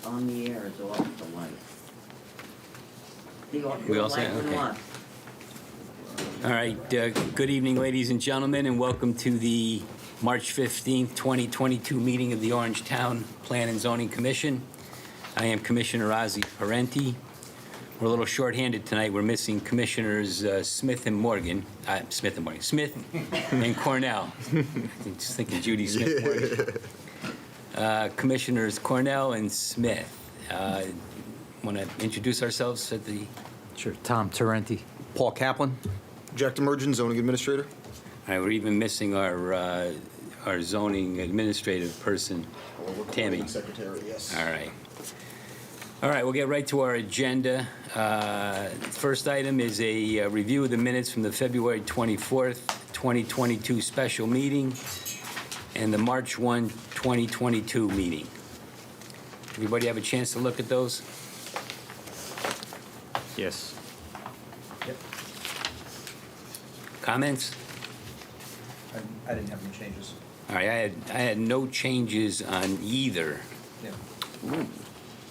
on the air is off the light. We all set? Okay. All right, good evening, ladies and gentlemen, and welcome to the March 15th, 2022 meeting of the Orangetown Plan and Zoning Commission. I am Commissioner Ozzie Parenti. We're a little short-handed tonight. We're missing Commissioners Smith and Cornell. I'm just thinking Judy Smith Morgan. Commissioners Cornell and Smith. Want to introduce ourselves at the... Sure. Tom Tarenti. Paul Kaplan. Jack Demerjen, zoning administrator. All right, we're even missing our zoning administrative person, Tammy. Secretary, yes. All right. All right, we'll get right to our agenda. First item is a review of the minutes from the February 24th, 2022 special meeting and the March 1, 2022 meeting. Everybody have a chance to look at those? Yes. Comments? I didn't have any changes. All right, I had no changes on either. Yeah.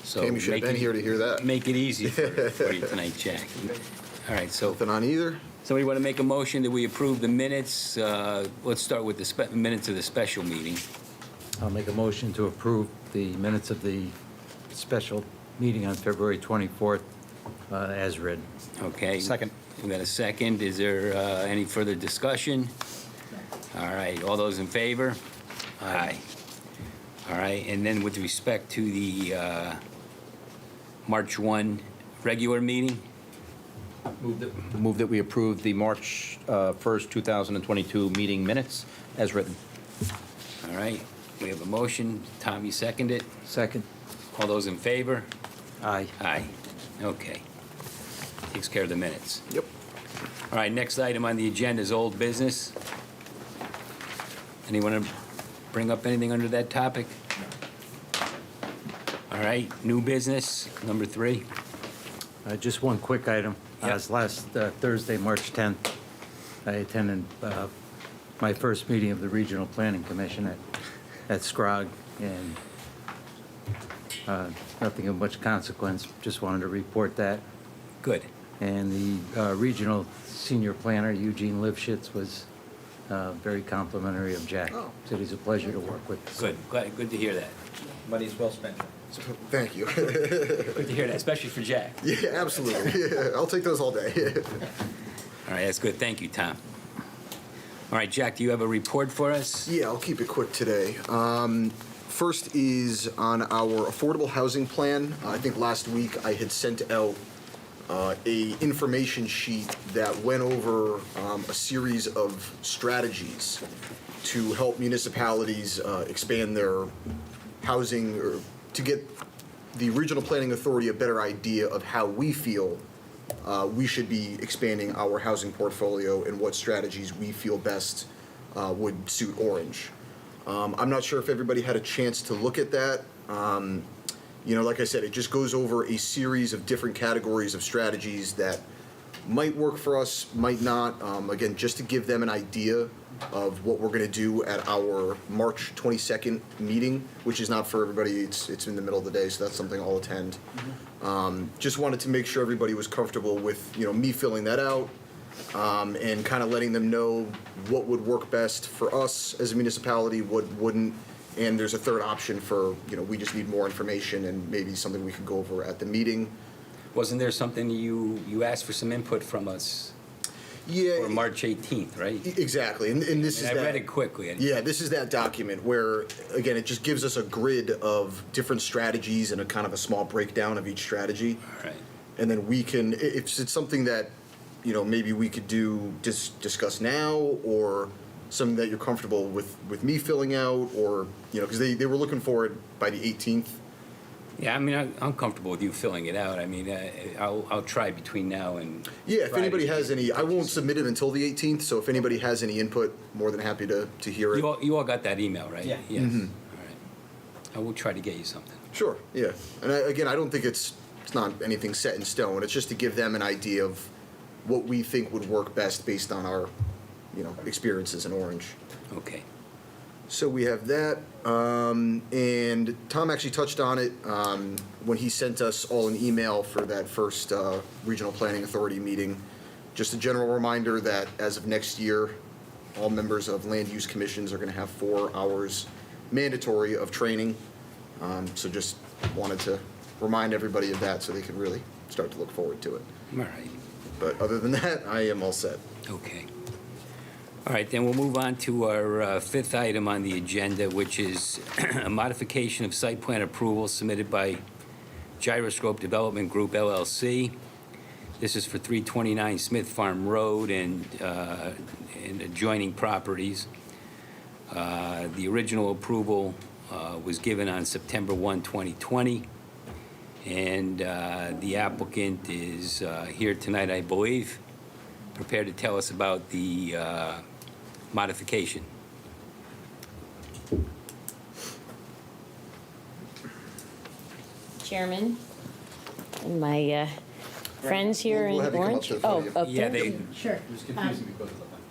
So Tammy should have been here to hear that. Make it easy for you tonight, Jack. All right, so Nothing on either. somebody want to make a motion that we approve the minutes? Let's start with the minutes of the special meeting. I'll make a motion to approve the minutes of the special meeting on February 24th as read. Okay. Second. We got a second. Is there any further discussion? All right, all those in favor? Aye. All right, and then with respect to the March 1 regular meeting? Move that we approve the March 1st, 2022 meeting minutes as written. All right, we have a motion. Tom, you second it? Second. All those in favor? Aye. Aye. Okay. Takes care of the minutes. Yep. All right, next item on the agenda is old business. Anyone want to bring up anything under that topic? All right, new business, number 3. Just one quick item. Yep. As last Thursday, March 10th, I attended my first meeting of the Regional Planning Commission at Scrog, and nothing of much consequence. Just wanted to report that. Good. And the regional senior planner, Eugene Lifshitz, was very complimentary of Jack. Oh. Said he's a pleasure to work with. Good. Good to hear that. Money's well spent. Thank you. Good to hear that, especially for Jack. Yeah, absolutely. Yeah, I'll take those all day. All right, that's good. Thank you, Tom. All right, Jack, do you have a report for us? Yeah, I'll keep it quick today. First is on our affordable housing plan. I think last week I had sent out a information sheet that went over a series of strategies to help municipalities expand their housing, or to get the Regional Planning Authority a better idea of how we feel we should be expanding our housing portfolio and what strategies we feel best would suit Orange. I'm not sure if everybody had a chance to look at that. Like I said, it just goes over a series of different categories of strategies that might work for us, might not. Again, just to give them an idea of what we're going to do at our March 22nd meeting, which is not for everybody. It's in the middle of the day, so that's something I'll attend. Just wanted to make sure everybody was comfortable with me filling that out, and kind of letting them know what would work best for us as a municipality, what wouldn't. And there's a third option for, we just need more information and maybe something we could go over at the meeting. Wasn't there something you asked for some input from us Yeah. for March 18th, right? Exactly. And this is I that. read it quickly. Yeah, this is that document where, again, it just gives us a grid of different strategies and a kind of a small breakdown of each strategy. All right. And then we can, if it's something that, maybe we could discuss now, or something that you're comfortable with me filling out, or, because they were looking for it by the 18th. Yeah, I mean, I'm comfortable with you filling it out. I mean, I'll try between now and Yeah, if Friday. anybody has any, I won't submit it until the 18th, so if anybody has any input, more than happy to hear it. You all got that email, right? Yeah. Yes. All right. I will try to get you something. Sure, yeah. And again, I don't think it's not anything set in stone. It's just to give them an idea of what we think would work best based on our, experiences in Orange. Okay. So we have that, and Tom actually touched on it when he sent us all an email for that first Regional Planning Authority meeting. Just a general reminder that as of next year, all members of land use commissions are going to have 4 hours mandatory of training. So just wanted to remind everybody of that so they could really start to look forward to it. All right, But other than that, I am all set. okay. All right, then we'll move on to our fifth item on the agenda, which is a modification of site plan approval submitted by Gyroscope Development Group LLC. This is for 329 Smith Farm Road and adjoining properties. The original approval was given on September 1, 2020, and the applicant is here tonight, I believe, prepared to tell us about the modification. Chairman, and my friends here We'll in have you come up Orange. to the Oh, podium. up Yeah, there? they- Sure.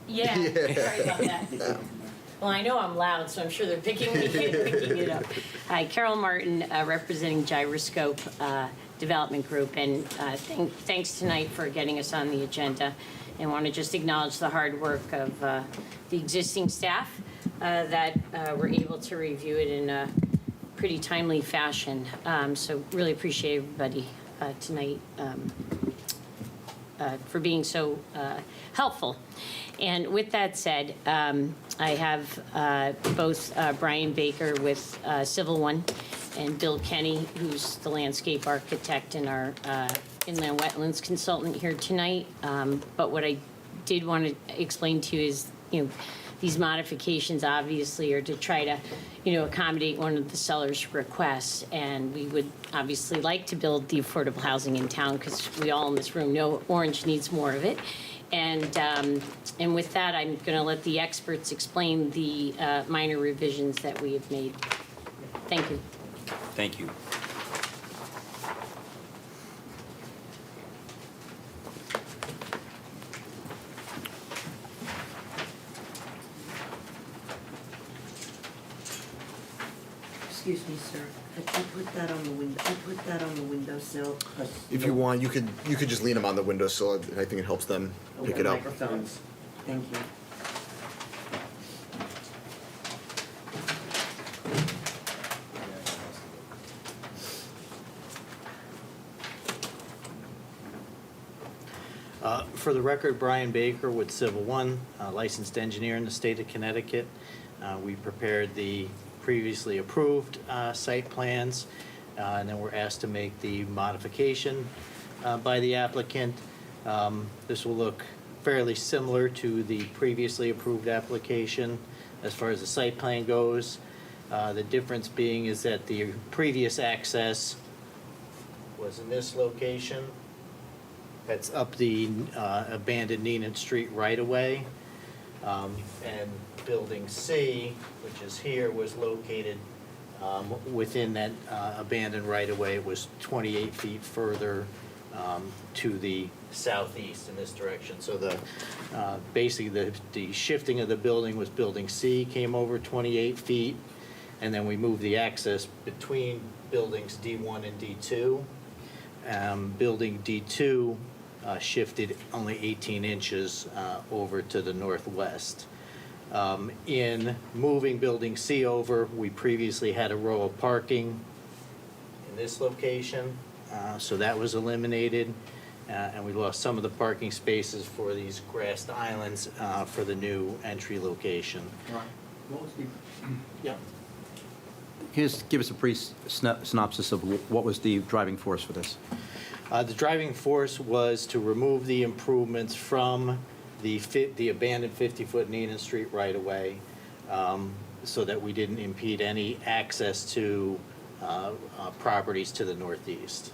Yeah, sorry about that. Well, I know I'm loud, so I'm sure they're picking it up. Hi, Carol Martin, representing Gyroscope Development Group, and thanks tonight for getting us on the agenda. And want to just acknowledge the hard work of the existing staff that were able to review it in a pretty timely fashion. So really appreciate everybody tonight for being so helpful. And with that said, I have both Brian Baker with Civil One and Bill Kenny, who's the landscape architect and our inland wetlands consultant here tonight. But what I did want to explain to you is, these modifications obviously are to try to, accommodate one of the seller's requests. And we would obviously like to build the affordable housing in town because we all in this room know Orange needs more of it. And with that, I'm going to let the experts explain the minor revisions that we have made. Thank you. Thank you. Excuse me, sir. I put that on the window. I put that on the windowsill. If you want, you could just lean them on the windowsill. I think it helps them pick it up. Microphones. Thank you. For the record, Brian Baker with Civil One, licensed engineer in the state of Connecticut. We prepared the previously approved site plans, and then we're asked to make the modification by the applicant. This will look fairly similar to the previously approved application as far as the site plan goes. The difference being is that the previous access was in this location. That's up the abandoned Neenan Street right-of-way. And Building C, which is here, was located within that abandoned right-of-way. It was 28 feet further to the southeast in this direction. So basically the shifting of the building was Building C came over 28 feet, and then we moved the access between buildings D1 and D2. Building D2 shifted only 18 inches over to the northwest. In moving Building C over, we previously had a row of parking in this location, so that was eliminated, and we lost some of the parking spaces for these grassed islands for the new entry location. Yeah. Can you just give us a brief synopsis of what was the driving force for this? The driving force was to remove the improvements from the abandoned 50-foot Neenan Street right-of-way, so that we didn't impede any access to properties to the northeast.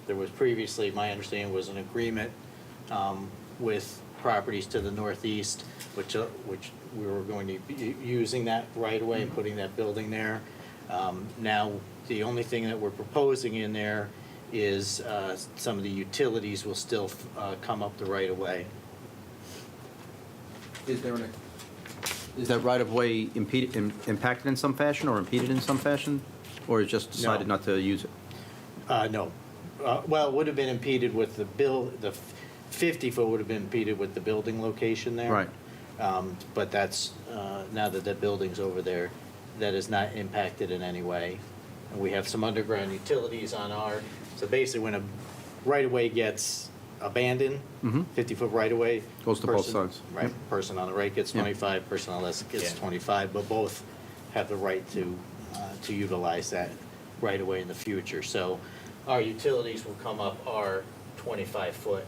There was previously, my understanding was an agreement with properties to the northeast, which we were going to be using that right-of-way and putting that building there. Now, the only thing that we're proposing in there is some of the utilities will still come up the right-of-way. Is there Is that right-of-way impacted in some fashion or impeded in some fashion? Or just decided No. not to use it? No. Well, it would have been impeded with the 50-foot would have been impeded with the building location there. Right. But that's, now that the building's over there, that is not impacted in any way. And we have some underground utilities on so basically when a right-of-way gets abandoned, 50-foot right-of-way. Goes to both person- sides. Right, Yep. person on the right gets Yep. 25, person on the left gets Yeah. 25, but both have the right to utilize that right-of-way in the future. So our utilities will come up our 25-foot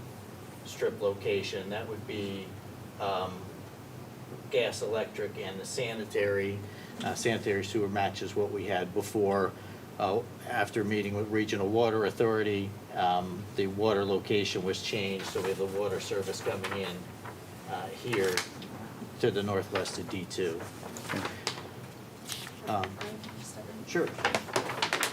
strip location. That would be gas, electric, and the sanitary. Sanitary sewer matches what we had before. After meeting with Regional Water Authority, the water location was changed, so we have the water service coming in here to the northwest of D2. Sure.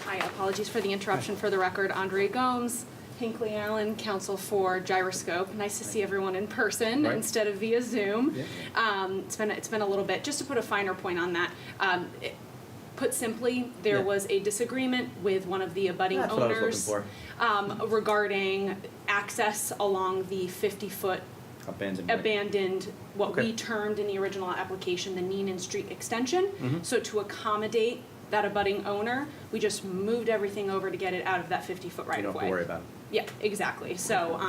Hi, apologies for the interruption. For the record, Andre Gomes, Hinkley Allen, counsel for Gyroscope. Nice to see everyone in person Right. instead of via Zoom. It's been a little bit. Just to put a finer point on that, put simply, there Yeah. was a disagreement with one of the abutting That's what I was owners looking regarding access along the 50-foot abandoned, what Okay. we termed in the original application, the Neenan Street extension. So to accommodate that abutting owner, we just moved everything over to get it out of that 50-foot right You of don't way. have to worry about it. Yeah, exactly. So,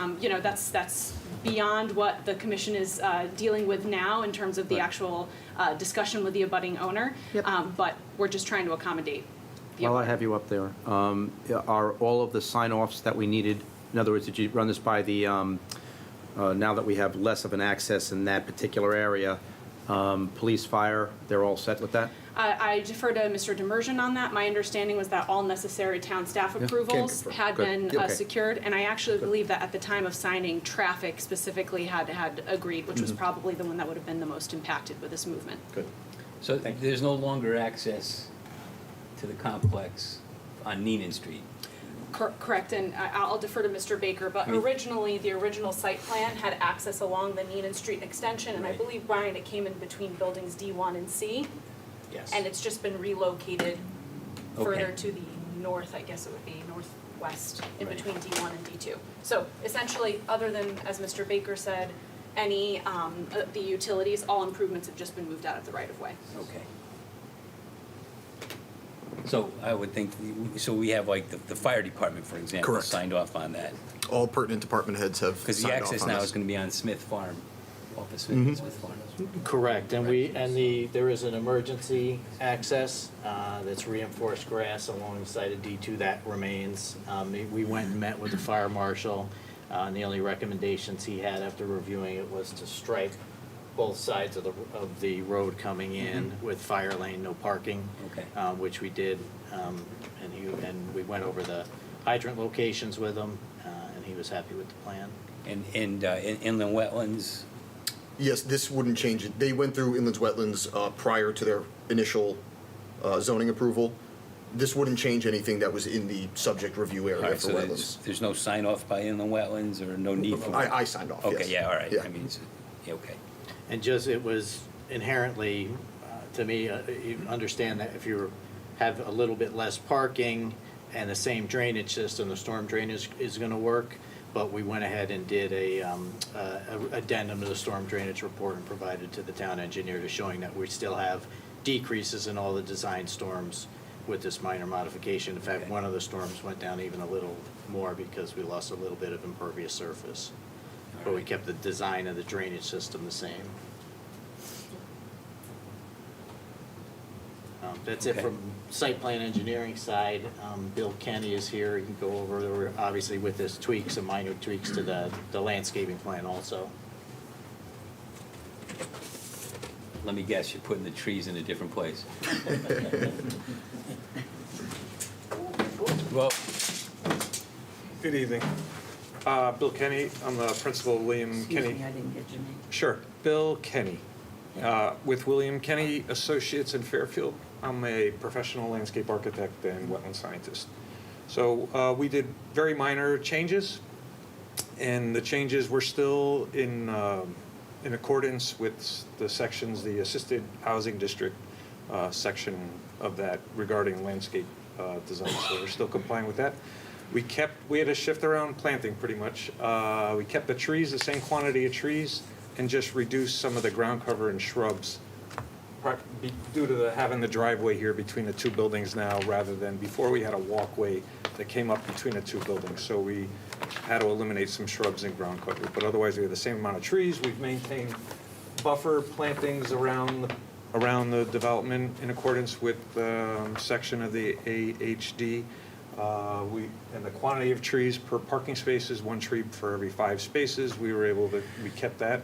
that's beyond what the commission is dealing with now in terms of the Right. actual discussion with the abutting owner. Yep. But we're just trying to accommodate the While I owner. have you up there, are all of the sign-offs that we needed, in other words, did you run this by the, now that we have less of an access in that particular area, police, fire, they're all set with that? I defer to Mr. Demersion on that. My understanding was that all necessary town staff approvals confirm. had Good. been Okay. secured, and I actually believe that at the time of signing, traffic specifically had agreed, which was probably the one that would have been the most impacted with this movement. Good. So there's no longer access to the complex on Neenan Street? Correct, and I'll defer to Mr. Baker, but originally, the original site plan had access along the Neenan Street extension, and I Right. believe, Brian, it came in between buildings D1 and C, Yes. and it's just been relocated further Okay. to the north, I guess it would be northwest, in Right. between D1 and D2. So essentially, other than, as Mr. Baker said, any, the utilities, all improvements have just been moved out of the right-of-way. Okay. So I would think, so we have like the fire department, for example, Correct. signed off on that. All pertinent department heads have Because the signed off access on now this. is going to be on Smith Farm, off of Smith Farm. Correct, and there is an emergency access that's reinforced grass along the side of D2, that remains. We went and met with the fire marshal, and the only recommendations he had after reviewing it was to stripe both sides of the road coming in with fire lane, no parking. Okay. Which we did, and we went over the hydrant locations with him, and he was happy with the plan. And inland wetlands, Yes, this wouldn't change it. They went through inland wetlands prior to their initial zoning approval. This wouldn't change anything that was in the subject review all area right, for so wetlands. there's no sign off by inland wetlands or no need for? I signed off, yes. Okay, yeah, all right. Yeah. I mean, yeah, okay. And just, it was inherently, to me, you understand that if you have a little bit less parking and the same drainage system, the storm drainage is gonna work. But we went ahead and did a addendum to the storm drainage report and provided to the town engineer to showing that we still have decreases in all the design storms with this minor modification. In fact, Okay. one of the storms went down even a little more because we lost a little bit of impervious surface. But we kept the design of the drainage system the same. That's it Okay. from site plan engineering side. Bill Kenny is here. He can go over, there were obviously with this tweaks, some minor tweaks to the landscaping plan also. Let me guess, you're putting the trees in a different place. Well, Good evening. Bill Kenny, I'm the principal of William Excuse Kenny. me, I didn't get your name. Sure, Bill Kenny. With William Kenny Associates in Fairfield. I'm a professional landscape architect and wetland scientist. So we did very minor changes, and the changes were still in in accordance with the sections, the assisted housing district section of that regarding landscape design, so we're still complying with that. We had a shift around planting pretty much. We kept the trees, the same quantity of trees, and just reduced some of the ground cover and shrubs due to having the driveway here between the two buildings now, rather than before we had a walkway that came up between the two buildings. So we had to eliminate some shrubs and ground cover, but otherwise we have the same amount of trees. We've maintained buffer plantings around the development in accordance with section of the AHD. And the quantity of trees per parking space is 1 tree for every 5 spaces. We kept that.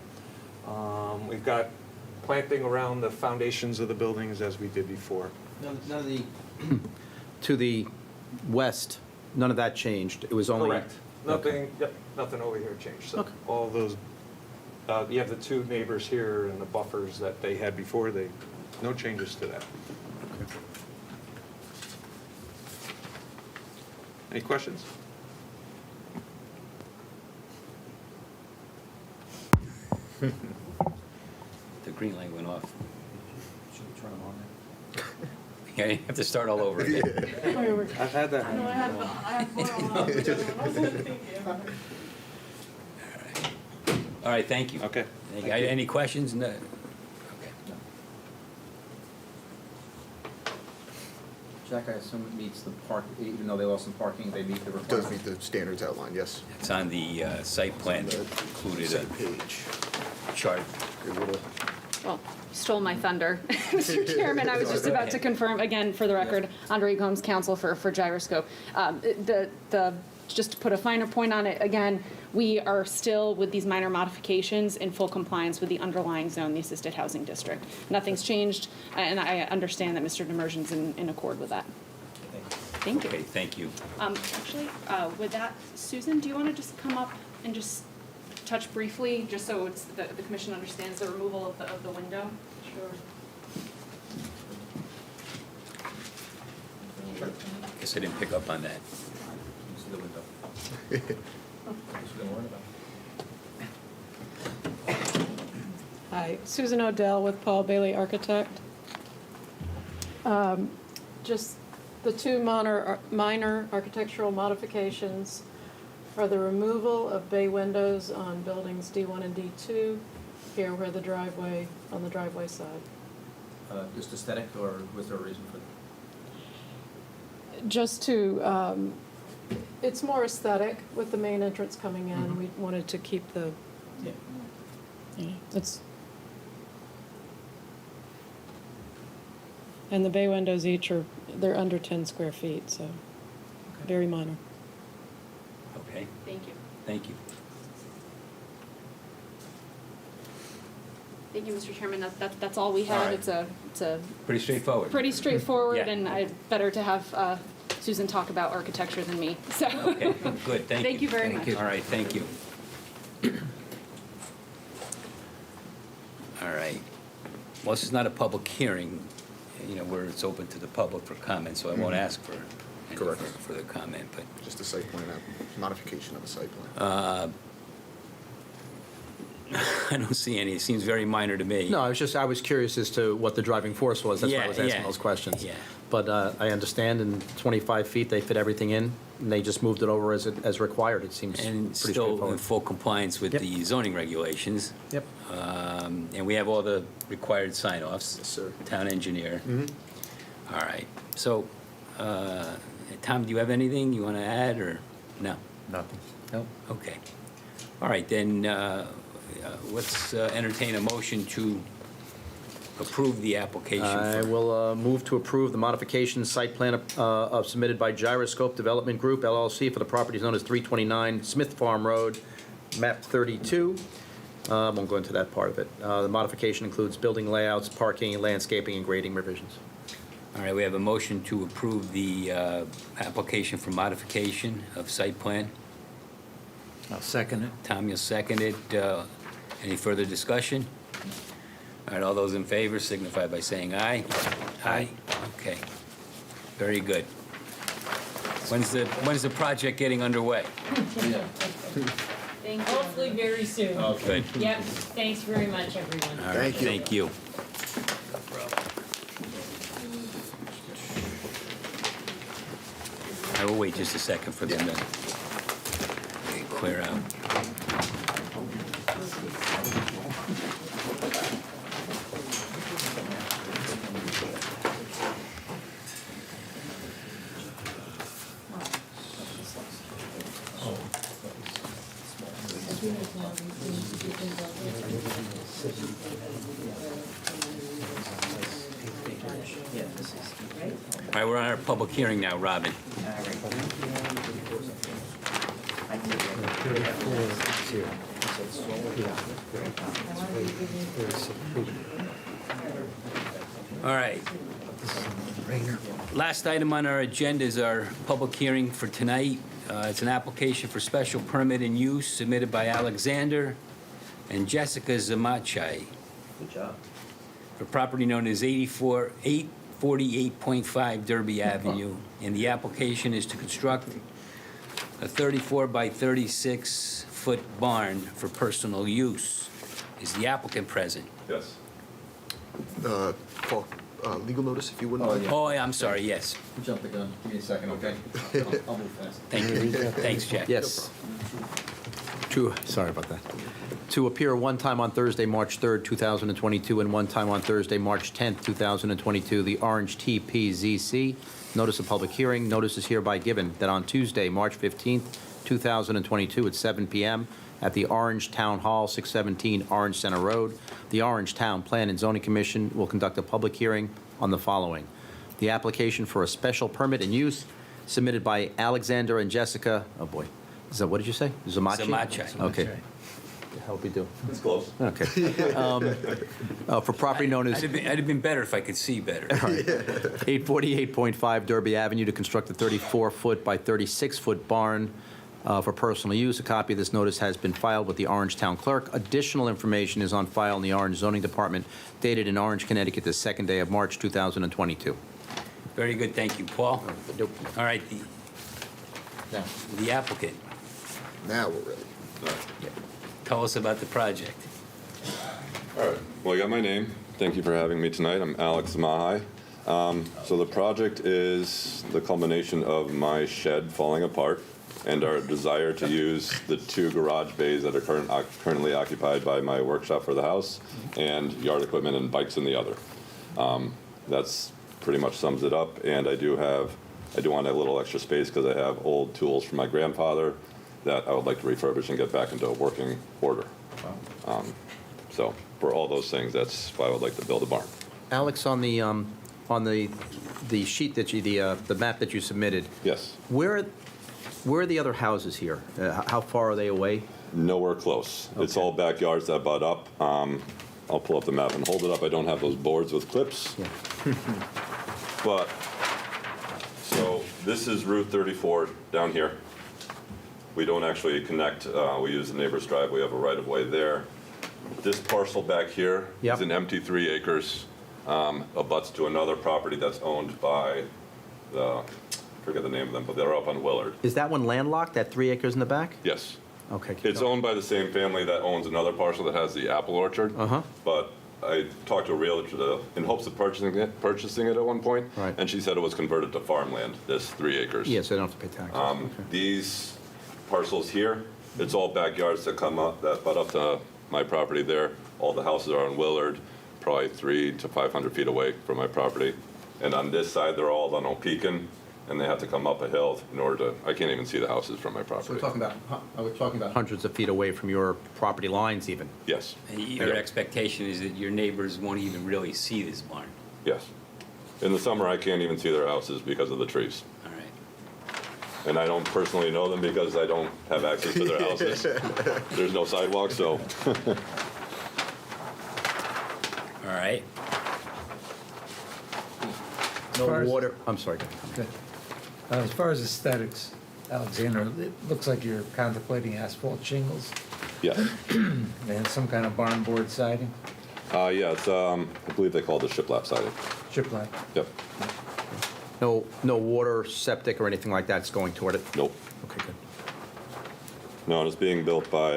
We've got planting around the foundations of the buildings as we did before. None of the, to the west, none of that changed. It was only. Correct. Nothing over here changed. So Okay. all those, you have the 2 neighbors here and the buffers that they had before, no changes to that. Any questions? The green light went off. Should we turn them on then? Yeah, you have to start all over again. I've had that. All right, thank you. Okay. Thank you. Any questions? No. Okay. Jack, I assume it meets the park, even though they lost some parking, they meet the Does requirements? meet the standards outlined, yes. It's on the site plan that included Second a page. chart. Your little, Well, you stole my thunder, Mr. Chairman. I was just about to confirm, again, for the record, Andre Gomes, counsel for Gyroscope. Just to put a finer point on it, again, we are still, with these minor modifications, in full compliance with the underlying zone, the assisted housing district. Nothing's changed, and I understand that Mr. Demersion's in accord with that. Thank you. Okay, thank you. Actually, with that, Susan, do you want to just come up and just touch briefly, just so it's, the commission understands the removal of the window? Sure. Guess I didn't pick up on that. See the window. Hi, Susan Odell with Paul Bailey Architect. Just the 2 minor architectural modifications are the removal of bay windows on buildings D1 and D2, here where the driveway, on the driveway side. Just aesthetic, or was there a reason for that? Just to, it's more aesthetic with the main entrance coming in. We wanted to keep the, it's, and the bay windows each they're under 10 square feet, so very minor. Okay, Thank you. thank you. Thank you, Mr. Chairman. That's all we had. All right. It's a Pretty straightforward. pretty straightforward, Yeah. and better to have Susan talk about architecture than me, so. Okay, good, thank you. Thank you very much. All right, thank you. All right. Well, this is not a public hearing, where it's open to the public for comment, so I won't ask for any Correct. further comment, but just a site plan, modification of a site plan. I don't see any. It seems very minor to me. No, I was curious as to what the driving force was. That's why I was asking those questions. Yeah. But I understand in 25 feet, they fit everything in, and they just moved it over as required. It seems pretty And still in straightforward. full compliance with Yep. the zoning regulations. Yep. And we have all the required sign-offs. Yes, sir. Town engineer. All right. So, Tom, do you have anything you want to add, or no? Nothing. No? Okay. All right, then, let's entertain a motion to approve the application. I for- will move to approve the modification site plan submitted by Gyroscope Development Group LLC for the property known as 329 Smith Farm Road, map 32. Won't go into that part of it. The modification includes building layouts, parking, landscaping, and grading revisions. All right, we have a motion to approve the application for modification of site plan. I'll second it. Tom, you'll second it. Any further discussion? All right, all those in favor signify by saying aye. Aye. Okay. Very good. When's the project getting underway? Thank you. hopefully very soon. Good. Yep, thanks very much, everyone. All right, Thank you. Thank you. I will wait just a second for them to clear out. All right, we're on our public hearing now, Robin. All right. Last item on our agenda is our public hearing for tonight. It's an application for special permit and use submitted by Alexander and Jessica Zamachai Good job. for property known as 848.5 Derby Avenue. And the application is to construct a 34 by 36-foot barn for personal use. Is the applicant present? Yes. Paul, legal notice, if you wouldn't mind. Oh, yeah, I'm sorry, yes. Jump the gun. Give me a second, okay? I'll move fast. Thank you. Thanks, Jack. Yes. Sorry about that. To appear one time on Thursday, March 3rd, 2022, and one time on Thursday, March 10th, 2022, the Orange TPZC. Notice of public hearing. Notice is hereby given that on Tuesday, March 15th, 2022, at 7 p.m., at the Orange Town Hall, 617 Orange Center Road, the Orange Town Plan and Zoning Commission will conduct a public hearing on the following. The application for a special permit and use submitted by Alexander and Jessica, oh boy, what did you say? Zamachai? Zamachai. Okay. How we do? It's close. Okay. For property known as I'd have been better if I could see better. 848.5 Derby Avenue to construct a 34-foot by 36-foot barn for personal use. A copy of this notice has been filed with the Orange Town Clerk. Additional information is on file in the Orange Zoning Department, dated in Orange, Connecticut, the second day of March 2022. Very good, thank you, Paul. All right, Now, the applicant, Now we're ready. tell us about the project. All right. Well, you got my name. Thank you for having me tonight. I'm Alex Mahai. So the project is the culmination of my shed falling apart and our desire to use the 2 garage bays that are currently occupied by my workshop for the house and yard equipment and bikes in the other. That's pretty much sums it up. And I do want a little extra space because I have old tools from my grandfather that I would like to refurbish and get back into working order. So for all those things, that's why I would like to build a barn. Alex, on the sheet that you, the map that you submitted, Yes. where are the other houses here? How far are they away? Nowhere close. It's Okay. all backyards that butt up. I'll pull up the map and hold it up. I don't have those boards with clips. Yeah. But, so this is Route 34 down here. We don't actually connect. We use the neighbor's driveway. We have a right-of-way there. This parcel back here Yep. is an empty 3 acres. Abuts to another property that's owned by I forget the name of them, but they're up on Willard. Is that one landlocked, that 3 acres in the back? Yes. Okay. It's owned by the same family that owns another parcel that has the apple orchard. Uh-huh. But I talked to a realtor in hopes of purchasing it at one point. Right. And she said it was converted to farmland, this 3 acres. Yes, I don't have to pay taxes. Okay. These parcels here, it's all backyards that come up, that butt up to my property there. All the houses are on Willard, probably 300 to 500 feet away from my property. And on this side, they're all on Opequon, and they have to come up a hill in order to, I can't even see the houses from my property. We're talking about hundreds of feet away from your property lines even. Yes, And your expectation is that your neighbors won't even really see this barn. yes. In the summer, I can't even see their houses because of the trees. All right. And I don't personally know them because I don't have access to their houses. There's no sidewalk, so. All right. No far as- water, I'm sorry. Good. As far as aesthetics, Alexander, it looks like you're contemplating asphalt shingles Yes. and some kind of barn board siding, Yeah, it's, I believe they call it the shiplap siding. shiplap. Yep. No water, septic, or anything like that's going toward it? Nope. Okay, good. No, and it's being built by,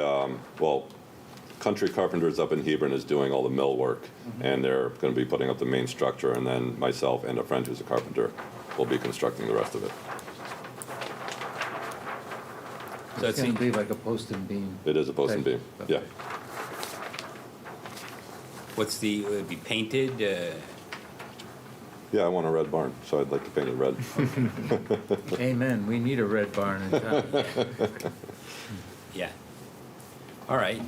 well, Country Carpenters up in Hebron is doing all the mill work, and they're going to be putting up the main structure, and then myself and a friend who's a carpenter will be constructing the rest of it. So It's going to be like a post and beam. It is a post and beam, yeah. What's the, would it be painted? Yeah, I want a red barn, so I'd like to paint it red. Amen, we need a red barn in town. Yeah. All right.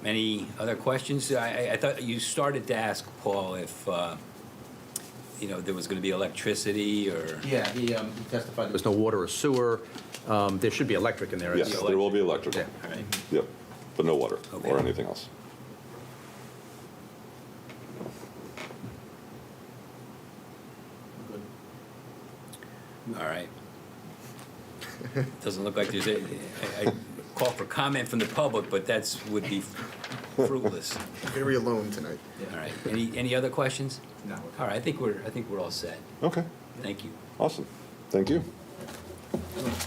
Any other questions? I thought you started to ask Paul if, you know, there was going to be electricity or... Yeah, he testified. There's no water or sewer. There should be electric in there. Yes, there will be electrical. Yeah. All right. Yep, but no water Okay. or anything else. All right. Doesn't look like there's a, I call for comment from the public, but that's, would be fruitless. Very alone tonight. All right. Any other questions? No. All right, I think we're all set. Okay, Thank you. awesome. Thank you.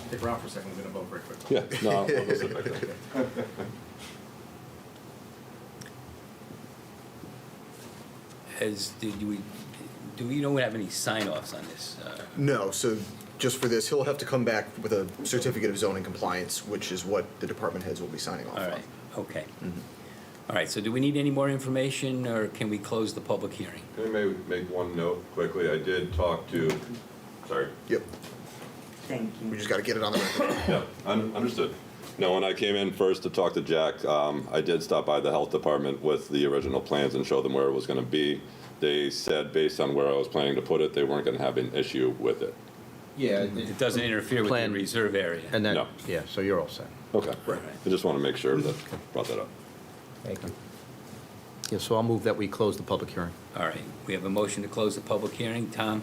Stick around for a second, we're gonna vote very quickly. Yeah, no, I'll go sit back there. Do we don't have any sign-offs on this? No, so just for this, he'll have to come back with a certificate of zoning compliance, which is what the department heads will be signing off All on. right, okay. All right, so do we need any more information, or can we close the public hearing? Can I maybe make one note quickly? I did talk to, sorry. Yep, Thank we you. just gotta get it on the record. Yeah, understood. No, when I came in first to talk to Jack, I did stop by the health department with the original plans and show them where it was gonna be. They said, based on where I was planning to put it, they weren't gonna have an issue with it. Yeah, It doesn't interfere with the Plan- reserve area? And then, No. yeah, so you're all set. Okay, Right. I just wanna make sure that, brought that up. Thank you. Yeah, so I'll move that we close the public hearing. All right, we have a motion to close the public hearing. Tom?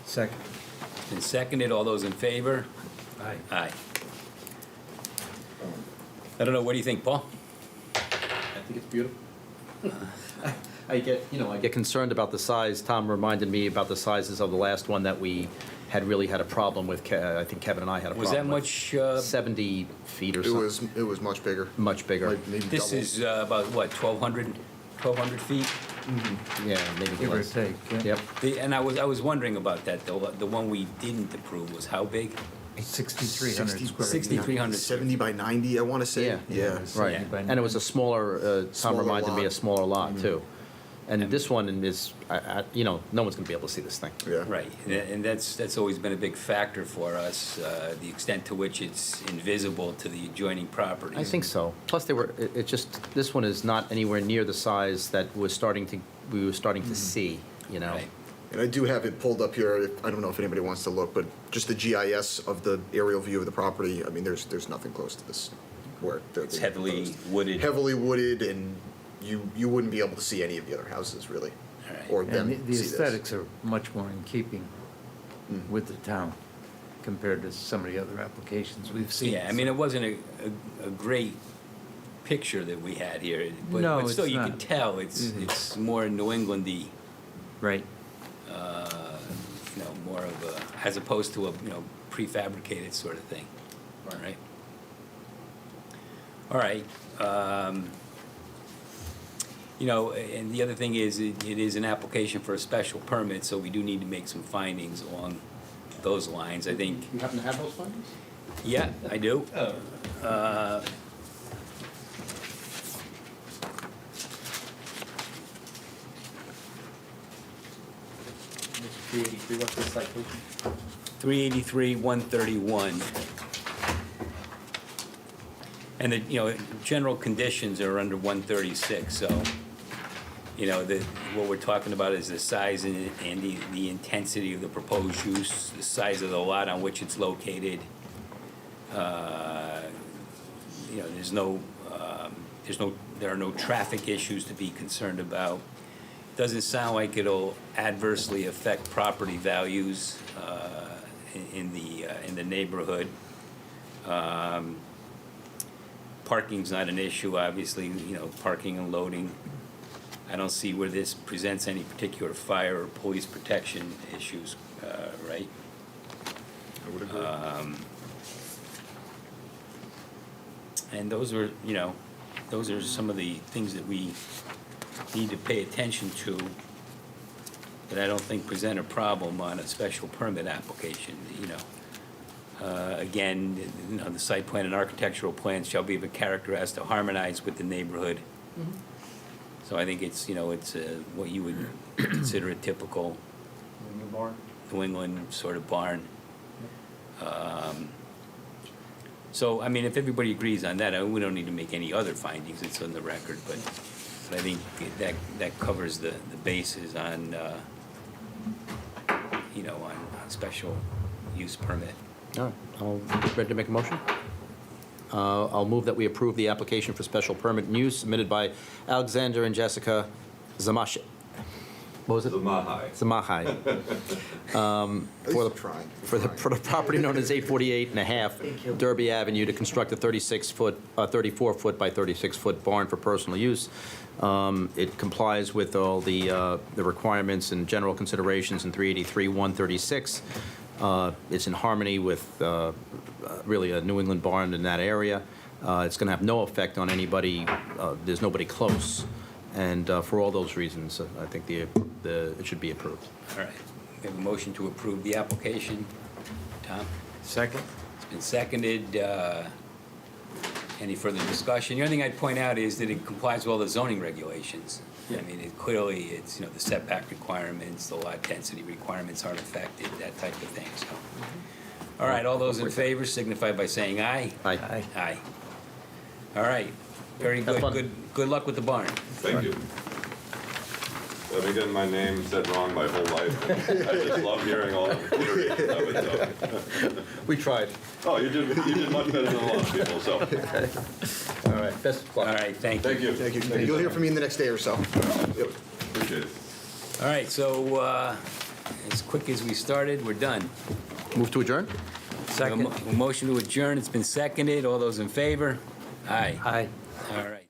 Second. It's been seconded. All those in favor? Aye. Aye. I don't know, what do you think, Paul? I think it's beautiful. I get, I get concerned about the size. Tom reminded me about the sizes of the last one that we had really had a problem with. I think Kevin and I had a Was problem that with. much, 70 feet or It something. was much bigger. Much bigger. Like maybe this double. is about, what, 1,200 feet? Yeah, maybe Give or less. take, yeah. Yep. And I was wondering about that, though. The one we didn't approve was how big? 6,300 square. 6,300. 70 by 90, I wanna say. Yeah. Yeah. Right. Yeah. And it was a smaller, Tom Smaller reminded me, a lot. smaller lot, too. And this one is, no one's going to be able to see this thing. Yeah. Right, and that's always been a big factor for us, the extent to which it's invisible to the adjoining properties. I think so. Plus, this one is not anywhere near the size that we were starting to see, Right. And I do have it pulled up here. I don't know if anybody wants to look, but just the GIS of the aerial view of the property, I mean, there's nothing close to this where they're It's being heavily proposed. wooded. Heavily wooded, and you wouldn't be able to see any of the other houses, really. All right. Or them And the see this. aesthetics are much more in keeping with the town compared to some of the other applications we've seen. Yeah, I mean, it wasn't a great picture that we had here, but No, but still, it's you not. can tell it's more New Englandy, Right. more of a, as opposed to a, prefabricated sort of thing. All right. All right. And the other thing is, it is an application for a special permit, so we do need to make some findings along those lines. I think, you happen to have those findings? yeah, I do. Oh. It's 383, what's the citation? 383, 131. And the, general conditions are under 136, so, what we're talking about is the size and the intensity of the proposed use, the size of the lot on which it's located. There are no traffic issues to be concerned about. Doesn't sound like it'll adversely affect property values in the neighborhood. Parking's not an issue, obviously, parking and loading. I don't see where this presents any particular fire or police protection issues, right? I would agree. And those are, you know, those are some of the things that we need to pay attention to that I don't think present a problem on a special permit application, you know. Again, you know, the site plan and architectural plans shall be of a character as to harmonize with the neighborhood. So I think it's, you know, it's what you would consider a typical New England sort of barn. So, I mean, if everybody agrees on that, we don't need to make any other findings, it's on the record, but I think that covers the bases on, you know, on special use permit. All right, I'll, ready to make a motion? I'll move that we approve the application for special permit and use submitted by Alexander and Jessica Zamash. What was it? Zamahai. Zamahai. For the property known as 848 and a half Derby Avenue to construct a 34-foot by 36-foot barn for personal use. It complies with all the requirements and general considerations in 383-136. It's in harmony with really a New England barn in that area. It's going to have no effect on anybody. There's nobody close. And for all those reasons, I think it should be approved. All right, we have a motion to approve the application. Tom? Second? It's been seconded. Any further discussion? The only thing I'd point out is that it complies with all the zoning regulations. I mean, it's, you know, the setback requirements, the lot density requirements aren't affected, that type of thing, so. All right, all those in favor signify by saying aye. Aye. Aye. All right, very Have fun. good. Good luck with the barn. Thank you. I've been getting my name said wrong my whole life. I just love hearing all the iterations of it, so. We tried. Oh, you did much better than a lot of people, so. All right, best of luck. All right, thank you. Thank you. Thank you. You'll hear from me in the next day or so. Yep. Appreciate it. All right, so as quick as we started, we're done. Move to adjourn? Second. A motion to adjourn, it's been seconded. All those in favor? Aye. Aye. All right.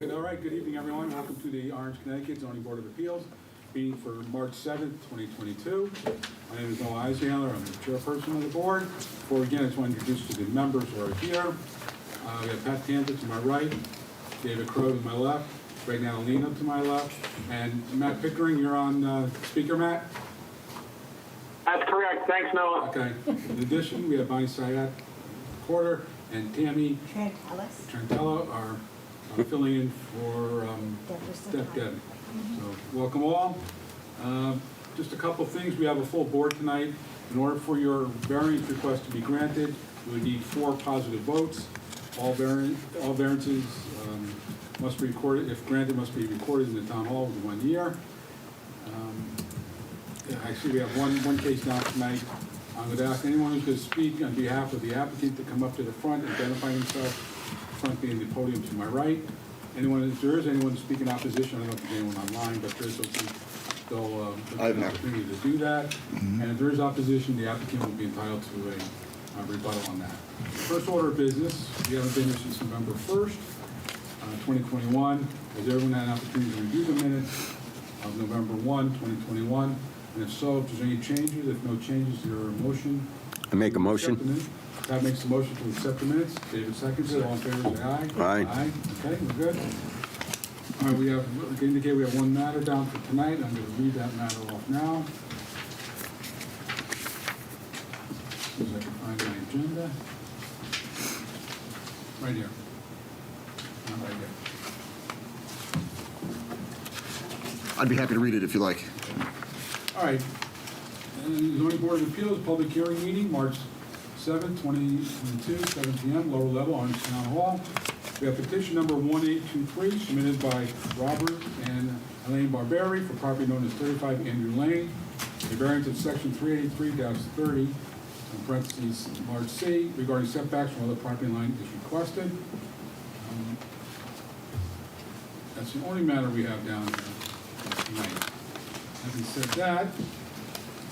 All right, good evening, everyone. Welcome to the Orange, Connecticut Zoning Board of Appeals meeting for March 7th, 2022. My name is Noah Eisenhower. I'm the chairperson of the board. Before we begin, I just want to introduce to the members who are here. We have Pat Tanza to my right, David Crow to my left, Greg Natalino to my left, and Matt Pickering, you're on speaker, Matt? That's correct. Thanks, Noah. Okay. In addition, we have Bonnie Sayat, recorder, and Tammy Trantello are filling in for Debbie. So welcome all. Just a couple of things. We have a full board tonight. In order for your variance request to be granted, we would need 4 positive votes. All variances must be recorded, if granted, must be recorded in the town hall within 1 year. I see we have one case now tonight. I'm going to ask anyone who's going to speak on behalf of the applicant to come up to the front, identify himself, front being the podium to my right. If there is anyone speaking in opposition, I don't know if there's anyone online, but there's they'll have an opportunity to do that. And if there is opposition, the applicant will be entitled to a rebuttal on that. First order of business, we haven't been here since November 1st, 2021. Has everyone had an opportunity to review the minutes of November 1, 2021? And if so, if there's any changes, if no changes, is there a motion? I make a motion. Pat makes the motion to accept the minutes. David seconds it. All in favor, say aye. Aye. Aye. Okay, we're good. All right, we have, indicate we have one matter down for tonight. I'm going to read that matter off now. As soon as I can find my agenda. Right here. Not right here. I'd be happy to read it if you like. All right. Zoning Board of Appeals, public hearing meeting, March 7th, 2022, 7 p.m., lower level, Orange Town Hall. We have petition number 1823 submitted by Robert and Elaine Barberi for property known as 35 Andrew Lane. A variance of section 383-30, in parentheses, large C, regarding setbacks from other property line is requested. That's the only matter we have down here tonight. Having said that,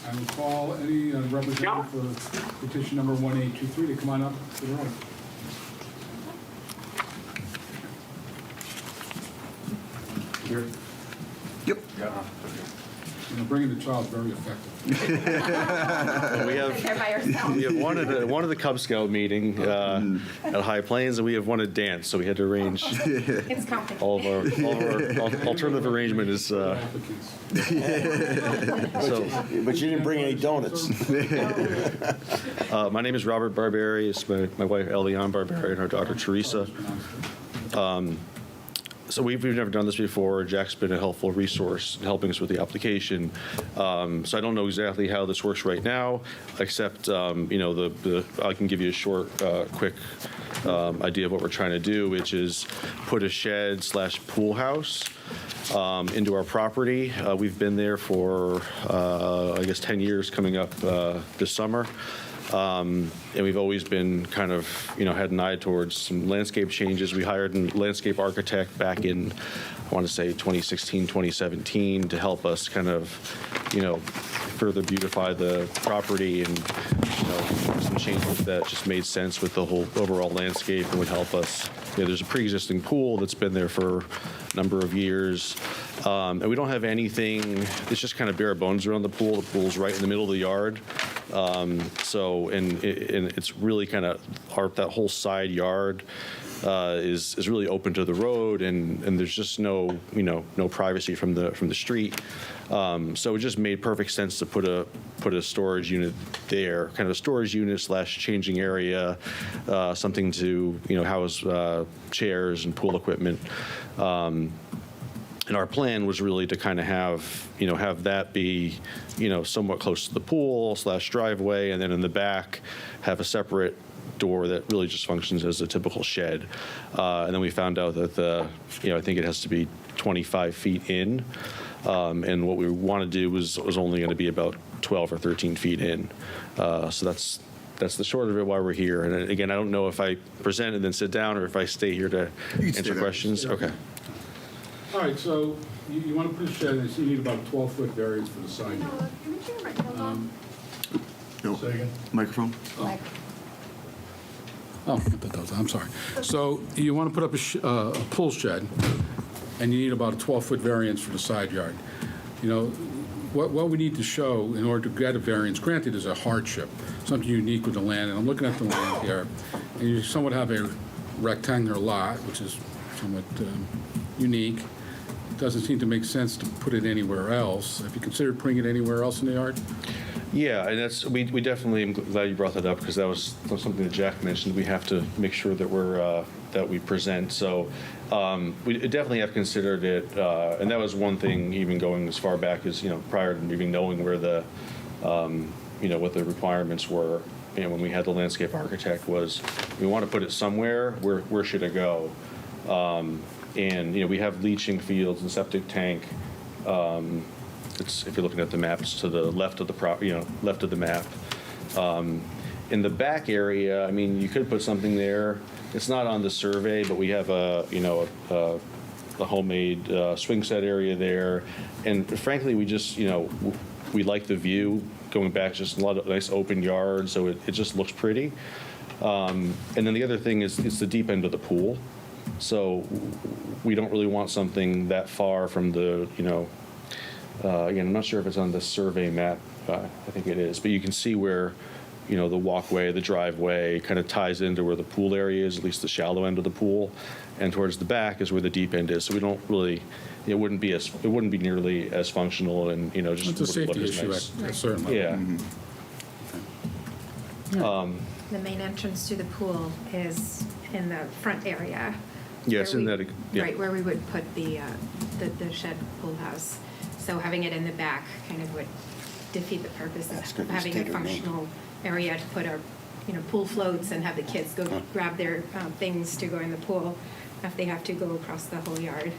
I will call any representative for petition number 1823 to come on up to the right. Here? Yep. Bringing the child is very effective. We have one at the Cub Scout meeting at High Plains, and we have one at dance. So we had to arrange. It's counting. All of our alternative arrangement is. But you didn't bring any donuts. My name is Robert Barberi. It's my wife Eliane Barberi and her daughter Teresa. So we've never done this before. Jack's been a helpful resource in helping us with the application. So I don't know exactly how this works right now, except I can give you a short, quick idea of what we're trying to do, which is put a shed/pool house into our property. We've been there for 10 years coming up this summer. And we've always been kind of, had an eye towards some landscape changes. We hired a landscape architect back in, I want to say 2016, 2017 to help us kind of, further beautify the property and, some changes that just made sense with the whole overall landscape and would help us. There's a pre-existing pool that's been there for a number of years. And we don't have anything, it's just kind of bare bones around the pool. The pool's right in the middle of the yard. It's really kind of that whole side yard is really open to the road, and there's just no privacy from the street. So it just made perfect sense to put a storage unit there, kind of a storage unit / changing area, something to house chairs and pool equipment. And our plan was really to kind of have that be, somewhat close to the pool / driveway, and then in the back have a separate door that really just functions as a typical shed. And then we found out that I think it has to be 25 feet in. And what we want to do was only going to be about 12 or 13 feet in. So that's the short of it why we're here. And again, I don't know if I present and then sit down or if I stay here to answer questions. Okay. All right, so you want to put a shed, and you need about a 12-foot variance for the side yard. No. Say again? Microphone? Oh. Oh, I'm sorry. So you want to put up a pool shed, and you need about a 12-foot variance for the side yard. You know, what we need to show in order to get a variance granted is a hardship, something unique with the land. And I'm looking at the land here, and you somewhat have a rectangular lot, which is somewhat unique. It doesn't seem to make sense to put it anywhere else. Have you considered putting it anywhere else in the yard? Yeah, and that's, we definitely, I'm glad you brought that up, because that was something that Jack mentioned. We have to make sure that we're, that we present. So we definitely have considered it, and that was one thing, even going as far back as, you know, prior to even knowing where the, you know, what the requirements were, you know, when we had the landscape architect, was we want to put it somewhere, where should it go? And, you know, we have leaching fields and septic tank. It's, if you're looking at the maps, to the left of the left of the map. In the back area, I mean, you could put something there. It's not on the survey, but we have a, you know, a homemade swing set area there. And frankly, we just, you know, we like the view going back, just a lot of nice open yard, so it just looks pretty. And then the other thing is, it's the deep end of the pool. So we don't really want something that far from the, you know, again, I'm not sure if it's on the survey map. I think it is, but you can see where, you know, the walkway, the driveway kind of ties into where the pool area is, at least the shallow end of the pool, and towards the back is where the deep end is. So we don't really, it wouldn't be nearly as functional, and, you know, just It's a wouldn't look safety as issue nice. at a certain level. Yeah. The main entrance to the pool is in the front area. Yeah, it's in that, yeah. Right, where we would put the shed pool house. So having it in the back kind of would defeat the purpose of having a functional area to put our, you know, pool floats and have the kids go grab their things to go in the pool if they have to go across the whole yard.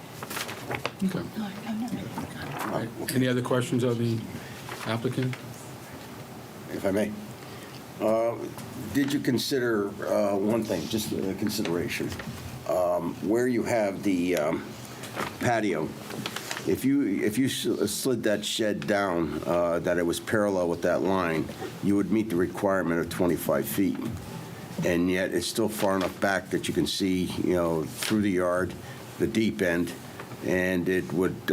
Okay. All right. Any other questions of the applicant? If I may. Did you consider one thing, just a consideration? Where you have the patio, if you slid that shed down, that it was parallel with that line, you would meet the requirement of 25 feet. And yet it's still far enough back that you can see, you know, through the yard, the deep end, and it would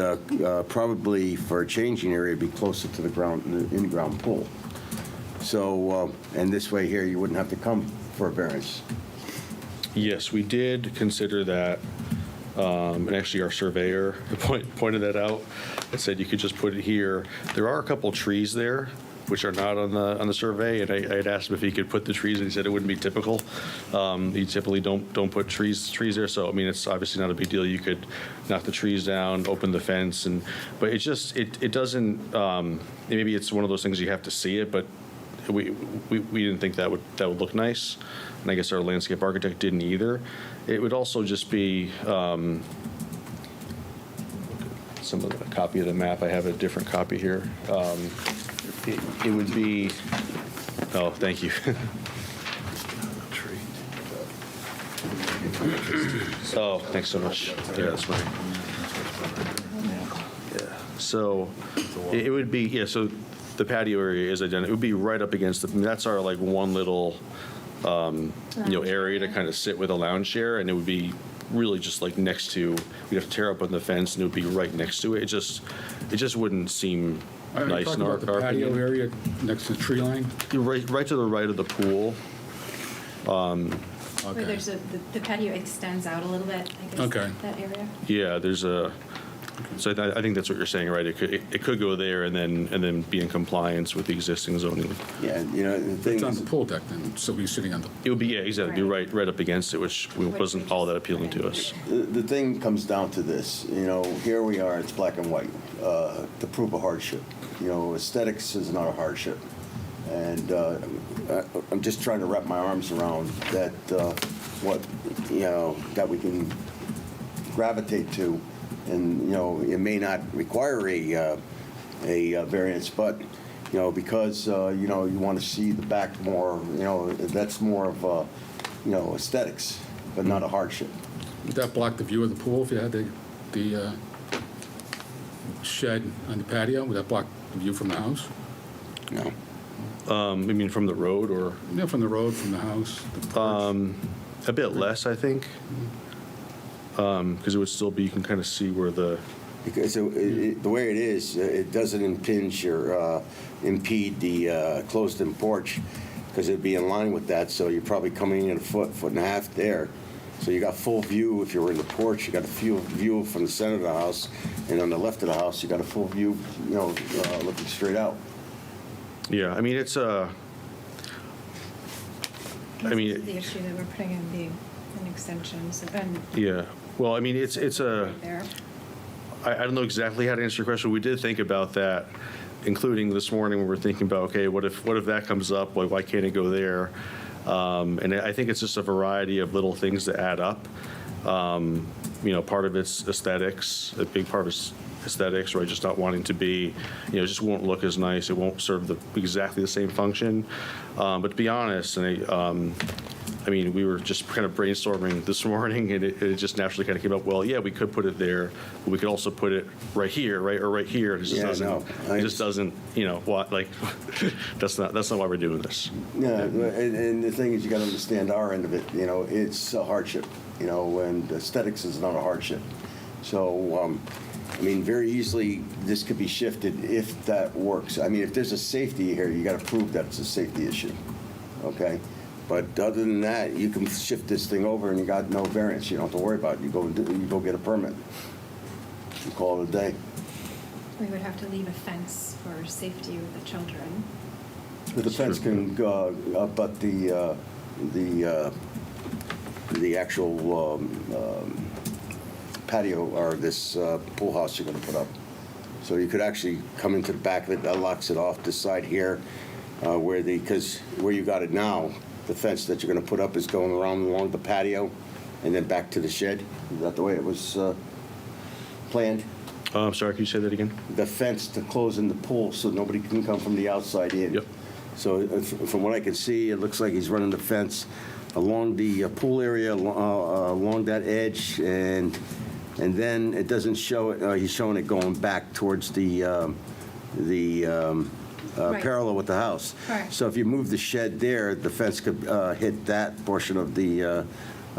probably, for a changing area, be closer to the ground, the in-ground pool. So, and this way here, you wouldn't have to come for a variance. Yes, we did consider that, and actually our surveyor pointed that out and said you could just put it here. There are a couple trees there, which are not on the survey, and I had asked him if he could put the trees, and he said it wouldn't be typical. You typically don't put trees there, so I mean, it's obviously not a big deal. You could knock the trees down, open the fence, but it just it doesn't. Maybe it's one of those things you have to see it, but we didn't think that would look nice. And I guess our landscape architect didn't either. It would also just be some of the copy of the map. I have a different copy here. It would be, oh, thank you. Oh, thanks so much. Yeah, that's fine. Yeah. So it would be, yeah, so the patio area is identical. It would be right up against the, I mean, that's our like one little, you know, area to kind of sit with a lounge chair, and it would be really just like next to, we'd have to tear up on the fence, and it would be right next to it. It just wouldn't seem nice in our the patio opinion. area next to the tree line? Right to the right of the pool. Where there's the patio extends out a little bit, I guess, Okay. that area. Yeah, there's a, so I think that's what you're saying, right? It could go there and then be in compliance with the existing zoning. Yeah, you know, the thing It's on is, the pool deck then, so we're sitting on the, It would be, yeah, exactly, be right up against it, which wasn't all that appealing to us. the thing comes down to this, you know, here we are, it's black and white, to prove a hardship. You know, aesthetics is not a hardship. And I'm just trying to wrap my arms around that, what, you know, that we can gravitate to. And, you know, it may not require a variance, but, you know, because, you know, you want to see the back more, you know, that's more of, you know, aesthetics, but not a hardship. would that block the view of the pool if you had the shed on the patio? Would that block the view from the house? No. I mean, from the road or? Yeah, from the road, from the house, the porch. A bit less, I think. Because it would still be, you can kind of see where the, Because the way it is, it doesn't impinge or impede the closed-in porch, because it'd be in line with that, so you're probably coming in a foot and a half there. So you got full view if you're in the porch, you got a full view from the center of the house, and on the left of the house, you got a full view, looking straight out. yeah, I mean, it's a, I mean, The issue that we're putting in the an extension, so then yeah, well, I mean, it's a, right there. I don't know exactly how to answer your question. We did think about that, including this morning when we were thinking about, okay, what if that comes up? Why can't it go there? And I think it's just a variety of little things that add up. Part of it's aesthetics. A big part is aesthetics, right? Just not wanting to be, it just won't look as nice. It won't serve exactly the same function. But to be honest, I mean, we were just kind of brainstorming this morning, and it just naturally kind of came up, well, yeah, we could put it there, but we could also put it right here, right, or right here. It just doesn't, that's not why we're doing this. Yeah, and the thing is, you got to understand our end of it. It's a hardship. And aesthetics is not a hardship. So, I mean, very easily this could be shifted if that works. I mean, if there's a safety here, you got to prove that it's a safety issue. Okay. But other than that, you can shift this thing over and you got no variance. You don't have to worry about it. You go get a permit. You call it a day. We would have to leave a fence for safety with the children. The fence can but the actual patio or this pool house you're going to put up. So you could actually come into the back of it. That locks it off. This side here, because where you got it now, the fence that you're going to put up is going around along the patio and then back to the shed. Is that the way it was planned? I'm sorry, can you say that again? The fence to close in the pool so nobody can come from the outside in. Yep. So from what I can see, it looks like he's running the fence along the pool area, along that edge, and then it doesn't show it. He's showing it going back towards the Right. parallel with the house. Correct. So if you move the shed there, the fence could hit that portion of the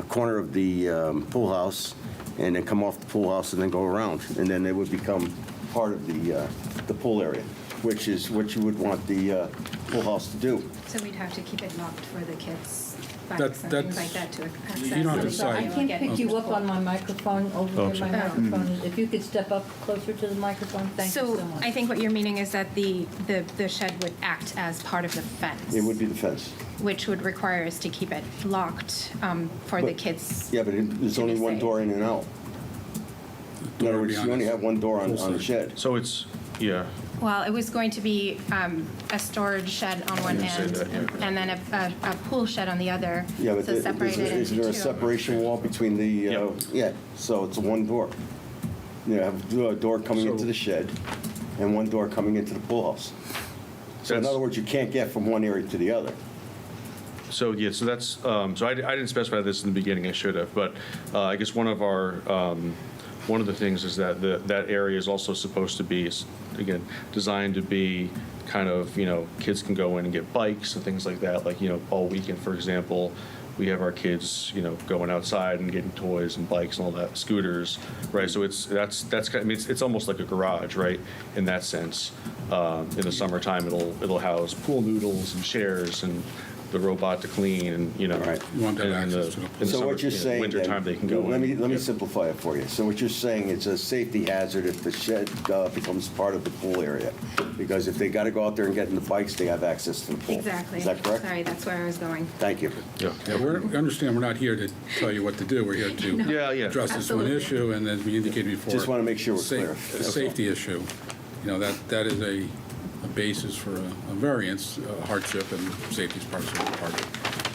corner of the pool house, and then come off the pool house and then go around, and then it would become part of the pool area, which is what you would want the pool house to do. So we'd have to keep it locked for the kids' That's- bikes and things that's- like that to access. you don't have to So decide. I I can't pick you up on my microphone, over Oh, here, my sorry. microphone. If you could step up closer to the microphone, thank you so much. I think what you're meaning is that the shed would act as part of the fence. It would be the fence. Which would require us to keep it locked for the But- kids. Yeah, but there's to only be one safe. door in and out. In other words, you only have one door on the shed. So it's, yeah, Well, it was going to be a storage shed on one didn't say end, that, yeah. and then a pool shed on the other. Yeah, but So separated is there into a two. separation wall between the, yeah, so it's one door. You have a door coming into the shed and one door coming into the pool house. So in That's- other words, you can't get from one area to the other. So, yeah, so that's, so I didn't specify this in the beginning, I should have, but I guess one of the things is that that area is also supposed to be, again, designed to be kind of, kids can go in and get bikes and things like that, like, all weekend, for example, we have our kids, going outside and getting toys and bikes and all that, scooters, right? So that's kind of, I mean, it's almost like a garage, right, in that sense. In the summertime, it'll house pool noodles and chairs and the robot to clean and, Right. You want to have and in access to the pool. So what you're saying, wintertime, they can go let in. me simplify it for you. So what you're saying, it's a safety hazard if the shed becomes part of the pool area. Because if they got to go out there and get in the bikes, they have access to the pool. Exactly. Is that correct? Sorry, that's where I was going. Thank you. Yeah. Yeah, we understand we're not here to tell you what to do. We're here to Yeah, yeah. address this one Absolutely. issue, and as we indicated before. Just want to make sure we're sa- clear. A safety issue. That is a basis for a variance, a hardship, and safety is part of the hardship.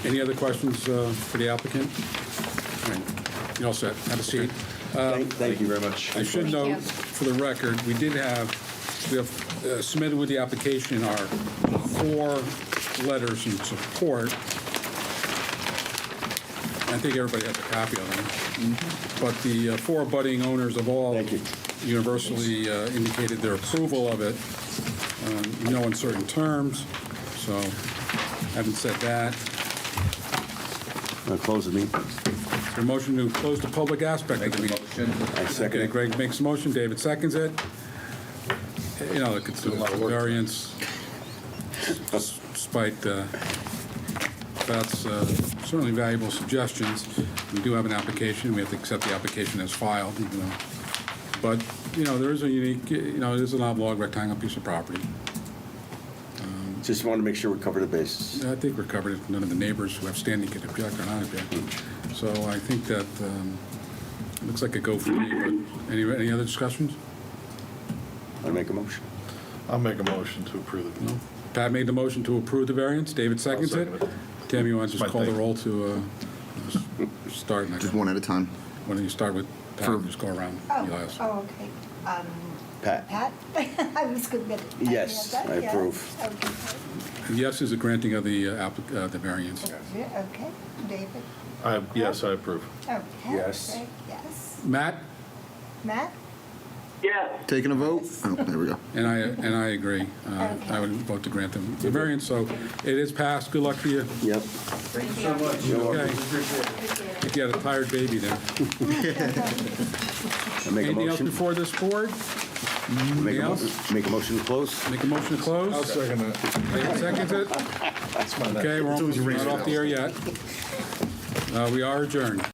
Any other questions for the applicant? All right. You all set? Have a seat. Thank you very much. I should note, for the record, we have submitted with the application our 4 letters in support. I think everybody has a copy of them. But the 4 budding owners of all universally indicated their approval of it, in no uncertain terms. So, having said that, I'll close the meeting. is there a motion to close the public aspect of the meeting? I second Okay, it. Greg makes a motion, David seconds it. You know, it's a variance, despite that's certainly valuable suggestions. We do have an application, we have to accept the application as filed, even though, but, you know, there is a unique, you know, it is an oblong rectangular piece of property. Just want to make sure we cover the bases. I think we're covered if none of the neighbors who have standing can object or not object. So I think that it looks like a go for me, but any other discussions? I make a motion. I'll make a motion to approve it. No? Pat made the motion to approve the variance, David seconds it. second it. Tim, you want to just My call the thing. roll to start? and I Just go- one at a time. Why don't you start with Pat, For- and just go around? You'll ask. Oh, okay. Pat? Pat? I was good with it. Yes, I Yeah. approve. Okay. Yes is a granting of the variance. Yeah, okay. David? Yes, I approve. Okay. Yes. Great, yes. Matt? Matt? Yes. Taking a vote? Oh, there we go. And I agree. I would vote to grant them the variance, so it is passed. Good luck to you. Yep. Thank you so much. Okay. I think you had a tired baby there. I make a Anything else motion. before this board? Make a else? make a motion to close. Make a motion to close? I'll second it. David seconds it? Okay, we're almost not off the air yet. We are adjourned.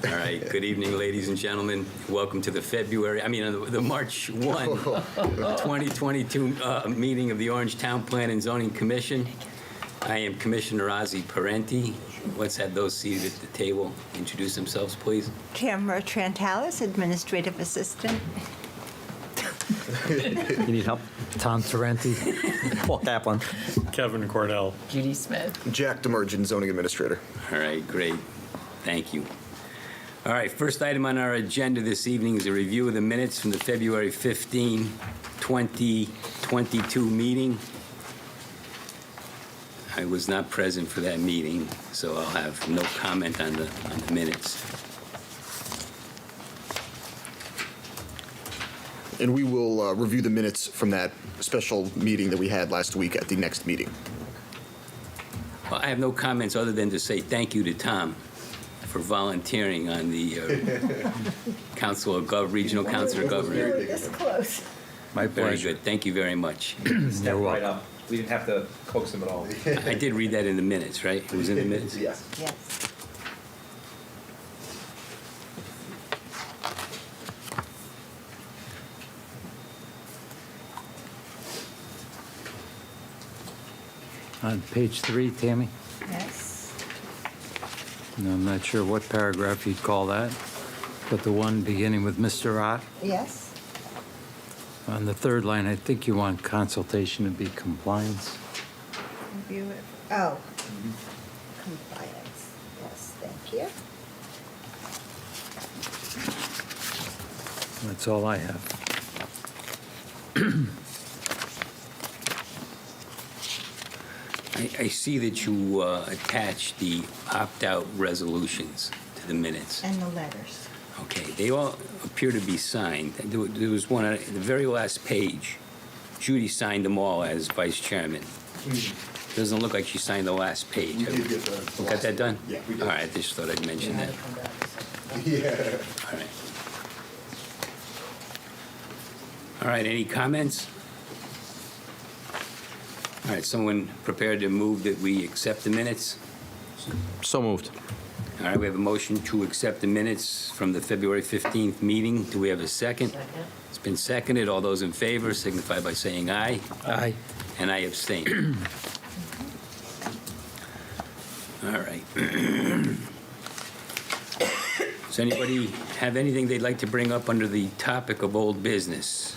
All right, good evening, ladies and gentlemen. Welcome to the March 1, 2022 meeting of the Orange Town Plan and Zoning Commission. I am Commissioner Ozzie Parenti. Let's have those seated at the table introduce themselves, please. Tamara Trantalis, Administrative Assistant. You need help? Tom Tarenti. Paul Kaplan. Kevin Cornell. Judy Smith. Jack Demerjen, Zoning Administrator. All right, great. Thank you. All right, first item on our agenda this evening is a review of the minutes from the February 15, 2022 meeting. I was not present for that meeting, so I'll have no comment on the minutes. And we will review the minutes from that special meeting that we had last week at the next meeting. Well, I have no comments other than to say thank you to Tom for volunteering on the Regional Council of Government. This close. My Very pleasure. good. Thank you very much. Step right up. We didn't have to coax him at all. I did read that in the minutes, right? It was in the minutes? Yes. Yes. On page 3, Tammy? Yes. No, I'm not sure what paragraph you'd call that, but the one beginning with Mr. Ott. Yes. On the third line, I think you want consultation to be compliance. Review it. Oh. Compliance. Yes, thank you. That's all I have. I see that you attached the opt-out resolutions to the minutes. And the letters. Okay, they all appear to be signed. There was one on the very last page. Judy signed them all as vice chairman. Doesn't look like she signed the last page. We did get the Got that done? Yeah, we did. All right, I just thought I'd mention that. Yeah. All right. All right, any comments? All right, someone prepared to move that we accept the minutes? So moved. All right, we have a motion to accept the minutes from the February 15th meeting. Do we have a second? It's been seconded. All those in favor signify by saying aye. Aye. And I abstain. All right. Does anybody have anything they'd like to bring up under the topic of old business?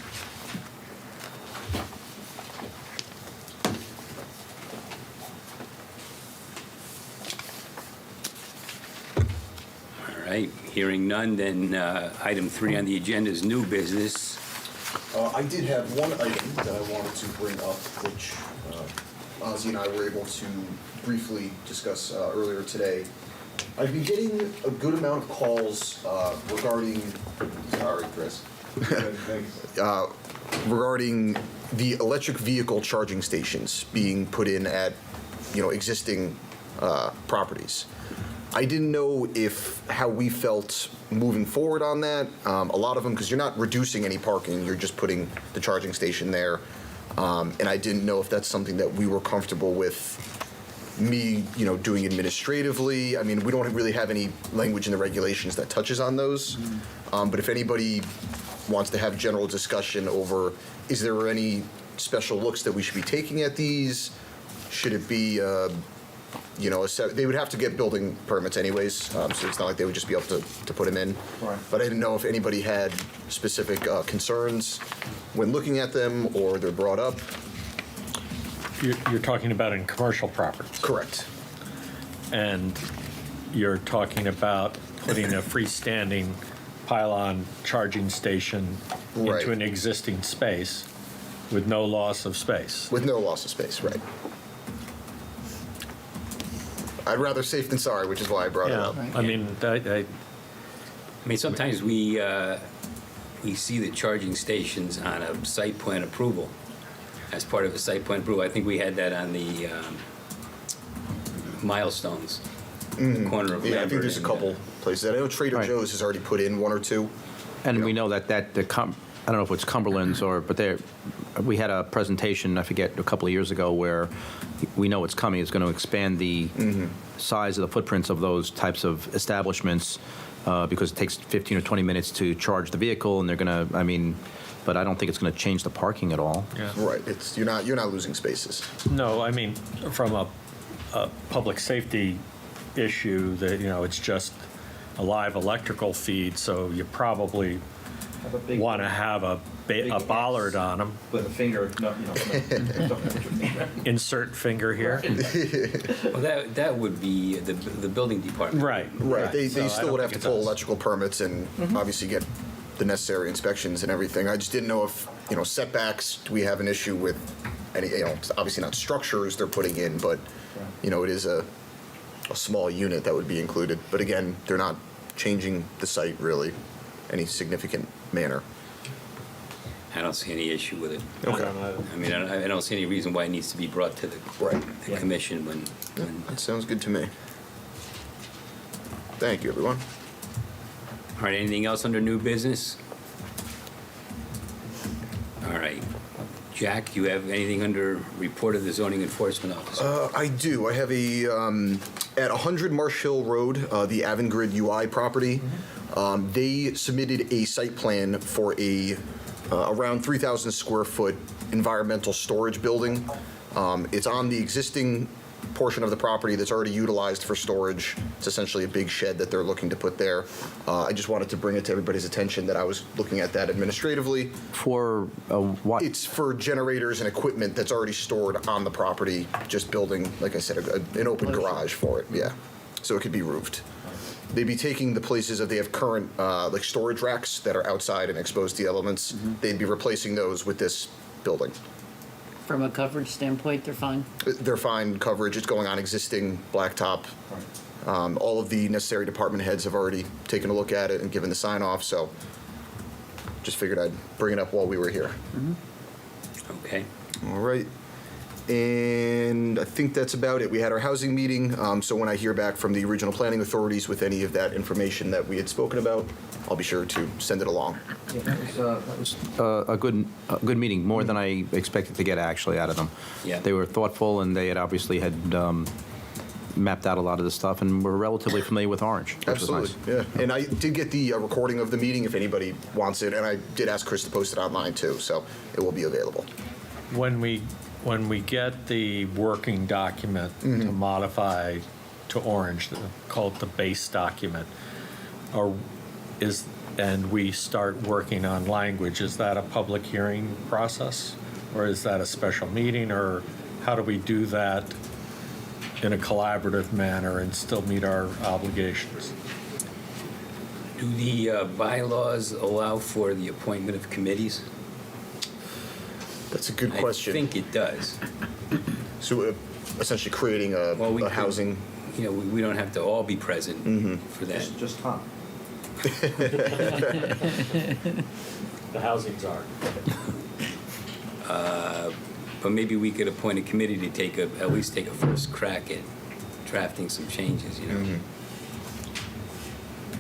All right, hearing none, then item 3 on the agenda is new business. I did have one item that I wanted to bring up, which Ozzie and I were able to briefly discuss earlier today. I've been getting a good amount of calls regarding, sorry, Chris, regarding the electric vehicle charging stations being put in at, existing properties. I didn't know how we felt moving forward on that. A lot of them, because you're not reducing any parking, you're just putting the charging station there. And I didn't know if that's something that we were comfortable with me, doing administratively. I mean, we don't really have any language in the regulations that touches on those. But if anybody wants to have general discussion over, is there any special looks that we should be taking at these? Should it be, they would have to get building permits anyways, so it's not like they would just be able to put them in. Right. But I didn't know if anybody had specific concerns when looking at them, or they're brought up. You're talking about in commercial properties? Correct. And you're talking about putting a freestanding pylon charging station Right. into an existing space with no loss of space? With no loss of space, right. I'd rather safe than sorry, which is why I brought it up. I mean, I mean, sometimes we see the charging stations on a site plan approval, as part of a site plan approval. I think we had that on the Milestones, the corner of Yeah, I Lambert think there's a and, couple places. I know Trader Right. Joe's has already put in one or two. And we know that I don't know if it's Cumberland's but we had a presentation, I forget, a couple of years ago where we know it's coming. It's going to expand the size of the footprints of those types of establishments because it takes 15 or 20 minutes to charge the vehicle, and they're going to, I mean, but I don't think it's going to change the parking at all. Yeah. Right, you're not losing spaces. No, I mean, from a public safety issue, that, you know, it's just a live electrical feed, so you probably want to have a bollard on them. With a finger, no, you know. Insert finger here. Well, that would be the building department. Right. Right, they So I still don't would have think to it pull does. electrical permits and obviously get the necessary inspections and everything. I just didn't know if, you know, setbacks, do we have an issue with any, you know, it's obviously not structures they're putting in, but, you know, it is a small unit that would be included. But again, they're not changing the site really any significant manner. I don't see any issue with it. Okay. I mean, I don't see any reason why it needs to be brought to the commission when That sounds good to me. Thank you, everyone. All right, anything else under new business? All right. Jack, you have anything under report of the zoning enforcement officer? I do. I have a, at 100 Marsh Hill Road, the Avangrid UI property, they submitted a site plan for a around 3,000 square foot environmental storage building. It's on the existing portion of the property that's already utilized for storage. It's essentially a big shed that they're looking to put there. I just wanted to bring it to everybody's attention that I was looking at that administratively. For what? It's for generators and equipment that's already stored on the property, just building, like I said, an open garage for it, yeah. So it could be roofed. They'd be taking the places that they have current, like storage racks that are outside and exposed to the elements. They'd be replacing those with this building. From a coverage standpoint, they're fine? They're fine coverage. It's going on existing blacktop. All of the necessary department heads have already taken a look at it and given the sign off, so just figured I'd bring it up while we were here. Okay. All right. And I think that's about it. We had our housing meeting, so when I hear back from the regional planning authorities with any of that information that we had spoken about, I'll be sure to send it along. That was a good meeting, more than I expected to get actually out of them. Yeah. They were thoughtful, and they had obviously had mapped out a lot of the stuff, and were relatively familiar with Orange, which was nice. Absolutely, yeah. And I did get the recording of the meeting if anybody wants it, and I did ask Chris to post it online too, so it will be available. When we get the working document to modify to Orange, call it the base document, and we start working on language, is that a public hearing process? Or is that a special meeting? Or how do we do that in a collaborative manner and still meet our obligations? Do the bylaws allow for the appointment of committees? That's a good question. I think it does. So essentially creating a housing. You know, we don't have to all be present for that. Just Tom. The housing czar. But maybe we could appoint a committee to at least take a first crack at drafting some changes, you know?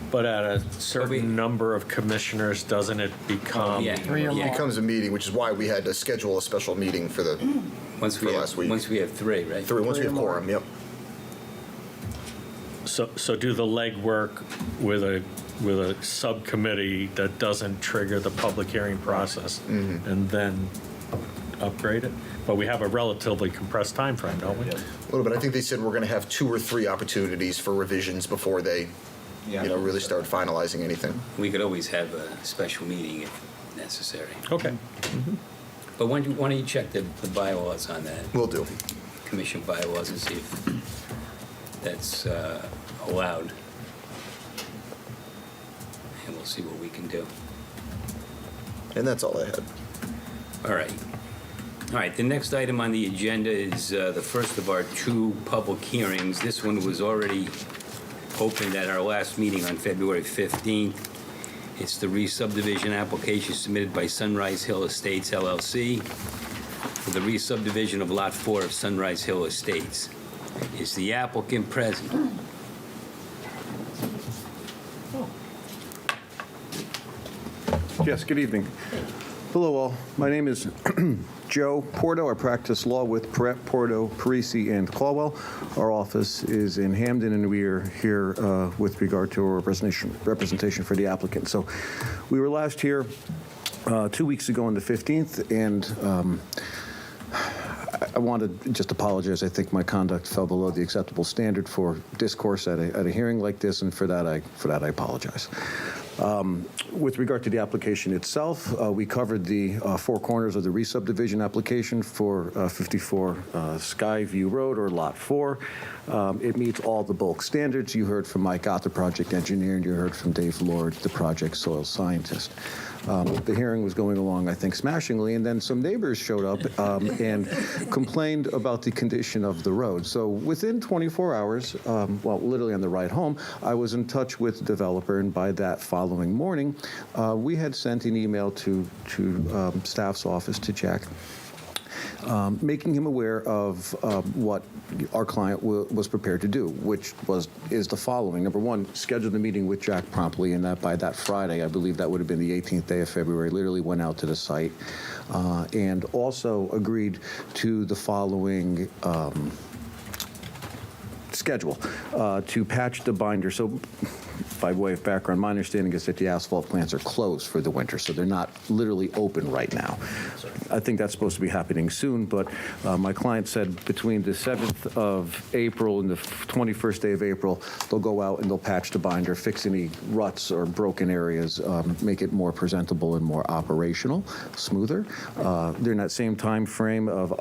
But at a certain number of commissioners, doesn't it become? It becomes a meeting, which is why we had to schedule a special meeting for the last week. Once we have three, right? Once we have quorum, yep. So do the legwork with a subcommittee that doesn't trigger the public hearing process, and then upgrade it? But we have a relatively compressed time frame, don't we? A little bit. I think they said we're going to have 2 or 3 opportunities for revisions before they, really start finalizing anything. We could always have a special meeting if necessary. Okay. But why don't you check the bylaws on that? Will do. Commission bylaws and see if that's allowed. And we'll see what we can do. And that's all I had. All right. All right, the next item on the agenda is the first of our 2 public hearings. This one was already opened at our last meeting on February 15th. It's the re-subdivision application submitted by Sunrise Hill Estates LLC for the re-subdivision of Lot 4 of Sunrise Hill Estates. Is the applicant present? Yes, good evening. Hello all, my name is Joe Porto. I practice law with Perrette, Porto, Parisi, and Clawell. Our office is in Hamden, and we are here with regard to our representation for the applicant. So we were last here 2 weeks ago on the 15th, and I want to just apologize. I think my conduct fell below the acceptable standard for discourse at a hearing like this, and for that I apologize. With regard to the application itself, we covered the four corners of the re-subdivision application for 54 Skyview Road, or Lot 4. It meets all the bulk standards. You heard from Mike Ott, the project engineer, and you heard from Dave Lord, the project soil scientist. The hearing was going along, I think, smashingly, and then some neighbors showed up and complained about the condition of the road. So within 24 hours, well, literally on the ride home, I was in touch with the developer, and by that following morning, we had sent an email to staff's office, to Jack, making him aware of what our client was prepared to do, which is the following. Number one, scheduled a meeting with Jack promptly, and that by that Friday, I believe that would have been the 18th day of February, literally went out to the site, and also agreed to the following schedule to patch the binder. So by way of background, my understanding is that the asphalt plants are closed for the winter, so they're not literally open right now. I think that's supposed to be happening soon, but my client said between the 7th of April and the 21st day of April, they'll go out and they'll patch the binder, fix any ruts or broken areas, make it more presentable and more operational, smoother. During that same time frame of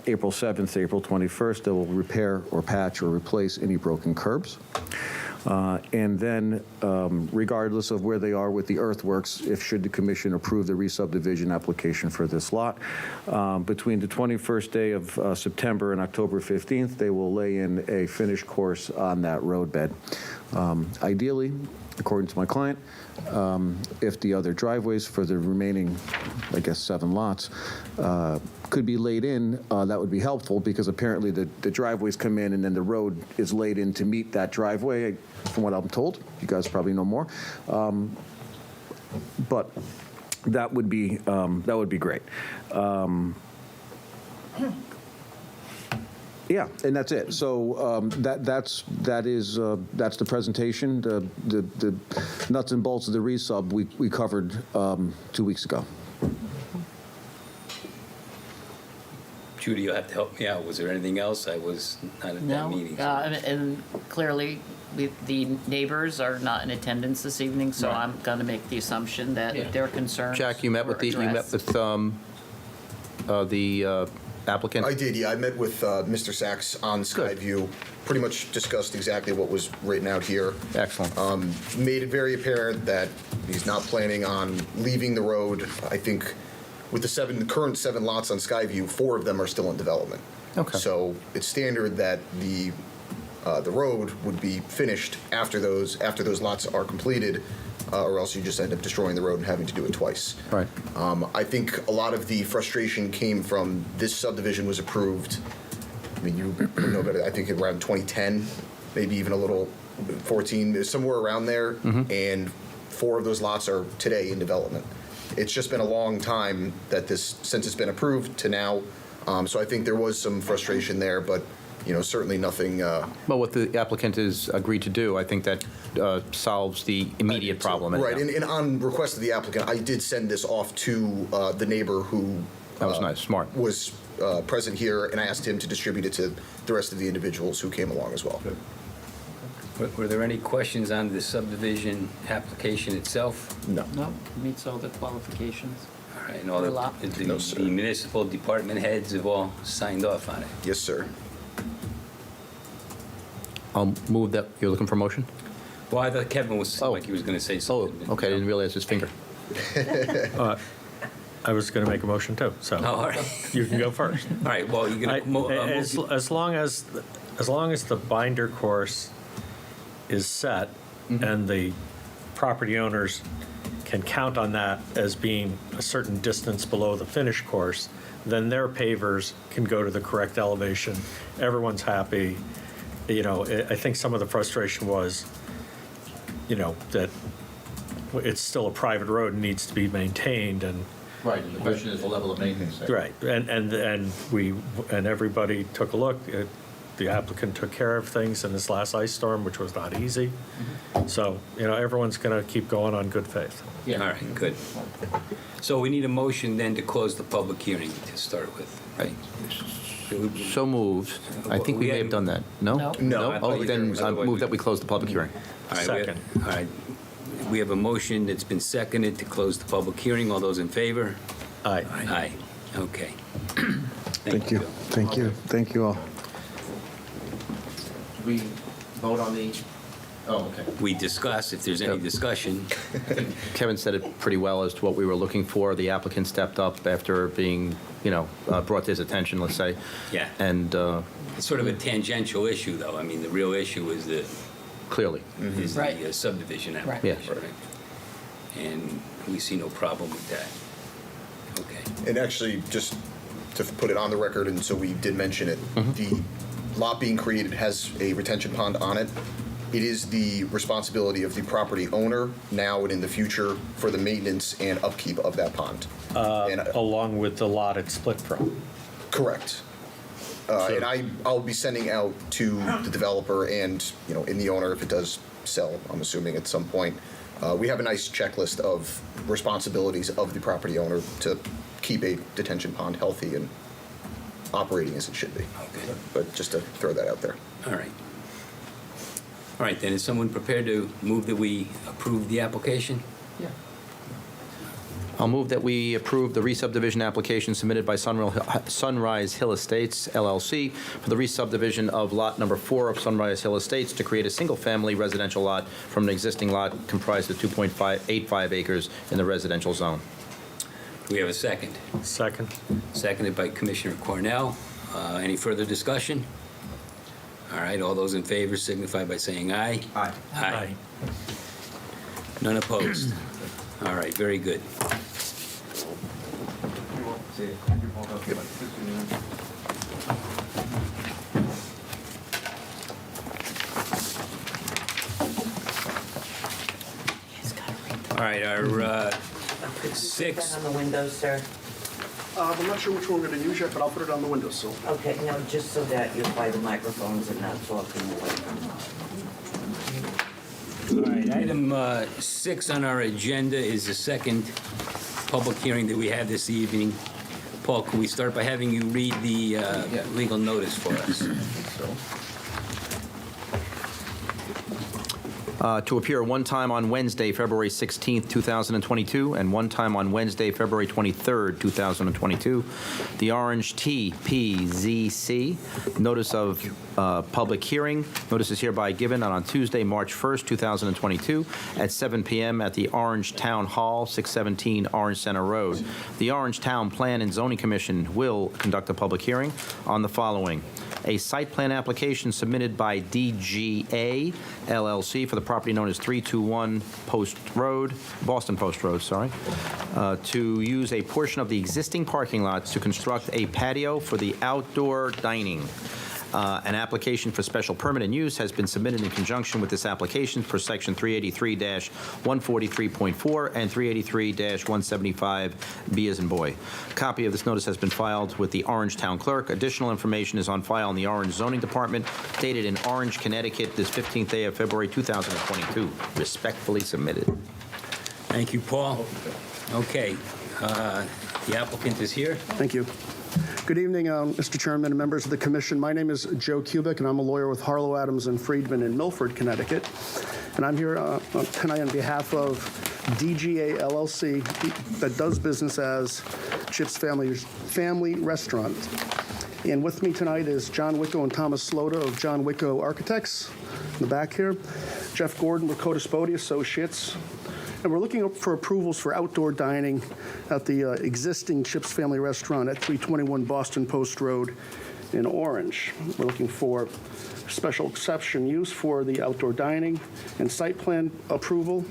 April 7th to April 21st, they will repair or patch or replace any broken curbs. And then, regardless of where they are with the earthworks, if should the commission approve the re-subdivision application for this lot, between the 21st day of September and October 15th, they will lay in a finished course on that roadbed. Ideally, according to my client, if the other driveways for the remaining, I guess, 7 lots could be laid in, that would be helpful, because apparently the driveways come in and then the road is laid in to meet that driveway, from what I'm told. You guys probably know more. But that would be great. Yeah, and that's it. So that's the presentation. The nuts and bolts of the resub we covered 2 weeks ago. Judy, you'll have to help me out. Was there anything else? I was not at that meeting. And clearly, the neighbors are not in attendance this evening, so Right. I'm going to make the assumption that their concerns Jack, you met were with the applicant? I did, yeah. I met with Mr. Sachs on Skyview, pretty much discussed exactly what was written out here. Excellent. Made it very apparent that he's not planning on leaving the road. I think with the current 7 lots on Skyview, 4 of them are still in development. Okay. So it's standard that the road would be finished after those lots are completed, or else you just end up destroying the road and having to do it twice. Right. I think a lot of the frustration came from this subdivision was approved, I mean, you know better, I think around 2010, maybe even a little 14, somewhere around there, and 4 of those lots are today in development. It's just been a long time since it's been approved to now, so I think there was some frustration there, but certainly nothing. Well, what the applicant has agreed to do, I think that solves the immediate problem. Right, and on request of the applicant, I did send this off to the neighbor who that was nice, smart. Was present here, and I asked him to distribute it to the rest of the individuals who came along as well. Were there any questions on the subdivision application itself? No. No, meets all the qualifications. All right, and all For a lot. the municipal department heads have all signed off on it? Yes, sir. I'll move that. You're looking for a motion? Well, I thought Kevin was like he was going to say something. Oh, okay. I didn't realize his finger. I was going to make a motion too, so all right. you can go first. All right. Well, you're going to as long as the binder course is set and the property owners can count on that as being a certain distance below the finished course, then their pavers can go to the correct elevation. Everyone's happy. I think some of the frustration was, that it's still a private road and needs to be maintained, and Right, and the question is the level of maintenance there. Right, and everybody took a look. The applicant took care of things in this last ice storm, which was not easy. So, everyone's going to keep going on good faith. Yeah. All right, good. So we need a motion then to close the public hearing to start with, right? So moved. I think we may have done that. No? No. Oh, then I move that we close the public hearing. All right, Second. All right. We have a motion that's been seconded to close the public hearing. All those in favor? Aye. Aye. Okay. Thank you. Bill. Thank you. Thank you all. We vote on the, oh, okay. We discuss, if there's any discussion. Kevin said it pretty well as to what we were looking for. The applicant stepped up after being, brought to his attention, let's say. Yeah. And It's sort of a tangential issue, though. I mean, the real issue is the clearly. the subdivision application. Yes. Right. And we see no problem with that. Okay. And actually, just to put it on the record, and so we did mention it, the lot being created has a retention pond on it. It is the responsibility of the property owner now and in the future for the maintenance and upkeep of that pond. Along with the lot it's split from. Correct. And I'll be sending out to the developer and, in the owner if it does sell, I'm assuming at some point. We have a nice checklist of responsibilities of the property owner to keep a detention pond healthy and operating as it should be. Okay. But just to throw that out there. All right. All right, then, is someone prepared to move that we approve the application? I'll move that we approve the re-subdivision application submitted by Sunrise Hill Estates LLC for the re-subdivision of lot number 4 of Sunrise Hill Estates to create a single-family residential lot from an existing lot comprised of 2.85 acres in the residential zone. Do we have a second? Second. Seconded by Commissioner Cornell. Any further discussion? All right, all those in favor signify by saying aye. Aye. Aye. None opposed. All right, very good. All right, our six. On the windows, sir. I'm not sure which one we're going to use yet, but I'll put it on the windowsill. Okay, now just so that you're by the microphones and not talking away from them. All right, item 6 on our agenda is the second public hearing that we had this evening. Paul, can we start by having you read the legal notice for us? To appear one time on Wednesday, February 16th, 2022, and one time on Wednesday, February 23rd, 2022. The Orange TPZC, notice of public hearing. Notice is hereby given on Tuesday, March 1st, 2022, at 7 p.m. at the Orange Town Hall, 617 Orange Center Road. The Orange Town Plan and Zoning Commission will conduct a public hearing on the following. A site plan application submitted by DGA LLC for the property known as 321 Boston Post Road, to use a portion of the existing parking lots to construct a patio for the outdoor dining. An application for special permit and use has been submitted in conjunction with this application for Section 383-143.4 and 383-175B as in boy. Copy of this notice has been filed with the Orange Town Clerk. Additional information is on file in the Orange Zoning Department, dated in Orange, Connecticut, this 15th day of February 2022. Respectfully submitted. Thank you, Paul. Okay, the applicant is here. Thank you. Good evening, Mr. Chairman and members of the commission. My name is Joe Kubik, and I'm a lawyer with Harlow, Adams, and Friedman in Milford, Connecticut. And I'm here tonight on behalf of DGA LLC, that does business as Chip's Family Restaurant. And with me tonight is John Wicko and Thomas Slota of John Wicko Architects in the back here, Jeff Gordon with Coda Spody Associates. And we're looking for approvals for outdoor dining at the existing Chip's Family Restaurant at 321 Boston Post Road in Orange. We're looking for special exception use for the outdoor dining and site plan approval.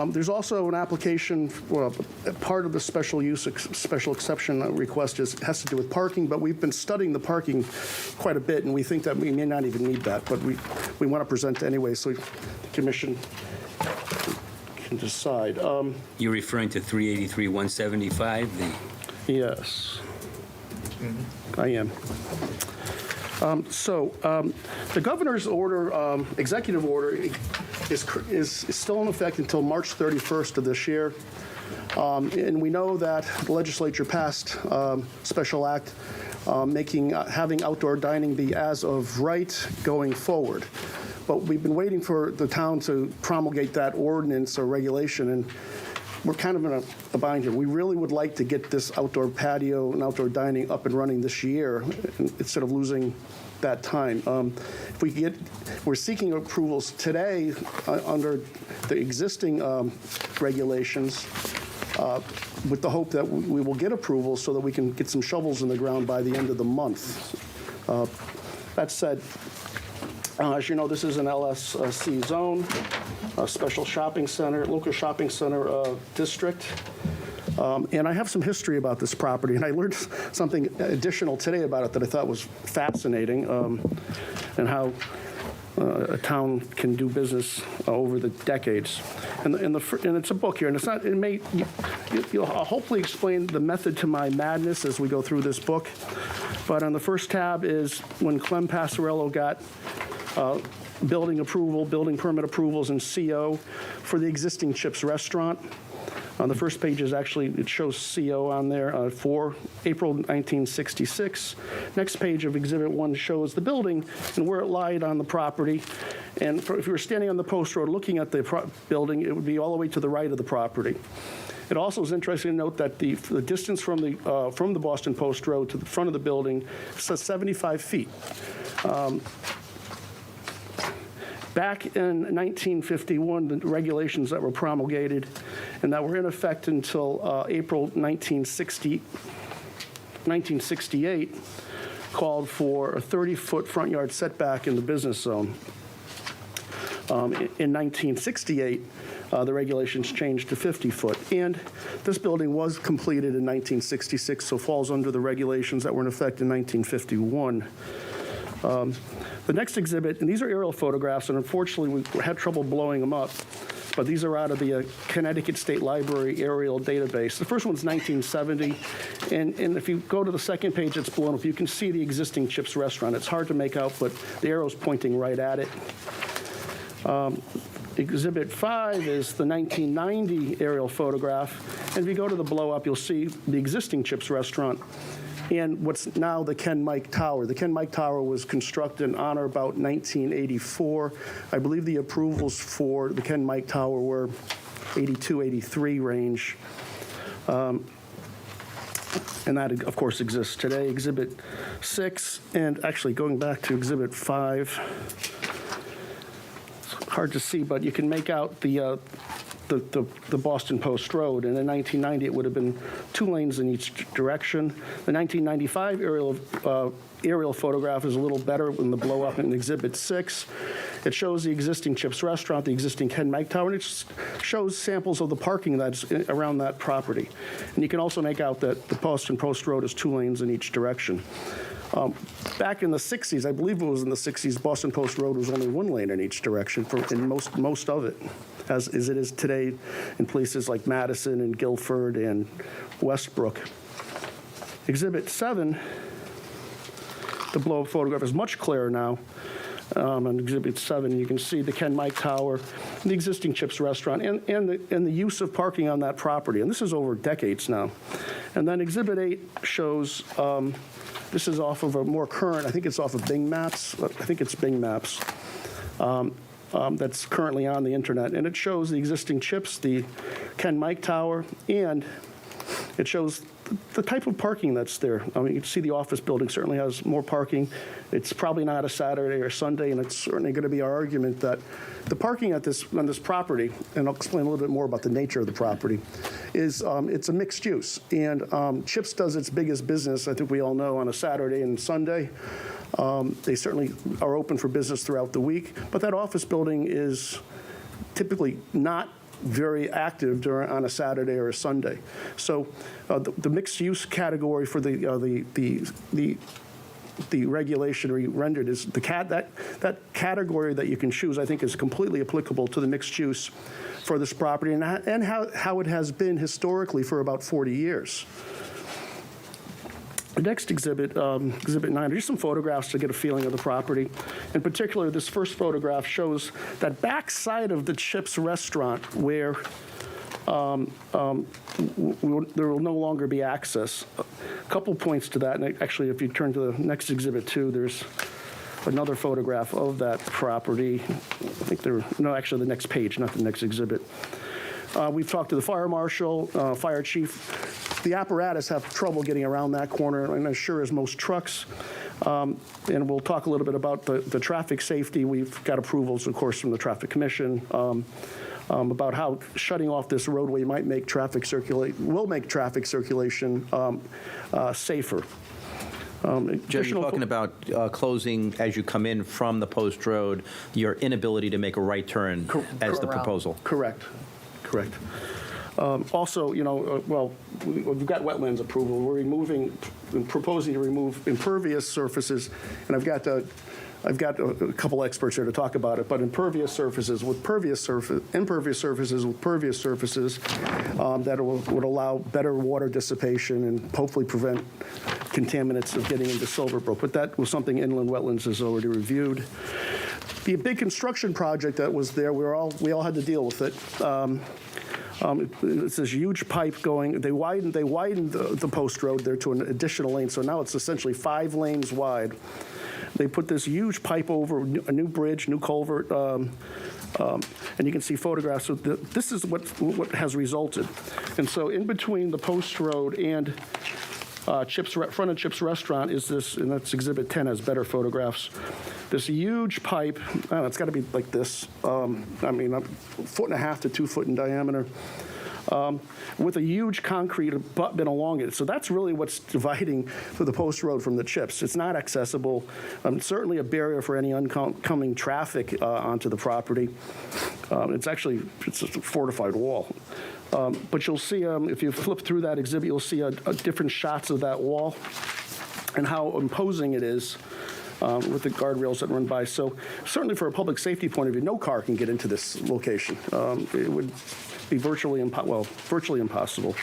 There's also an application, well, part of the special exception request has to do with parking, but we've been studying the parking quite a bit, and we think that we may not even need that, but we want to present anyway, so the commission can decide. You're referring to 383-175, Yes, I am. The governor's order, executive order, is still in effect until March 31st of this year. And we know that the legislature passed special act having outdoor dining be as of right going forward. But we've been waiting for the town to promulgate that ordinance or regulation, and we're kind of in a bind here. We really would like to get this outdoor patio and outdoor dining up and running this year instead of losing that time. We're seeking approvals today under the existing regulations with the hope that we will get approval so that we can get some shovels in the ground by the end of the month. That said, as you know, this is an LSC zone, a special shopping center, local shopping center district. And I have some history about this property, and I learned something additional today about it that I thought was fascinating, and how a town can do business over the decades. And it's a book here, and it's not. You'll hopefully explain the method to my madness as we go through this book. But on the first tab is when Clem Passarello got building permit approvals, and CO for the existing Chips restaurant. On the first page it shows CO on there for April 1966. Next page of Exhibit 1 shows the building and where it lied on the property. And if you were standing on the post road looking at the building, it would be all the way to the right of the property. It also is interesting to note that the distance from the Boston Post Road to the front of the building says 75 feet. Back in 1951, the regulations that were promulgated and that were in effect until April 1968 called for a 30-foot front yard setback in the business zone. In 1968, the regulations changed to 50-foot. And this building was completed in 1966, so falls under the regulations that were in effect in 1951. The next exhibit, and these are aerial photographs, and unfortunately we had trouble blowing them up, but these are out of the Connecticut State Library aerial database. The first one's 1970, and if you go to the second page, it's blown up. You can see the existing Chips restaurant. It's hard to make out, but the arrow's pointing right at it. Exhibit 5 is the 1990 aerial photograph, and if you go to the blow up, you'll see the existing Chips restaurant and what's now the Ken Mike Tower. The Ken Mike Tower was constructed on or about 1984. I believe the approvals for the Ken Mike Tower were 82, 83 range. And that, of course, exists today. Exhibit 6, and actually going back to Exhibit 5, it's hard to see, but you can make out the Boston Post Road, and in 1990 it would have been 2 lanes in each direction. The 1995 aerial photograph is a little better in the blow up in Exhibit 6. It shows the existing Chips restaurant, the existing Ken Mike Tower, and it shows samples of the parking that's around that property. And you can also make out that the Boston Post Road is 2 lanes in each direction. Back in the 60s, I believe it was in the 60s, Boston Post Road was only 1 lane in each direction in most of it, as it is today in places like Madison and Guilford and Westbrook. Exhibit 7, the blow-up photograph is much clearer now. On Exhibit 7, you can see the Ken Mike Tower, the existing Chips restaurant, and the use of parking on that property. And this is over decades now. And then Exhibit 8 shows, this is off of a more current, I think it's off of Bing Maps. I think it's Bing Maps. That's currently on the internet, and it shows the existing Chips, the Ken Mike Tower, and it shows the type of parking that's there. I mean, you can see the office building certainly has more parking. It's probably not a Saturday or Sunday, and it's certainly going to be our argument that the parking on this property, and I'll explain a little bit more about the nature of the property, is it's a mixed use. And Chips does its biggest business, I think we all know, on a Saturday and Sunday. They certainly are open for business throughout the week, but that office building is typically not very active on a Saturday or a Sunday. So the mixed use category for the the regulation rendered is that category that you can choose, I think, is completely applicable to the mixed use for this property and how it has been historically for about 40 years. The next exhibit, Exhibit 9, are just some photographs to get a feeling of the property. In particular, this first photograph shows that back side of the Chips restaurant where there will no longer be access. A couple points to that, and actually if you turn to the next Exhibit 2, there's another photograph of that property. I think actually the next page, not the next exhibit. We've talked to the fire marshal, fire chief. The apparatus have trouble getting around that corner, and as sure as most trucks. And we'll talk a little bit about the traffic safety. We've got approvals, of course, from the Traffic Commission about how shutting off this roadway will make traffic circulation safer. Joe, you're talking about closing as you come in from the post road, your inability to make a right turn as the proposal. Correct. Also, we've got wetlands approval. We're proposing to remove impervious surfaces, and I've got a couple experts here to talk about it, but impervious surfaces with impervious surfaces that would allow better water dissipation and hopefully prevent contaminants of getting into Silverbrook. But that was something Inland Wetlands has already reviewed. The big construction project that was there, we all had to deal with it. It's this huge pipe going. They widened the post road there to an additional lane, so now it's essentially 5 lanes wide. They put this huge pipe over a new bridge, new culvert, and you can see photographs of this is what has resulted. And so in between the post road and front of Chips Restaurant is this, and that's Exhibit 10 has better photographs. This huge pipe, it's got to be like this, a 1.5 to 2 foot in diameter, with a huge concrete abutment along it. So that's really what's dividing the post road from the Chips. It's not accessible. Certainly a barrier for any oncoming traffic onto the property. It's a fortified wall. But you'll see, if you flip through that exhibit, you'll see different shots of that wall and how imposing it is with the guardrails that run by. So certainly for a public safety point of view, no car can get into this location. It would be virtually impossible.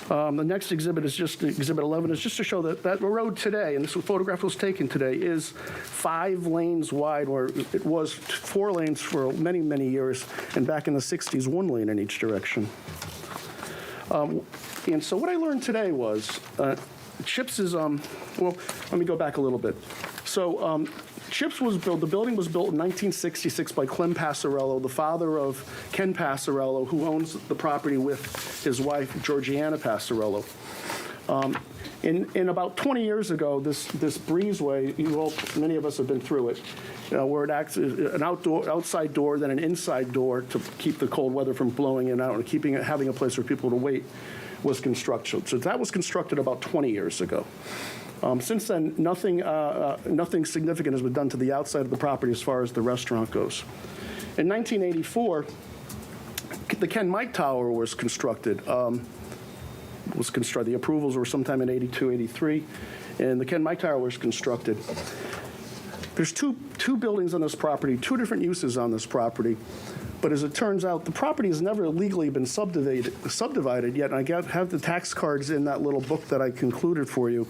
The next exhibit is just Exhibit 11, is just to show that road today, and this photograph was taken today, is 5 lanes wide, where it was 4 lanes for many, many years, and back in the 60s, 1 lane in each direction. And so what I learned today was Chips is, well, let me go back a little bit. So Chips was built, the building was built in 1966 by Clem Passarello, the father of Ken Passarello, who owns the property with his wife, Georgiana Passarello. And about 20 years ago, this breezeway, many of us have been through it, where it acts as an outside door, then an inside door to keep the cold weather from blowing in and out and having a place for people to wait, was constructed. So that was constructed about 20 years ago. Since then, nothing significant has been done to the outside of the property as far as the restaurant goes. In 1984, the Ken Mike Tower was constructed. The approvals were sometime in 82, 83, and the Ken Mike Tower was constructed. There's two buildings on this property, 2 different uses on this property. But as it turns out, the property has never legally been subdivided yet. And I have the tax cards in that little book that I concluded for you.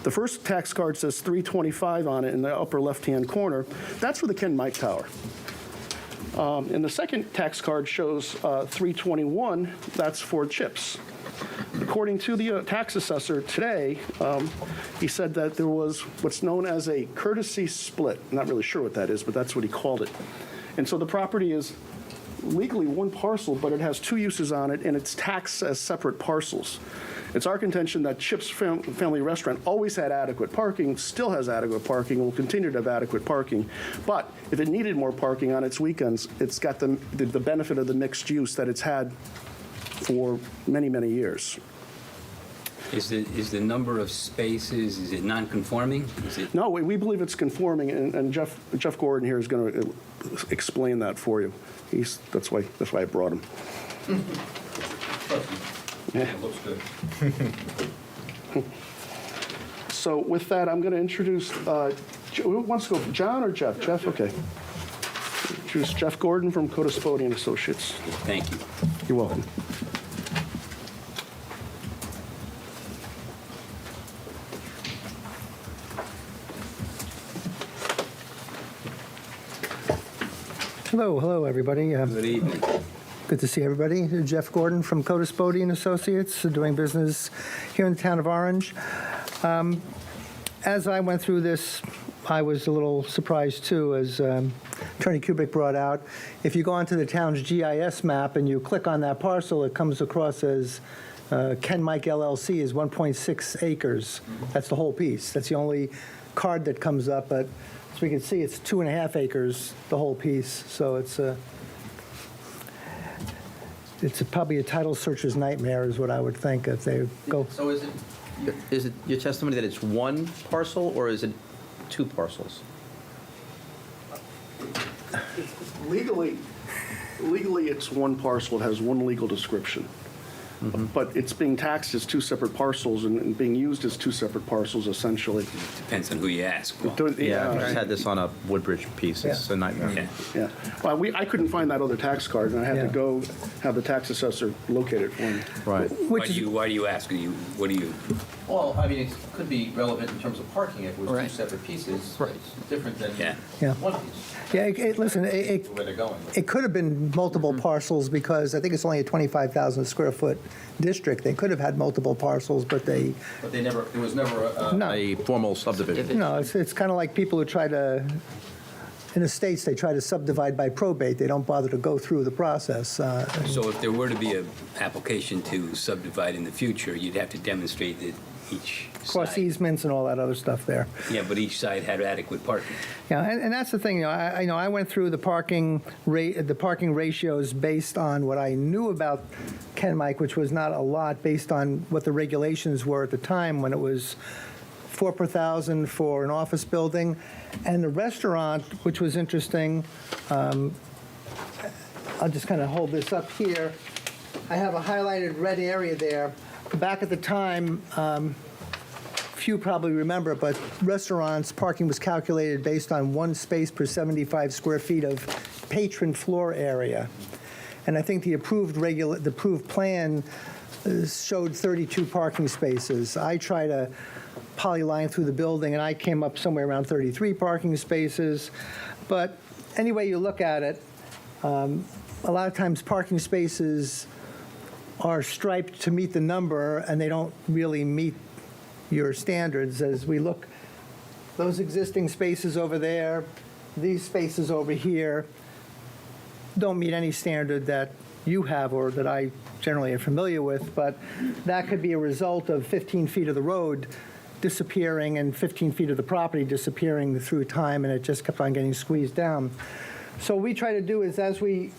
The first tax card says 325 on it in the upper left-hand corner. That's for the Ken Mike Tower. And the second tax card shows 321. That's for Chips. According to the tax assessor today, he said that there was what's known as a courtesy split. I'm not really sure what that is, but that's what he called it. And so the property is legally 1 parcel, but it has 2 uses on it, and it's taxed as separate parcels. It's our contention that Chips Family Restaurant always had adequate parking, still has adequate parking, and will continue to have adequate parking. But if it needed more parking on its weekends, it's got the benefit of the mixed use that it's had for many, many years. Is the number of spaces, is it non-conforming? No, we believe it's conforming, and Jeff Gordon here is going to explain that for you. That's why I brought him. Yeah, it looks good. So with that, I'm going to introduce, who wants to go, John or Jeff? Jeff, okay. Introduce Jeff Gordon from Codispoti and Associates. Thank you. You're welcome. Hello, everybody. Good evening. Good to see everybody. Jeff Gordon from Codispoti and Associates, doing business here in the town of Orange. As I went through this, I was a little surprised too, as Attorney Kubik brought out. If you go onto the town's GIS map and you click on that parcel, it comes across as Ken Mike LLC is 1.6 acres. That's the whole piece. That's the only card that comes up, but as we can see, it's 2.5 acres, the whole piece. So it's probably a title searcher's nightmare, is what I would think if they go. So is it your testimony that it's one parcel, or is it two parcels? Legally, it's one parcel. It has one legal description. But it's being taxed as two separate parcels and being used as two separate parcels, essentially. Depends on who you ask. Yeah, I just had this on a Woodbridge piece. It's a nightmare. Yeah. Well, I couldn't find that other tax card, and I had to go have the tax assessor locate it for me. Right. Why do you ask? What do you? Well, I mean, it could be relevant in terms of parking. If it was Right. two separate pieces, Right. it's different than Yeah. one piece. Yeah, listen, Where they're going. it could have been multiple parcels because I think it's only a 25,000 square foot district. They could have had multiple parcels, but they, But they never. It was never No. A formal subdivision. no, it's kind of like people who try to, in the States, they try to subdivide by probate. They don't bother to go through the process. So if there were to be an application to subdivide in the future, you'd have to demonstrate that each Cross side. easements and all that other stuff there. Yeah, but each side had adequate parking. Yeah, and that's the thing, I went through the parking ratios based on what I knew about Ken Mike, which was not a lot, based on what the regulations were at the time when it was 4 per thousand for an office building. And the restaurant, which was interesting, I'll just kind of hold this up here. I have a highlighted red area there. Back at the time, few probably remember, but restaurants, parking was calculated based on one space per 75 square feet of patron floor area. And I think the approved plan showed 32 parking spaces. I tried to polyline through the building, and I came up somewhere around 33 parking spaces. But any way you look at it, a lot of times parking spaces are striped to meet the number, and they don't really meet your standards. As we look, those existing spaces over there, these spaces over here, don't meet any standard that you have or that I generally am familiar with, but that could be a result of 15 feet of the road disappearing and 15 feet of the property disappearing through time, and it just kept on getting squeezed down. So what we try to do is, as we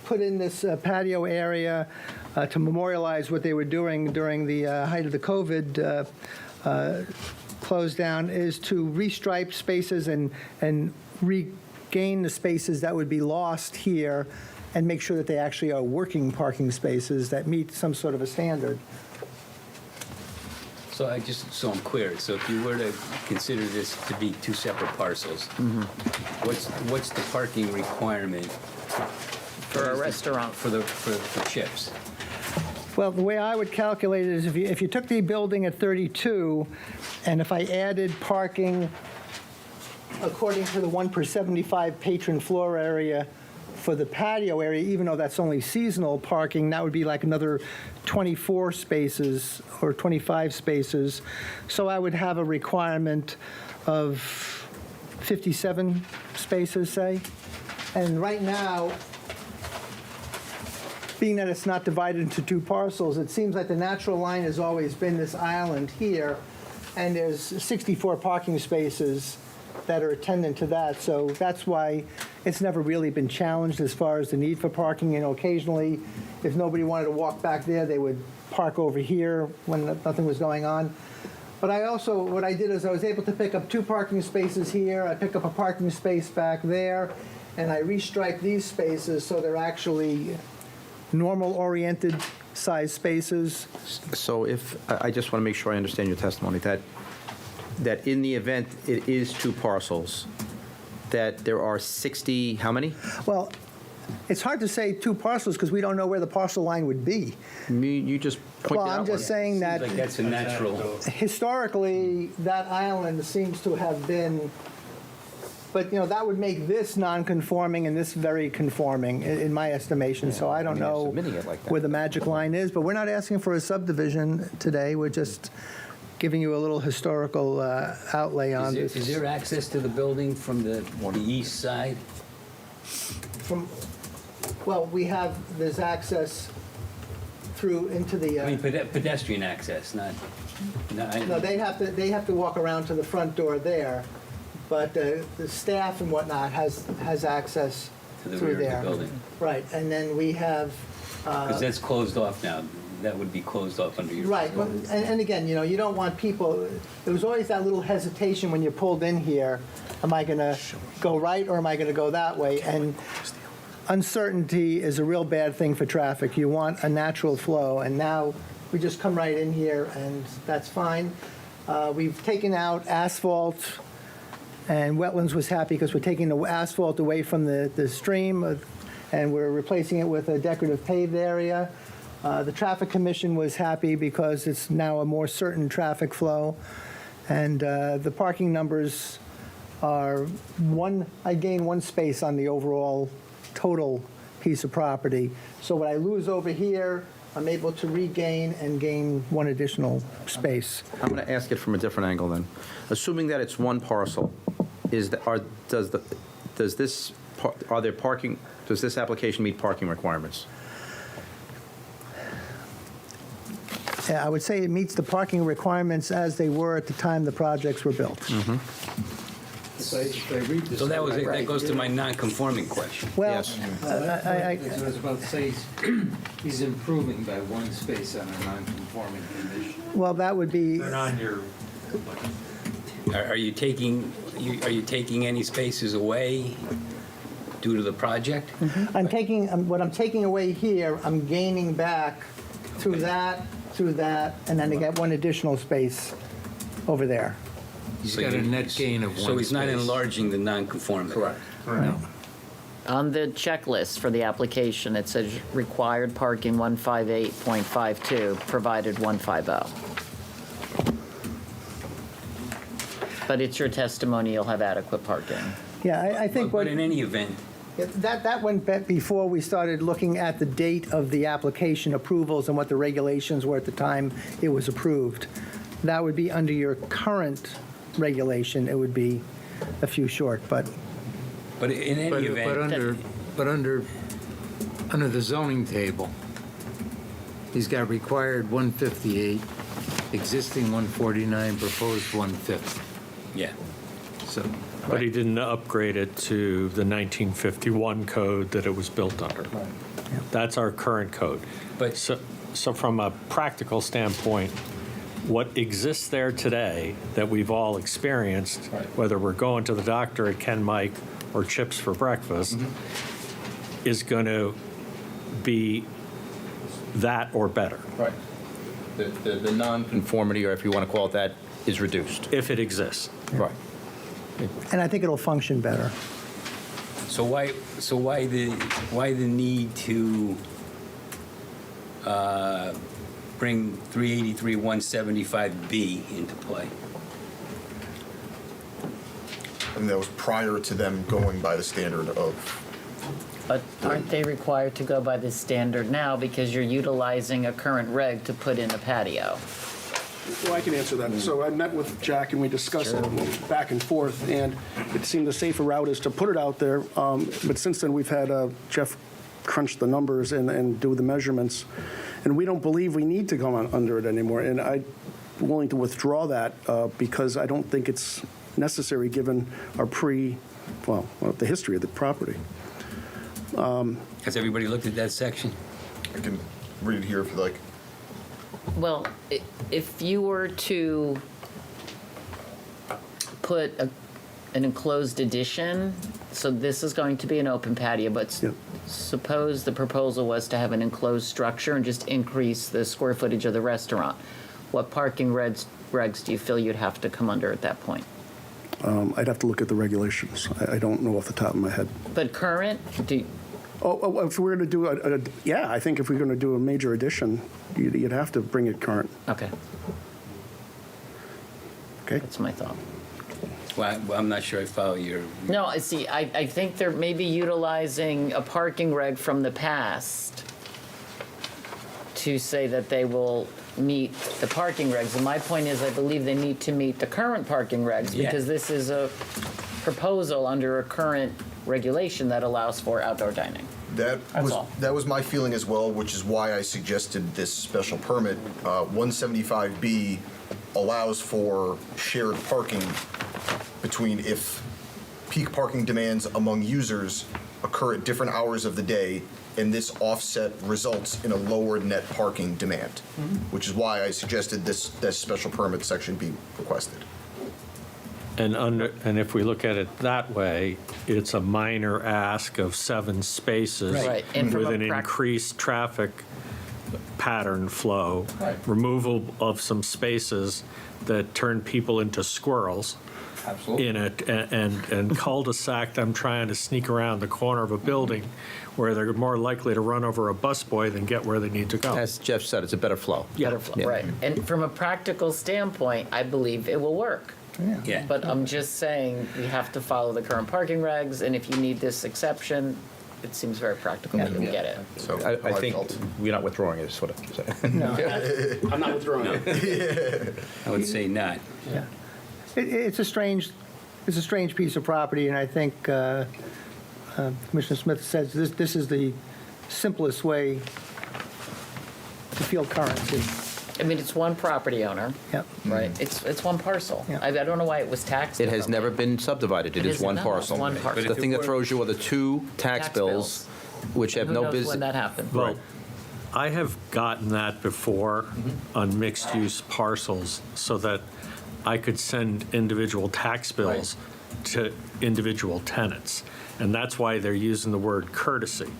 put in this patio area to memorialize what they were doing during the height of the COVID close down, is to restripe spaces and regain the spaces that would be lost here and make sure that they actually are working parking spaces that meet some sort of a standard. So so I'm clear, so if you were to consider this to be two separate parcels, what's the parking requirement For a restaurant. for chips? Well, the way I would calculate it is if you took the building at 32, and if I added parking according to the 1 per 75 patron floor area for the patio area, even though that's only seasonal parking, that would be like another 24 spaces or 25 spaces. So I would have a requirement of 57 spaces, say. And right now, being that it's not divided into two parcels, it seems like the natural line has always been this island here, and there's 64 parking spaces that are attendant to that. So that's why it's never really been challenged as far as the need for parking. You know, occasionally, if nobody wanted to walk back there, they would park over here when nothing was going on. But what I did is I was able to pick up 2 parking spaces here, I pick up a parking space back there, and I restriped these spaces so they're actually normal-oriented size spaces. So I just want to make sure I understand your testimony, that that in the event it is 2 parcels, that there are 60, how many? Well, it's hard to say 2 parcels because we don't know where the parcel line would be. You just pointed Well, out I'm just saying that Like that's a natural. historically, that island seems to have been, but, that would make this non-conforming and this very conforming, in my estimation. So I don't they're know submitting it like that. where the magic line is, but we're not asking for a subdivision today. We're just giving you a little historical outlay on this. Is there access to the building from the east side? Well, there's access through into the. I mean, pedestrian access, not. No, they have to walk around to the front door there, but the staff and whatnot has access To the through rear of the there. building. Right, and then we have. Because that's closed off now. That would be closed off under your. Right, but- and again, you don't want people, there was always that little hesitation when you pulled in here, am I going to go right or am I going to go that way? And uncertainty is a real bad thing for traffic. You want a natural flow, and now we just come right in here, and that's fine. We've taken out asphalt, and Wetlands was happy because we're taking the asphalt away from the stream, and we're replacing it with a decorative paved area. The Traffic Commission was happy because it's now a more certain traffic flow. And the parking numbers are I gain 1 space on the overall total piece of property. So what I lose over here, I'm able to regain and gain 1 additional space. I'm going to ask it from a different angle then. Assuming that it's 1 parcel, does this application meet parking requirements? Yeah, I would say it meets the parking requirements as they were at the time the projects were built. So that goes to my non-conforming question. Well, Yes. I was about to say, he's improving by 1 space on a non-conforming condition. well, that would be, on your, Are you taking any spaces away due to the project? I'm taking, what I'm taking away here, I'm gaining back through that, and then I get 1 additional space over there. He's got a net gain of 1 So he's not space. enlarging the non-conformity? Correct. On the checklist for the application, it says required parking 158.52, provided 150. But it's your testimony you'll have adequate parking. Yeah, I think But what, in any event, that went back before we started looking at the date of the application approvals and what the regulations were at the time it was approved. That would be under your current regulation, it would be a few short, but in any event. But under the zoning table, he's got required 158, existing 149, proposed 150. Yeah. So, but he didn't upgrade it to the 1951 code that it was built under. That's our current code. But So from a practical standpoint, what exists there today that we've all experienced, whether we're going to the doctor at Ken Mike or Chips for breakfast, is going to be that or better. Right. The non-conformity, or if you want to call it that, is reduced. If it exists. Right. and I think it'll function better. So why the need to bring 383-175B into play? And that was prior to them going by the standard of. But aren't they required to go by this standard now because you're utilizing a current reg to put in a patio? Well, I can answer that. So I met with Jack and we discussed it back and forth, and it seemed the safer route is to put it out there. But since then, we've had Jeff crunch the numbers and do the measurements, and we don't believe we need to go under it anymore. And I'm willing to withdraw that because I don't think it's necessary given our the history of the property. Has everybody looked at that section? I can read it here if you like. Well, if you were to put an enclosed addition, so this is going to be an open patio, but suppose the proposal was to have an enclosed structure and just increase the square footage of the restaurant. What parking regs regs do you feel you'd have to come under at that point? I'd have to look at the regulations. I don't know off the top of my head. But current, If we're going to do yeah, I think if we're going to do a major addition, you'd have to bring it current. Okay. Okay. That's my thought. Well, I'm not sure I follow your. No, I see. I think they're maybe utilizing a parking reg from the past to say that they will meet the parking regs. And my point is, I believe they need to meet the current parking regs Yeah. because this is a proposal under a current regulation that allows for outdoor dining. That's all. That was my feeling as well, which is why I suggested this special permit. 175B allows for shared parking between if peak parking demands among users occur at different hours of the day, and this offset results in a lower net parking demand, which is why I suggested this special permit section be requested. And if we look at it that way, it's a minor ask of 7 spaces Right. And from with a an increased traffic pattern flow, removal of some spaces that turn people into squirrels. Absolutely. In it, and cul-de-sac them trying to sneak around the corner of a building where they're more likely to run over a busboy than get where they need to go. As Jeff said, it's a better flow. Better flow, right. And from a practical standpoint, I believe it will work. Yeah. But I'm just saying, we have to follow the current parking regs, and if you need this exception, it seems very practical that you'll get it. So I think we're not withdrawing it, is what I'm saying. I'm not withdrawing it. I would say not. Yeah. It's a strange piece of property, and I think Commissioner Smith says this is the simplest way to field currency. I mean, it's one property owner. Yep. Right? It's one parcel. Yeah. I don't know why it was taxed. It has never been subdivided. It is one parcel. One parcel. The thing that throws you are the 2 tax bills, which have Who no knows business. when that happened? Well, I have gotten that before on mixed-use parcels so that I could send individual tax bills to individual tenants. And that's why they're using the word courtesy.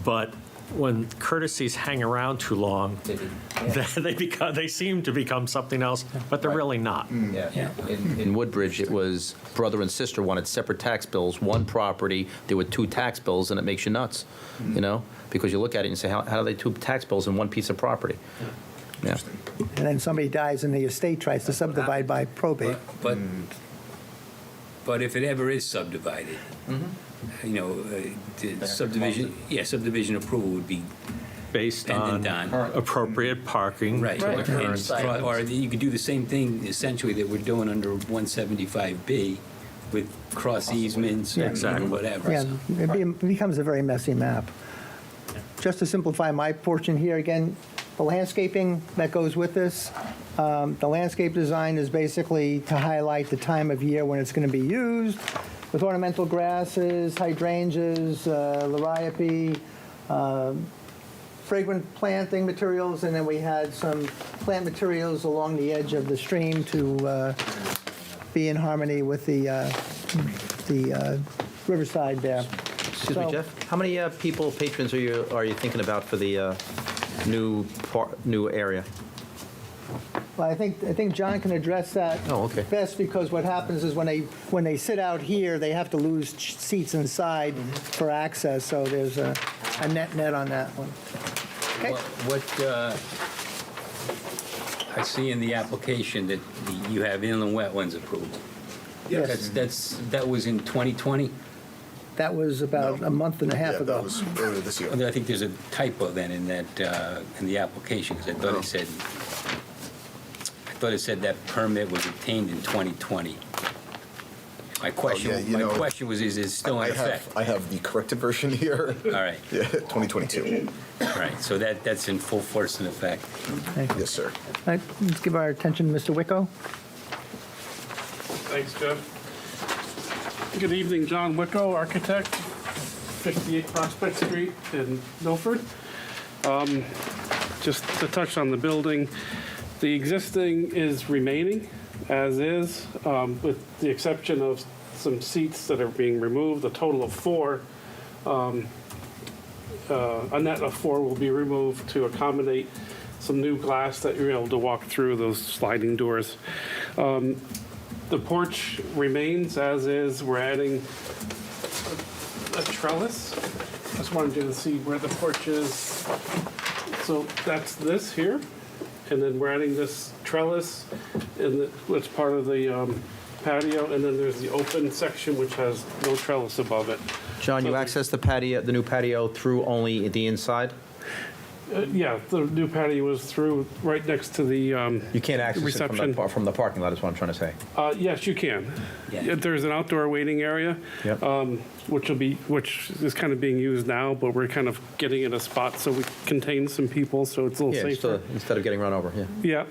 But when courtesies hang around too long, they seem to become something else, but they're really not. Yeah. In Woodbridge, it was brother and sister wanted separate tax bills, one property, there were 2 tax bills, and it makes you nuts, you know? Because you look at it and say, how do they 2 tax bills in one piece of property? Yeah. And then somebody dies and the estate tries to subdivide by probate. But if it ever is subdivided, you know, the subdivision approval would be based dependent on appropriate parking. Right. to the current Or you could do the same thing essentially that we're doing under 175B with cross easements or whatever. Yeah, it becomes a very messy map. Just to simplify my portion here, again, the landscaping that goes with this, the landscape design is basically to highlight the time of year when it's going to be used, with ornamental grasses, hydrangeas, liriope, fragrant planting materials, and then we had some plant materials along the edge of the stream to be in harmony with the riverside there. Excuse me, Jeff, how many people, patrons are you thinking about for the new area? Well, I think John can address that best, because what happens is when they sit out here, they have to lose seats inside for access, so there's a net on that one. Okay. What I see in the application that you have inland wetlands approved. Yes. That was in 2020? That was about a month and a half ago. That was earlier this year. I think there's a typo then in that, in the application, because I thought it said that permit was obtained in 2020. My question was, is it still in effect? I have the corrected version here. All right. Yeah, 2022. All right, so that's in full force and effect. Yes, sir. All right, let's give our attention to Mr. Wicko. Thanks, Jeff. Good evening, John Wicko, architect, 58 Prospect Street in Milford. Just to touch on the building, the existing is remaining as is, with the exception of some seats that are being removed, a total of 4. A net of 4 will be removed to accommodate some new glass that you're able to walk through, those sliding doors. The porch remains as is. We're adding a trellis. Just wanted you to see where the porch is. So that's this here, and then we're adding this trellis, and it's part of the patio, and then there's the open section which has no trellis above it. John, you access the patio, the new patio through only the inside? Yeah, the new patio was through right next to the You can't access reception. it from the parking lot, is what I'm trying to say. Yes, you can. Yeah. There's an outdoor waiting area, Yep. which is kind of being used now, but we're kind of getting in a spot so we contain some people, so it's a little Yeah, safer. instead of getting run over, yeah. Yeah,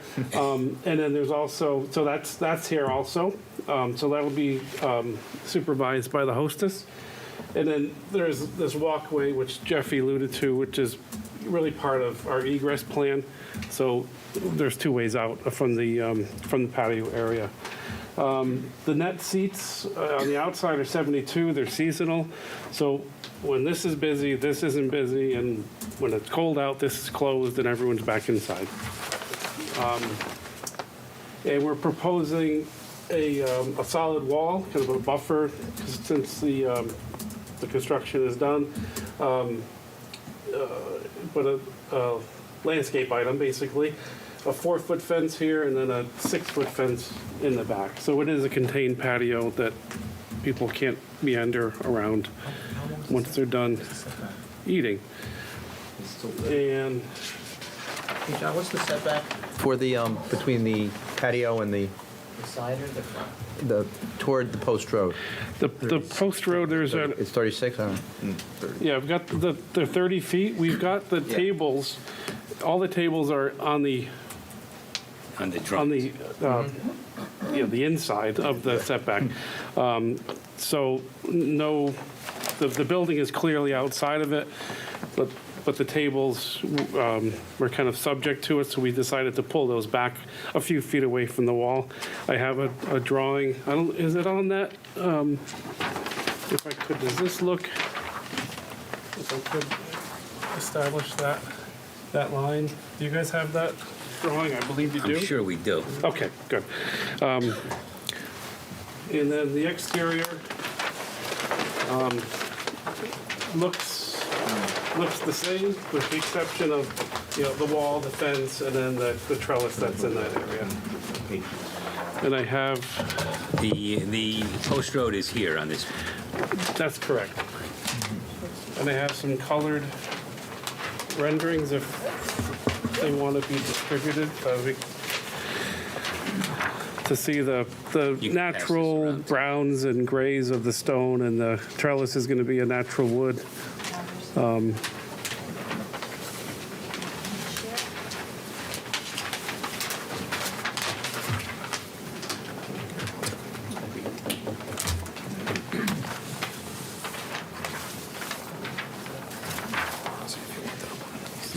and then there's also, so that's here also. So that will be supervised by the hostess. And then there's this walkway, which Jeffy alluded to, which is really part of our egress plan. So there's two ways out from the patio area. The net seats on the outside are 72. They're seasonal. So when this is busy, this isn't busy, and when it's cold out, this is closed, and everyone's back inside. And we're proposing a solid wall, kind of a buffer, since the construction is done. But a landscape item, basically. A 4-foot fence here and then a 6-foot fence in the back. So it is a contained patio that people can't meander around once they're done eating. And Hey, John, what's the setback? For the, between the patio and the The side or the front? toward the post road? the post road, there's a, It's 36, I don't know. yeah, we've got the 30 feet. We've got the tables. All the tables are on the the inside of the setback. So no, the building is clearly outside of it, but the tables were kind of subject to it, so we decided to pull those back a few feet away from the wall. I have a drawing. Is it on that? If I could, does this look? If I could establish that line. Do you guys have that drawing? I believe you do. I'm sure we do. Okay, good. And then the exterior looks the same, with the exception of, the wall, the fence, and then the trellis that's in that area. And I have... The post road is here on this. That's correct. And I have some colored renderings if they want to be distributed. To see the natural browns and grays of the stone, and the trellis is going to be a natural wood. Are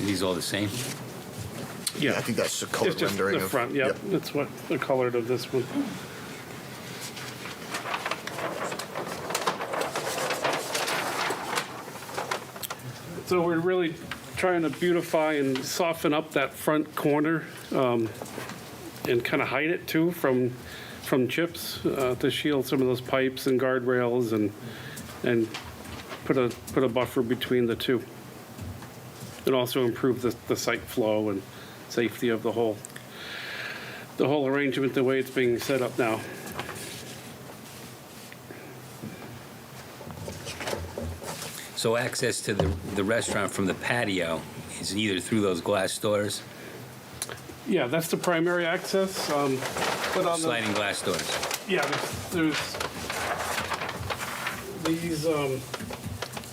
these all the same? Yeah, I think that's the color it's just rendering the of. front. Yep, that's what the colored of this one. So we're really trying to beautify and soften up that front corner, and kind of hide it too from chips, to shield some of those pipes and guardrails, and put a buffer between the two. And also improve the site flow and safety of the whole arrangement the way it's being set up now. So access to the restaurant from the patio is either through those glass doors? Yeah, that's the primary access. But on Sliding glass doors? Yeah, there's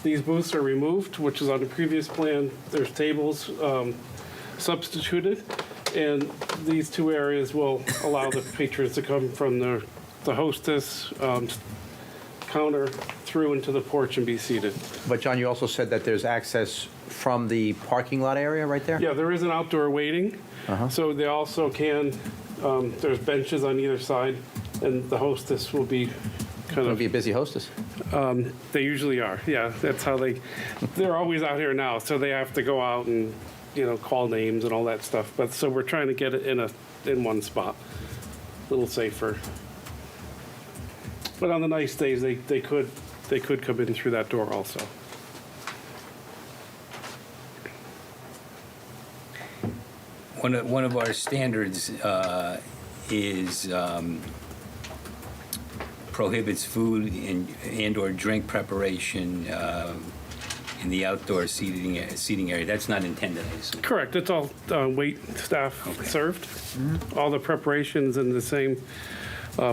these booths are removed, which is on the previous plan. There's tables substituted, and these two areas will allow the patrons to come from the hostess counter through into the porch and be seated. But John, you also said that there's access from the parking lot area right there? Yeah, there is an outdoor waiting, so they also can, there's benches on either side, and the hostess will be kind It'll of... be a busy hostess. They usually are, yeah. That's how they're always out here now, so they have to go out and call names and all that stuff. But so we're trying to get it in one spot, a little safer. But on the nice days, they could come in through that door also. One of our standards is prohibits food and/or drink preparation in the outdoor seating area. That's not intended, I assume. Correct. It's all wait staff served. All the preparations in the same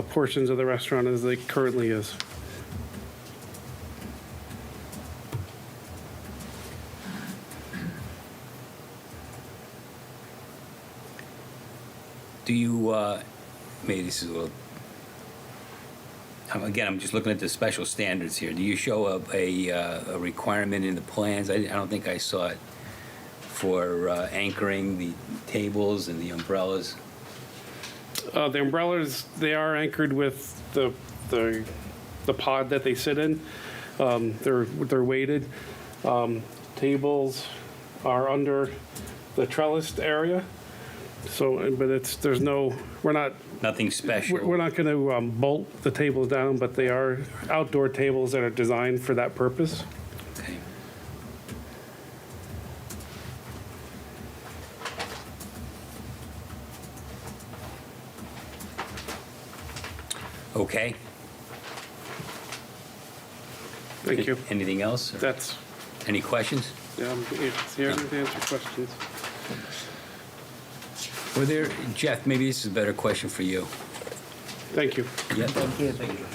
portions of the restaurant as they currently is. Do you, maybe this is a little, again, I'm just looking at the special standards here. Do you show a requirement in the plans? I don't think I saw it for anchoring the tables and the umbrellas. The umbrellas, they are anchored with the pod that they sit in. They're weighted. Tables are under the trellised area. So, but we're not. Nothing special. We're not going to bolt the tables down, but they are outdoor tables that are designed for that purpose. Okay. Okay. Thank you. Anything else? Any questions? Yeah, I'm here to answer questions. Were there, Jeff, maybe this is a better question for you. Thank you. Yeah. Thank you.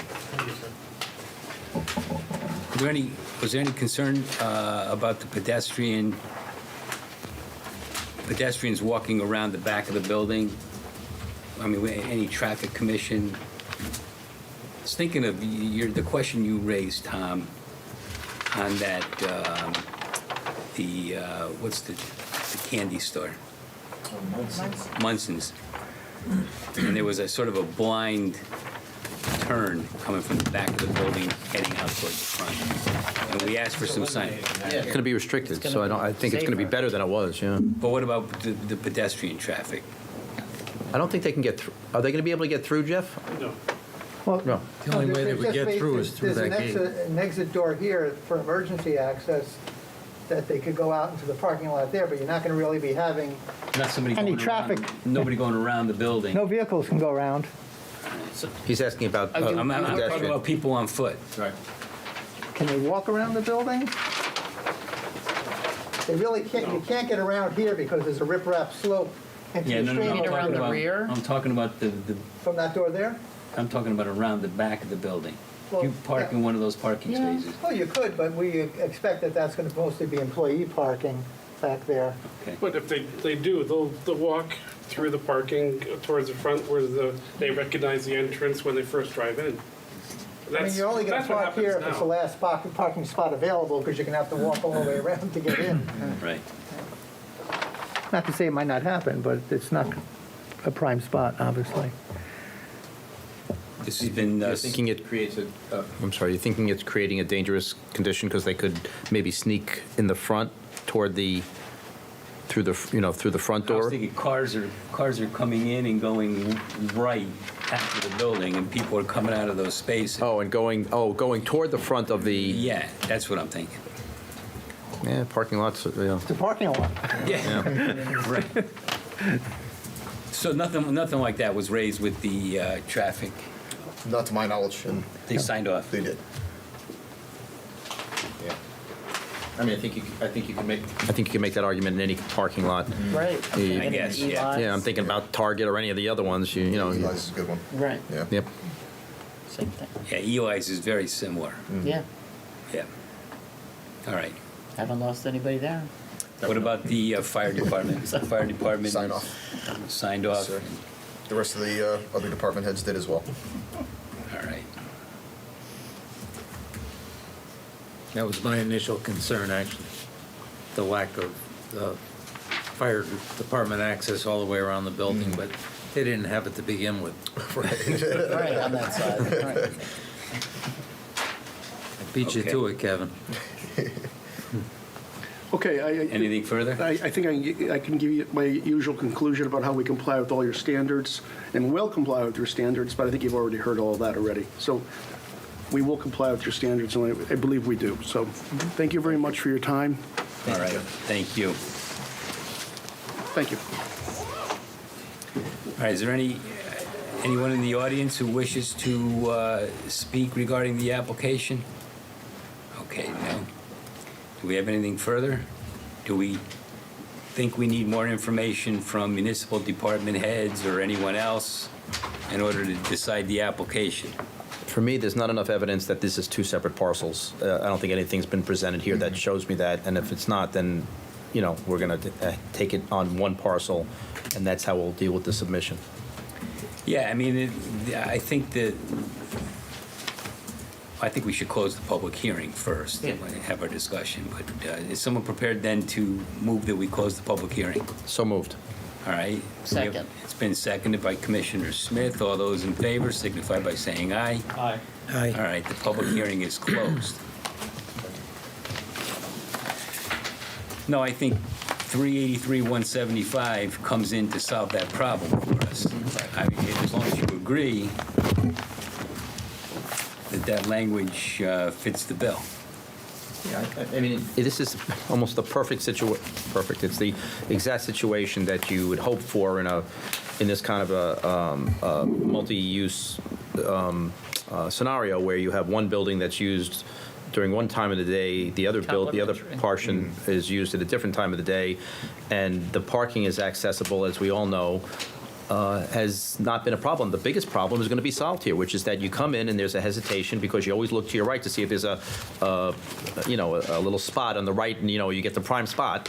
Was there any concern about the pedestrians walking around the back of the building? I mean, any traffic commission? I was thinking of the question you raised, Tom, on that, what's the candy store? Munson's. And there was a sort of a blind turn coming from the back of the building heading out toward the front. And we asked for some sign. It's going to be restricted, so I think it's going to be better than it was, yeah. But what about the pedestrian traffic? I don't think they can get through. Are they going to be able to get through, Jeff? No. Well, No. The only way they would get through is through that gate. There's an exit door here for emergency access that they could go out into the parking lot there, but you're not going to really be having Not somebody any going traffic. around, nobody going around the building. No vehicles can go around. He's asking about I'm talking pedestrian. about people on foot. Right. Can they walk around the building? They really can't. You can't get around here because there's a riprap slope into Yeah, the no, no, street. no. I'm around talking the about, rear? I'm talking about the From that door there? I'm talking about around the back of the building. Well, You park yeah. in one of those parking spaces. Oh, you could, but we expect that that's going to mostly be employee parking back there. Okay. But if they do, they'll walk through the parking towards the front where they recognize the entrance when they first drive in. I mean, you're only going to That's what park here if happens it's the now. last parking spot available, because you're going to have to walk all the way around to get in. Right. Not to say it might not happen, but it's not a prime spot, obviously. This has been. You're thinking it creates a. I'm sorry. You're thinking it's creating a dangerous condition because they could maybe sneak in the front toward through the front I was door. thinking cars are coming in and going right after the building, and people are coming out of those spaces. And going toward the front of the. Yeah, that's what I'm thinking. Yeah, parking lots. Yeah. It's a parking lot. Yeah. Right. So nothing like that was raised with the traffic. Not to my knowledge, and They signed off. they did. Yeah. I mean, I think you can make that argument in any parking lot. Right. Yeah. I guess, yeah. Yeah, I'm thinking about Target or any of the other ones. You know. Eli's is a good one. Right. Yeah. Yep. Same thing. Yeah, Eli's is very similar. Yeah. Yeah. All right. Haven't lost anybody there. What about the fire department? The fire department Sign is off. Signed off. Sir. The rest of the other department heads did as well. All right. That was my initial concern, actually, the lack of fire department access all the way around the building, but they didn't have it to begin with. Right, on that side. Right. I beat you Okay. to it, Kevin. Okay. Anything further? I think I can give you my usual conclusion about how we comply with all your standards, and will comply with your standards, but I think you've already heard all of that already. So we will comply with your standards, and I believe we do. So thank you very much for your time. All right, thank you. Thank you. All right, is there anyone in the audience who wishes to speak regarding the application? Okay, no. Do we have anything further? Do we think we need more information from municipal department heads or anyone else in order to decide the application? For me, there's not enough evidence that this is two separate parcels. I don't think anything's been presented here that shows me that, and if it's not, then, we're going to take it on one parcel, and that's how we'll deal with the submission. Yeah, I mean, I think we should close the public hearing first and have our discussion. But is someone prepared then to move that we close the public hearing? So moved. All right. Second. It's been seconded by Commissioner Smith. All those in favor signify by saying aye. Aye. Aye. All right, the public hearing is closed. No, I think 383-175 comes in to solve that problem for us. I mean, as long as you agree that language fits the bill. Yeah, I mean, this is almost the perfect situation. Perfect. It's the exact situation that you would hope for in this kind of a multi-use scenario where you have one building that's used during one time of the day, the other portion is used at a different time of the day, and the parking is accessible, as we all know. Has not been a problem. The biggest problem is going to be solved here, which is that you come in and there's a hesitation because you always look to your right to see if there's a little spot on the right, and you get the prime spot,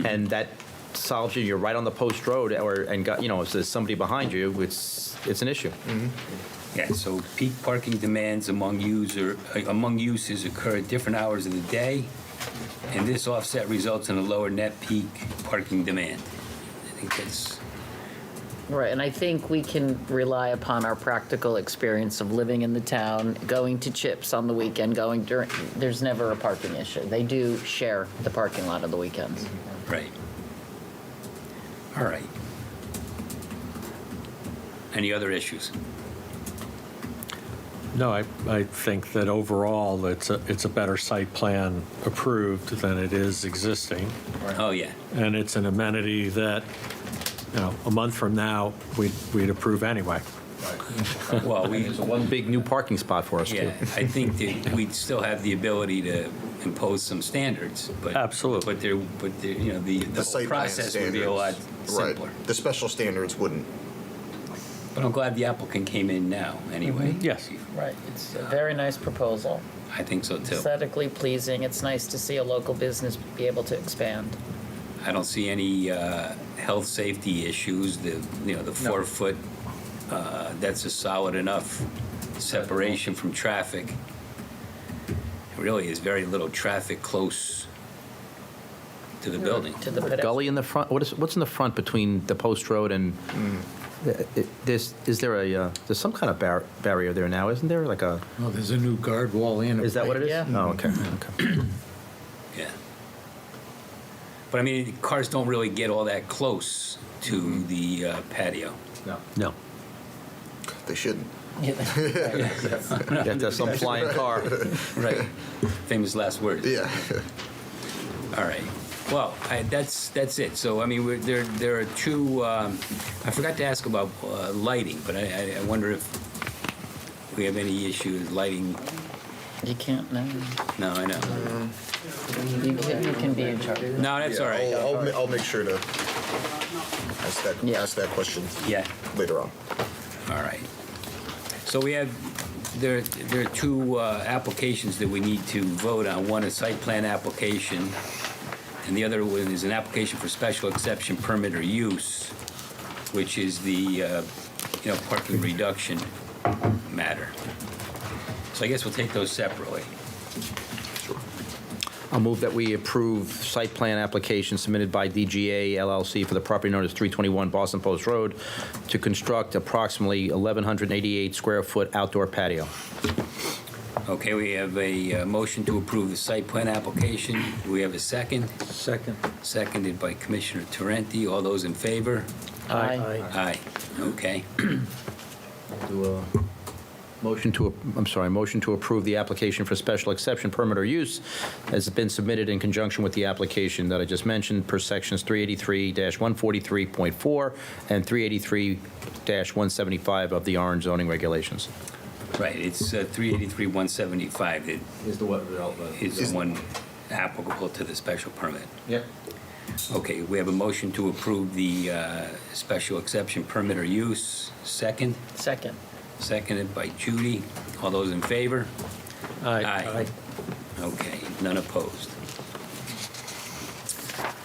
and that solves you. You're right on the post road, if there's somebody behind you, it's an issue. Yeah. So peak parking demands among uses occur at different hours of the day, and this offset results in a lower net peak parking demand. I think that's. Right, and I think we can rely upon our practical experience of living in the town, going to Chips on the weekend, there's never a parking issue. They do share the parking lot on the weekends. Right. All right. Any other issues? No, I think that overall, it's a better site plan approved than it is existing. Oh, yeah. And it's an amenity that, a month from now, we'd approve anyway. Well, it's one big new parking spot for us, too. Yeah, I think that we'd still have the ability to impose some standards, but absolutely. But the whole site plan process would be a lot simpler. Right. The special standards wouldn't. But I'm glad the applicant came in now, anyway. Yes. Right, it's a very nice proposal. I think so too. Aesthetically pleasing. It's nice to see a local business be able to expand. I don't see any health safety issues. The 4 foot. That's a solid enough separation from traffic. There really is very little traffic close to the building. To the Gully in the front. What's in the front between the post road and? There's some kind of barrier there now, isn't there? Like a. Oh, there's a new guard wall in. Is that what it is? Yeah. Oh, okay. Yeah. But I mean, cars don't really get all that close to the patio. No. They shouldn't. That's some flying car. Right. Famous last words. Yeah. All right. Well, that's it. So, I mean, there are two. I forgot to ask about lighting, but I wonder if we have any issue with lighting. You can't, no. No, I know. You can be in charge. No, that's all right. I'll make sure to ask that question later on. All right. So there are two applications that we need to vote on. One is site plan application, and the other one is an application for special exception permit or use, which is the parking reduction matter. So I guess we'll take those separately. I'll move that we approve site plan application submitted by DGA LLC for the property known as 321 Boston Post Road to construct approximately 1,188 square foot outdoor patio. Okay, we have a motion to approve the site plan application. Do we have a second? Second. Seconded by Commissioner Tarenti. All those in favor? Aye. Aye. Okay. Do a motion to approve the application for special exception permit or use has been submitted in conjunction with the application that I just mentioned per sections 383-143.4 and 383-175 of the Orange zoning regulations. Right, it's 383-175 that Is the what? is the one applicable to the special permit. Yep. Okay, we have a motion to approve the special exception permit or use. Second? Second. Seconded by Judy. All those in favor? Aye. Okay, none opposed.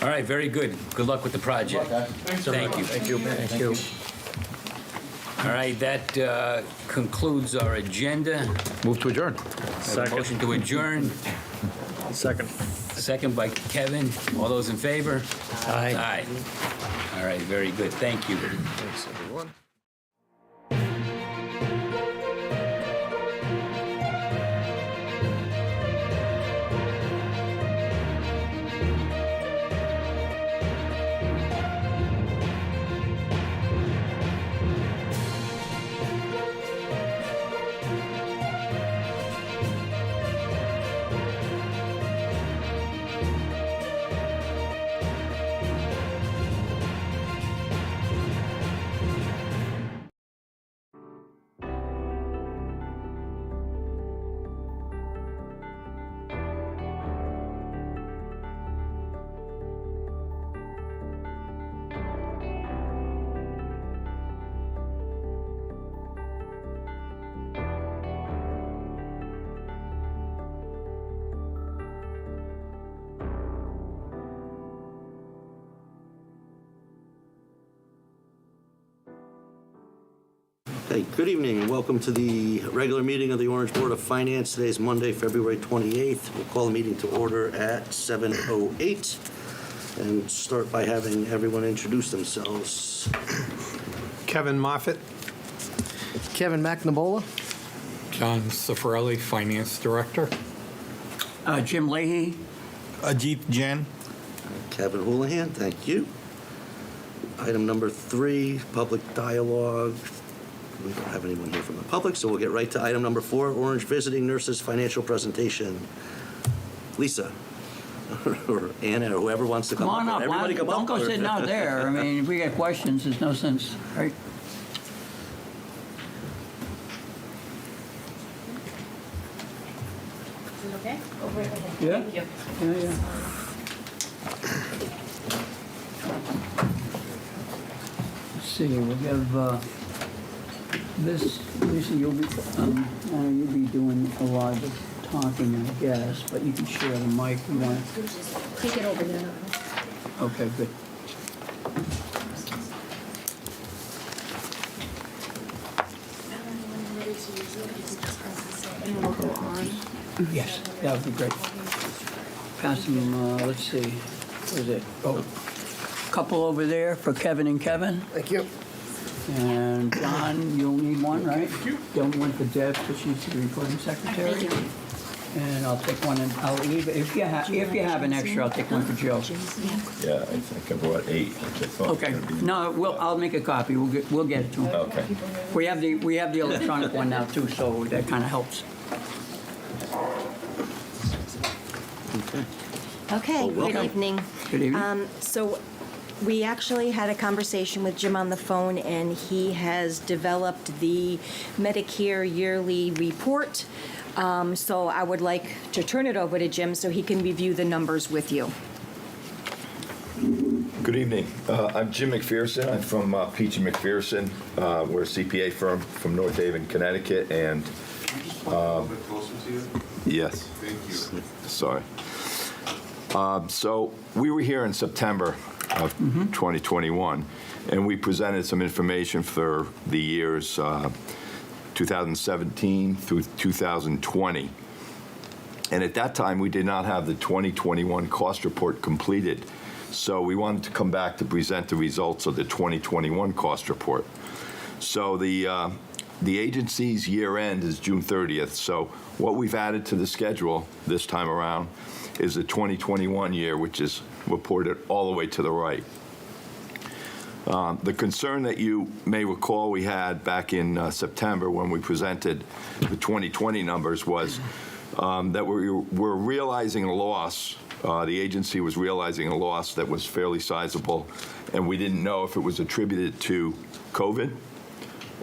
All right, very good. Good luck with the project. Thank you. Thank you. Thank you. All right, that concludes our agenda. Move to adjourn. Second. Motion to adjourn. Second. Second by Kevin. All those in favor? Aye. Aye. All right, very good. Thank you. Thanks, everyone. Okay, good evening and welcome to the regular meeting of the Orange Board of Finance. Today is Monday, February 28th. We'll call the meeting to order at 7:08 and start by having everyone introduce themselves. Kevin Moffett. Kevin McNabola. John Cifarelli, Finance Director. Jim Leahy. Ajit Jain. Kevin Houlihan, thank you. Item number 3, public dialogue. We don't have anyone here from the public, so we'll get right to item number 4, Orange Visiting Nurses Financial Presentation. Lisa, or Anna, or whoever wants to come Come on up. Everybody come Don't up. go or- sitting out there. I mean, if we got questions, there's no sense, right? Is it okay? Yeah. Thank you. Yeah. Let's see, we have this, Lisa, you'll be doing a lot of the talking, I guess, but you can share the mic. You want Take it over there. Okay, good. And we'll go on. Yes, that would be great. Pass them, let's see, what is it? Oh, couple over there for Kevin and Kevin. Thank you. And John, you'll need one, right? Don't want for Deb, because she's the recording secretary. Thank you. And I'll take one, and I'll leave, if you have an extra, I'll take one for Joe. Yeah, I think I brought 8, which I thought was Okay, gonna be- no, I'll make a copy, we'll get it to him. Okay. We have the electronic one now too, so that kind of helps. Okay, good welcome. evening. Good evening. So we actually had a conversation with Jim on the phone, and he has developed the Medicare yearly report. So I would like to turn it over to Jim so he can review the numbers with you. Good evening. I'm Jim McPherson. I'm from Peach & McPherson. We're a CPA firm from North Haven, Connecticut, and A little bit closer to you. yes. Thank you. Sorry. So we were here in September of 2021, and we presented some information for the years 2017 through 2020. And at that time, we did not have the 2021 cost report completed. So we wanted to come back to present the results of the 2021 cost report. So the the agency's year end is June 30th, so what we've added to the schedule this time around is the 2021 year, which is reported all the way to the right. The concern that you may recall we had back in September when we presented the 2020 numbers was that we're realizing a loss. The agency was realizing a loss that was fairly sizable, and we didn't know if it was attributed to COVID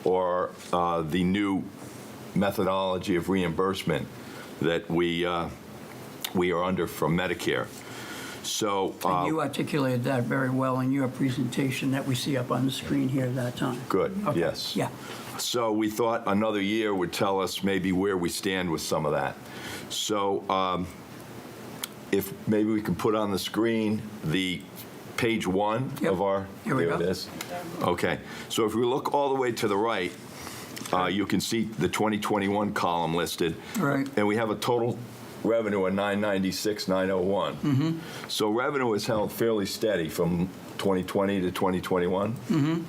or the new methodology of reimbursement that we are under from Medicare. So And you articulated that very well in your presentation that we see up on the screen here at that time. Good, Okay. yes. Yeah. So we thought another year would tell us maybe where we stand with some of that. So if maybe we can put on the screen the page 1 of our, Here we there go. it is. Okay, so if we look all the way to the right, you can see the 2021 column listed. Right. And we have a total revenue of $996,901. Mm-hmm. So revenue is held fairly steady from 2020 to 2021. Mm-hmm.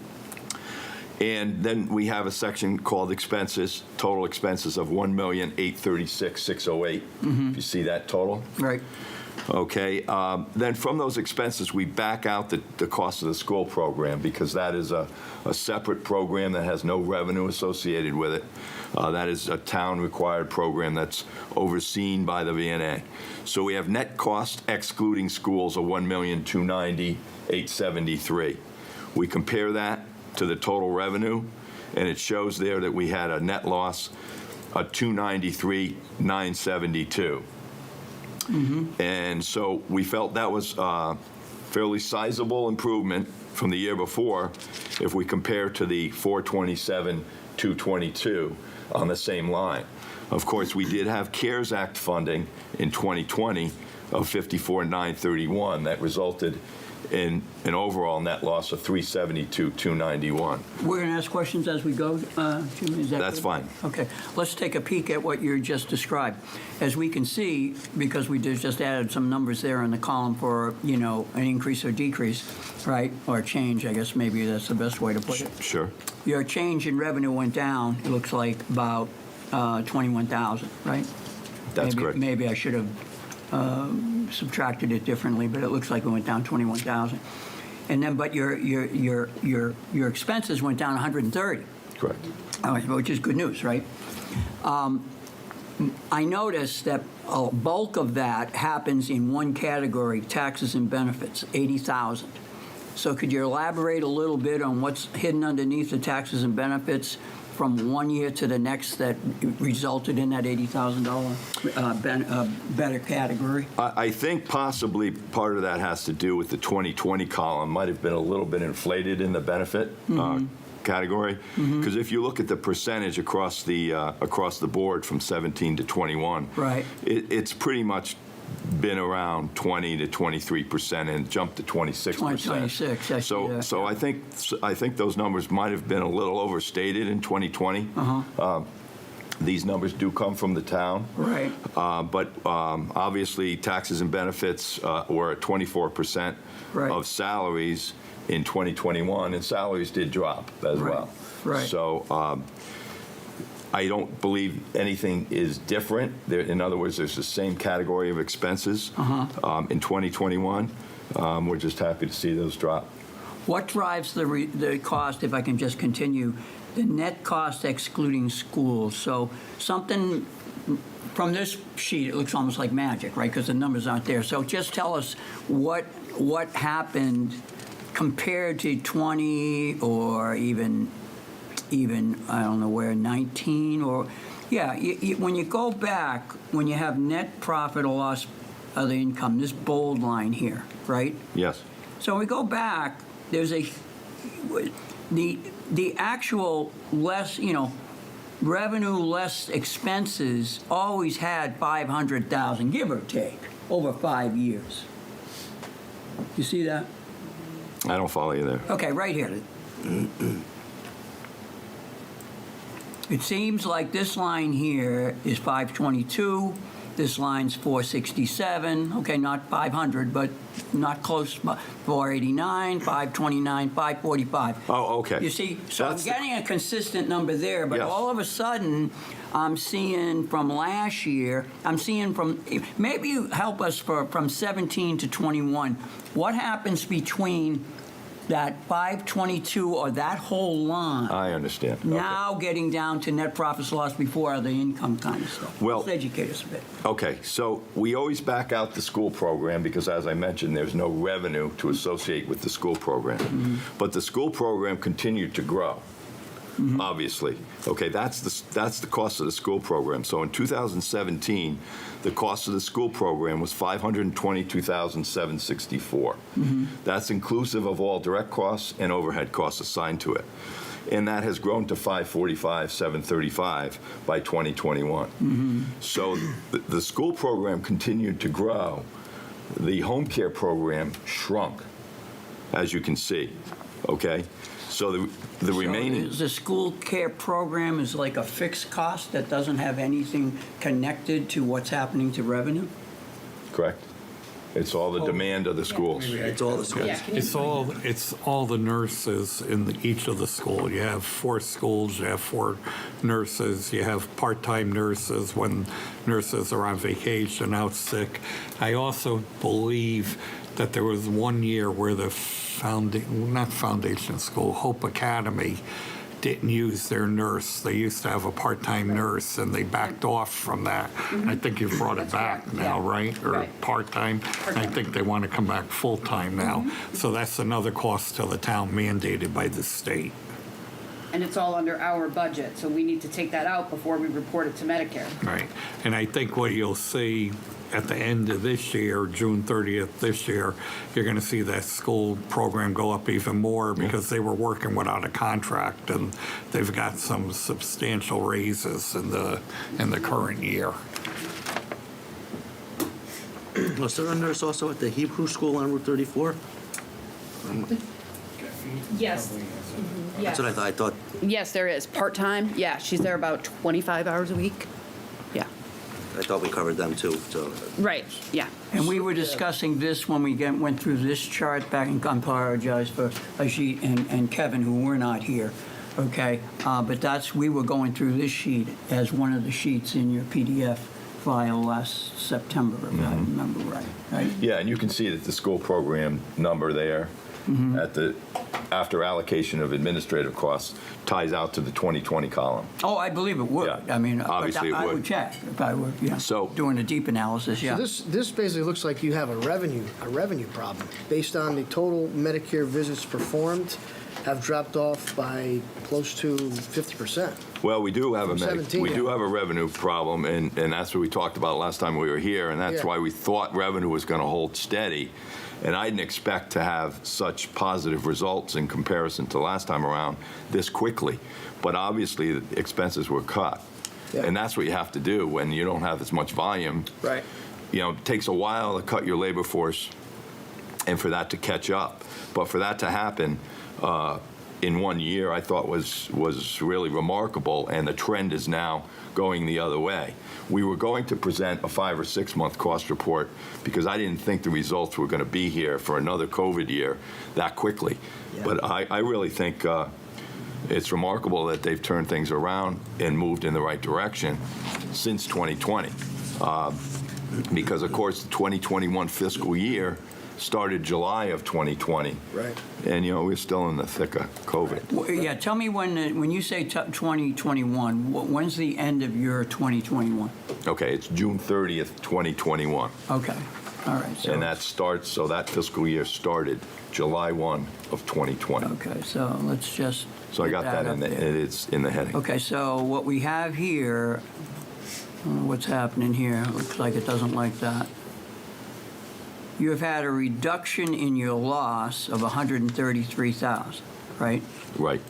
And then we have a section called expenses, total expenses of $1,836,608. Mhm. If you see that total. Right. Okay. Then from those expenses, we back out the cost of the school program because that is a separate program that has no revenue associated with it. That is a town-required program that's overseen by the VNA. So we have net cost excluding schools of $1,290,873. We compare that to the total revenue, and it shows there that we had a net loss of $293,972. And so we felt that was a fairly sizable improvement from the year before if we compare to the $427,222 on the same line. Of course, we did have CARES Act funding in 2020 of $54,931 that resulted in an overall net loss of $372,291. We're going to ask questions as we go, Jim, is that That's good? fine. Okay, let's take a peek at what you just described. As we can see, because we just added some numbers there in the column for, an increase or decrease, right? Or change, I guess maybe that's the best way to put it. Sure. Your change in revenue went down, it looks like about 21,000, right? That's correct. Maybe I should have subtracted it differently, but it looks like it went down 21,000. And then, but your expenses went down 130. Correct. Which is good news, right? I noticed that a bulk of that happens in one category, taxes and benefits, 80,000. So could you elaborate a little bit on what's hidden underneath the taxes and benefits from one year to the next that resulted in that $80,000 better category? I think possibly part of that has to do with the 2020 column might have been a little bit inflated in the benefit category, because if you look at the percentage across the board from 17 to 21, right, it's pretty much been around 20 to 23% and jumped to 26%. 26, I see that. So I think those numbers might have been a little overstated in 2020. These numbers do come from the town. Right. But obviously, taxes and benefits were at 24% Right. of salaries in 2021, and salaries did drop as Right. well. Right. So I don't believe anything is different. In other words, there's the same category of expenses in 2021. We're just happy to see those drop. What drives the cost, if I can just continue, the net cost excluding schools? So something from this sheet, it looks almost like magic, right? Because the numbers aren't there. So just tell us what happened compared to 20 or even I don't know where, 19 or, yeah, when you go back, when you have net profit or loss of the income, this bold line here, right? Yes. So when we go back, there's the actual less, revenue less expenses always had 500,000, give or take, over 5 years. You see that? I don't follow you there. Okay, right here. It seems like this line here is 522, this line's 467, okay, not 500, but not close, 489, 529, 545. Oh, okay. You see, so I'm That's the- getting a consistent number there, but Yes. all of a sudden, I'm seeing from last year, I'm seeing from, maybe you help us from 17 to 21. What happens between that 522 or that whole line? I understand. Okay. Now getting down to net profits loss before other income kind of stuff. Well- Let's educate us a bit. Okay, so we always back out the school program because, as I mentioned, there's no revenue to associate with the school program. But the school program continued to grow, obviously. Okay, that's the cost of the school program. So in 2017, the cost of the school program was $522,764. That's inclusive of all direct costs and overhead costs assigned to it. And that has grown to $545,735 by 2021. So the school program continued to grow. The home care program shrunk, as you can see. Okay? So the remaining... The school care program is like a fixed cost that doesn't have anything connected to what's happening to revenue? Correct. It's all the demand of the schools. It's all the schools. It's all the nurses in each of the schools. You have 4 schools, you have 4 nurses, you have part-time nurses when nurses are on vacation, out sick. I also believe that there was one year where the Foundation School, Hope Academy, didn't use their nurse. They used to have a part-time nurse, and they backed off from that. I think you've brought it back now, right? Or part-time. I think they want to come back full-time now. So that's another cost to the town mandated by the state. And it's all under our budget, so we need to take that out before we report it to Medicare. Right. And I think what you'll see at the end of this year, June 30th this year, you're going to see that school program go up even more because they were working without a contract, and they've got some substantial raises in the current year. Was there a nurse also at the Hebrew School on Route 34? Yes. That's what I thought. I thought Yes, there is. Part-time, yeah, she's there about 25 hours a week. Yeah. we covered them too. So Right, yeah. And we were discussing this when we went through this chart back, and I apologize for Ajit and Kevin, who were not here, okay? But we were going through this sheet as one of the sheets in your PDF file last September, if I remember right? Yeah, and you can see that the school program number there at the after allocation of administrative costs ties out to the 2020 column. Oh, I believe it would. Yeah. I mean, Obviously I it would. would check if I were doing a deep analysis, yeah. So this basically looks like you have a revenue problem based on the total Medicare visits performed have dropped off by close to 50%. Well, we do have From 17, we do have a revenue problem, and that's what we talked about last time we were here, and that's why we thought revenue was going to hold steady. And I didn't expect to have such positive results in comparison to last time around this quickly. But obviously, the expenses were cut. Yeah. And that's what you have to do when you don't have as much volume. Right. You know, it takes a while to cut your labor force and for that to catch up. But for that to happen in 1 year, I thought was really remarkable, and the trend is now going the other way. We were going to present a 5 or 6 month cost report because I didn't think the results were going to be here for another COVID year that quickly. Yeah. But I really think it's remarkable that they've turned things around and moved in the right direction since 2020. Because, of course, the 2021 fiscal year started July of 2020. Right. And, you know, we're still in the thick of COVID. Well, yeah, tell me when you say 2021, when's the end of your 2021? Okay, it's June 30th, 2021. Okay, all right. So And that fiscal year started July 1 of 2020. Okay, so let's just. So I got that in it's in the heading. Okay, so what we have here, what's happening here? Looks like it doesn't like that. You have had a reduction in your loss of 133,000, right? Right.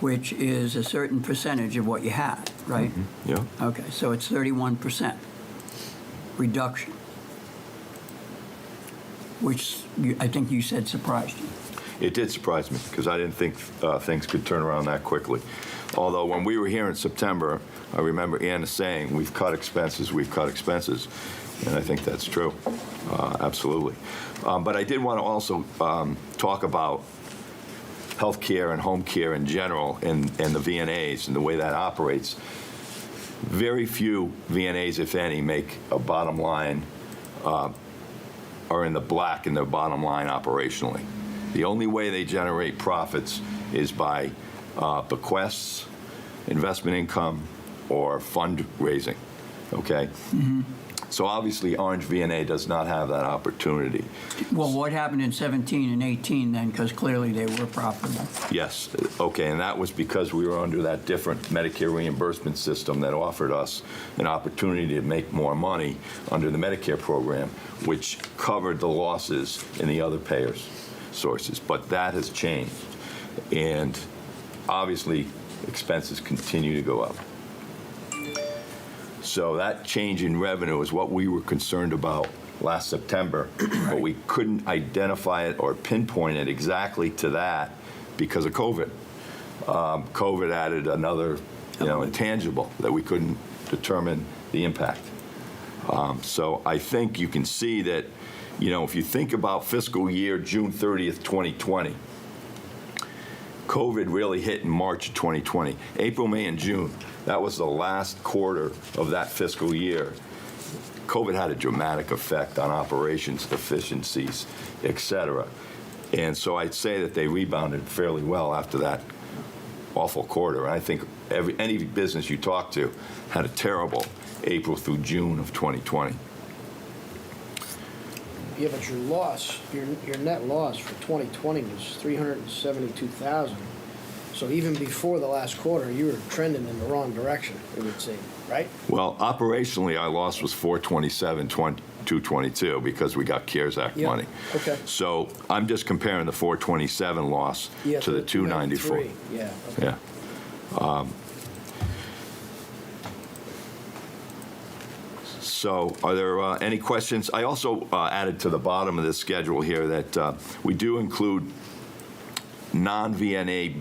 Which is a certain percentage of what you had, right? Yeah. Okay, so it's 31% reduction, which I think you said surprised you. It did surprise me, because I didn't think things could turn around that quickly. Although, when we were here in September, I remember Anna saying, we've cut expenses, and I think that's true, absolutely. But I did want to also talk about healthcare and home care in general, and the VNAs and the way that operates. Very few VNAs, if any, make a bottom line, are in the black in their bottom line operationally. The only way they generate profits is by bequests, investment income, or fundraising, okay? So obviously, Orange VNA does not have that opportunity. Well, what happened in 17 and 18 then? Because clearly they were profitable. Yes, okay, and that was because we were under that different Medicare reimbursement system that offered us an opportunity to make more money under the Medicare program, which covered the losses in the other payers' sources. But that has changed, and obviously, expenses continue to go up. So that change in revenue is what we were concerned about last September, but we couldn't identify it or pinpoint it exactly to that because of COVID. COVID added another, intangible that we couldn't determine the impact. So I think you can see that, if you think about fiscal year June 30th, 2020, COVID really hit in March of 2020. April, May, and June, that was the last quarter of that fiscal year. COVID had a dramatic effect on operations, efficiencies, et cetera. And so I'd say that they rebounded fairly well after that awful quarter. And I think any business you talk to had a terrible April through June of 2020. Yeah, but your loss, your net loss for 2020 was $372,000. So even before the last quarter, you were trending in the wrong direction, it would seem, right? Well, operationally, our loss was $427,222 because we got CARES Act money. Okay. So I'm just comparing the 427 loss to the 294. Yeah. Okay. Yeah. So are there any questions? I also added to the bottom of this schedule here that we do include non-VNA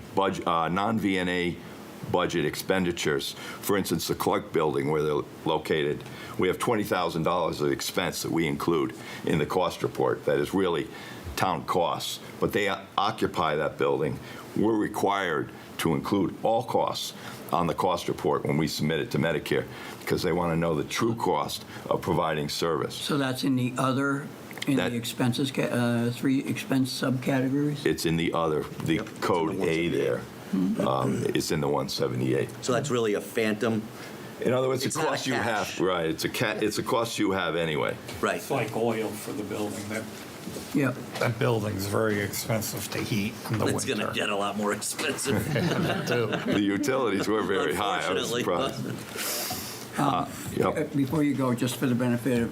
budget expenditures. For instance, the Clark Building, where they're located, we have $20,000 of expense that we include in the cost report. That is really town costs, but they occupy that building. We're required to include all costs on the cost report when we submit it to Medicare, because they want to know the true cost of providing service. So that's in the other, the expenses, 3 expense subcategories? It's in the other, the code A there. It's in the 178. So that's really a phantom. In other words, It's a not cost a you cash. have, right? It's a cost you have anyway. Right. It's like oil for the building. Yep. That building's very expensive to heat in the It's winter. going to get a lot more expensive. The utilities were very high. I was Unfortunately. surprised. Before you go, just for the benefit of,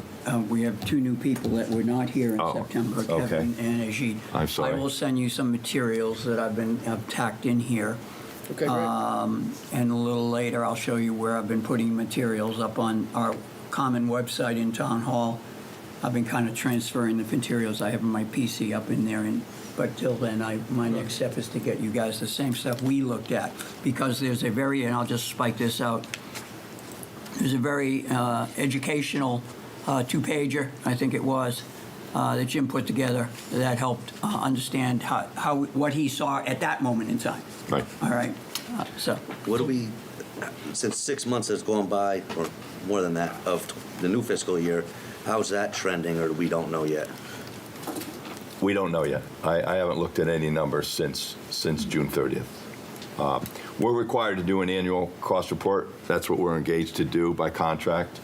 we have 2 new people that were not here in September, okay. Kevin and Ajit. I'm sorry. I will send you some materials that I've tacked in here. Okay, great. And a little later, I'll show you where I've been putting materials up on our common website in Town Hall. I've been kind of transferring the materials I have in my PC up in there, but till then, my next step is to get you guys the same stuff we looked at, because there's a very, and I'll just spike this out, there's a very educational 2-pager, I think it was, that Jim put together that helped understand what he saw at that moment in time. Right. All right. So What do we, since 6 months has gone by, or more than that, of the new fiscal year, how's that trending, or we don't know yet? We don't know yet. I haven't looked at any numbers since June 30th. We're required to do an annual cost report. That's what we're engaged to do by contract.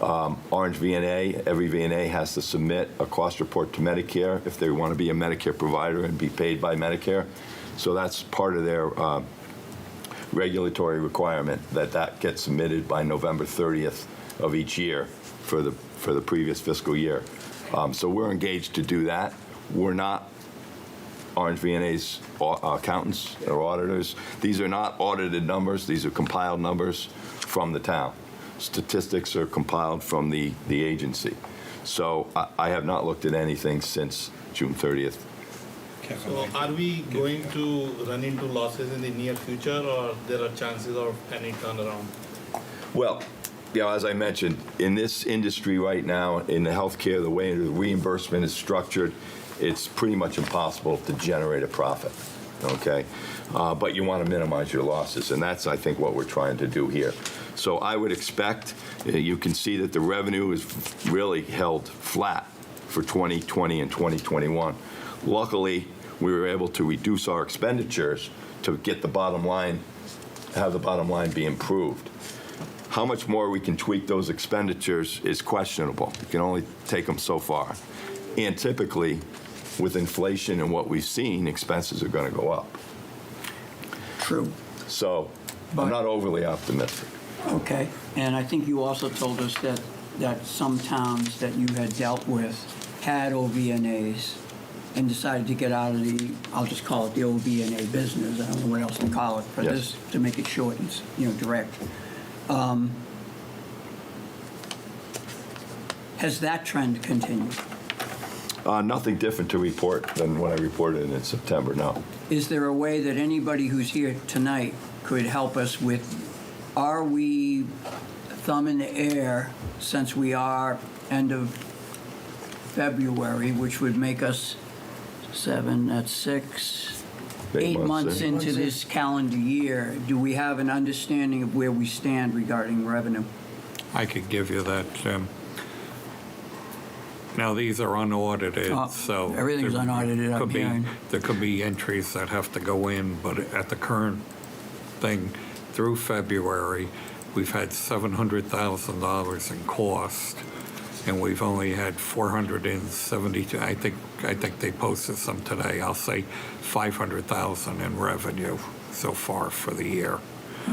Orange VNA, every VNA has to submit a cost report to Medicare if they want to be a Medicare provider and be paid by Medicare. So that's part of their regulatory requirement that gets submitted by November 30th of each year for the previous fiscal year. So we're engaged to do that. We're not Orange VNA's accountants or auditors. These are not audited numbers. These are compiled numbers from the town. Statistics are compiled from the agency. So I have not looked at anything since June 30th. So are we going to run into losses in the near future, or there are chances of any turnaround? Well, as I mentioned, in this industry right now, in the healthcare, the way the reimbursement is structured, it's pretty much impossible to generate a profit, okay? But you want to minimize your losses, and that's, I think, what we're trying to do here. So I would expect, you can see that the revenue is really held flat for 2020 and 2021. Luckily, we were able to reduce our expenditures to get the bottom line, have the bottom line be improved. How much more we can tweak those expenditures is questionable. You can only take them so far. And typically, with inflation and what we've seen, expenses are going to go up. True. So I'm not overly optimistic. Okay, and I think you also told us that some towns that you had dealt with had OVNAs and decided to get out of the, I'll just call it the OVNA business, I don't know what else to call it, for this, to make it short and, direct. Has that trend continued? Nothing different to report than what I reported in September, no. Is there a way that anybody who's here tonight could help us with, are we thumb in the air since we are end of February, which would make us 7, that's 6, 8 months into this calendar year? Do we have an understanding of where we stand regarding revenue? I could give you that, Jim. Now, these are unaudited, so... Everything's unaudited, I'm hearing. There could be entries that have to go in, but at the current thing, through February, we've had $700,000 in cost, and we've only had 472. I think they posted some today. I'll say 500,000 in revenue so far for the year.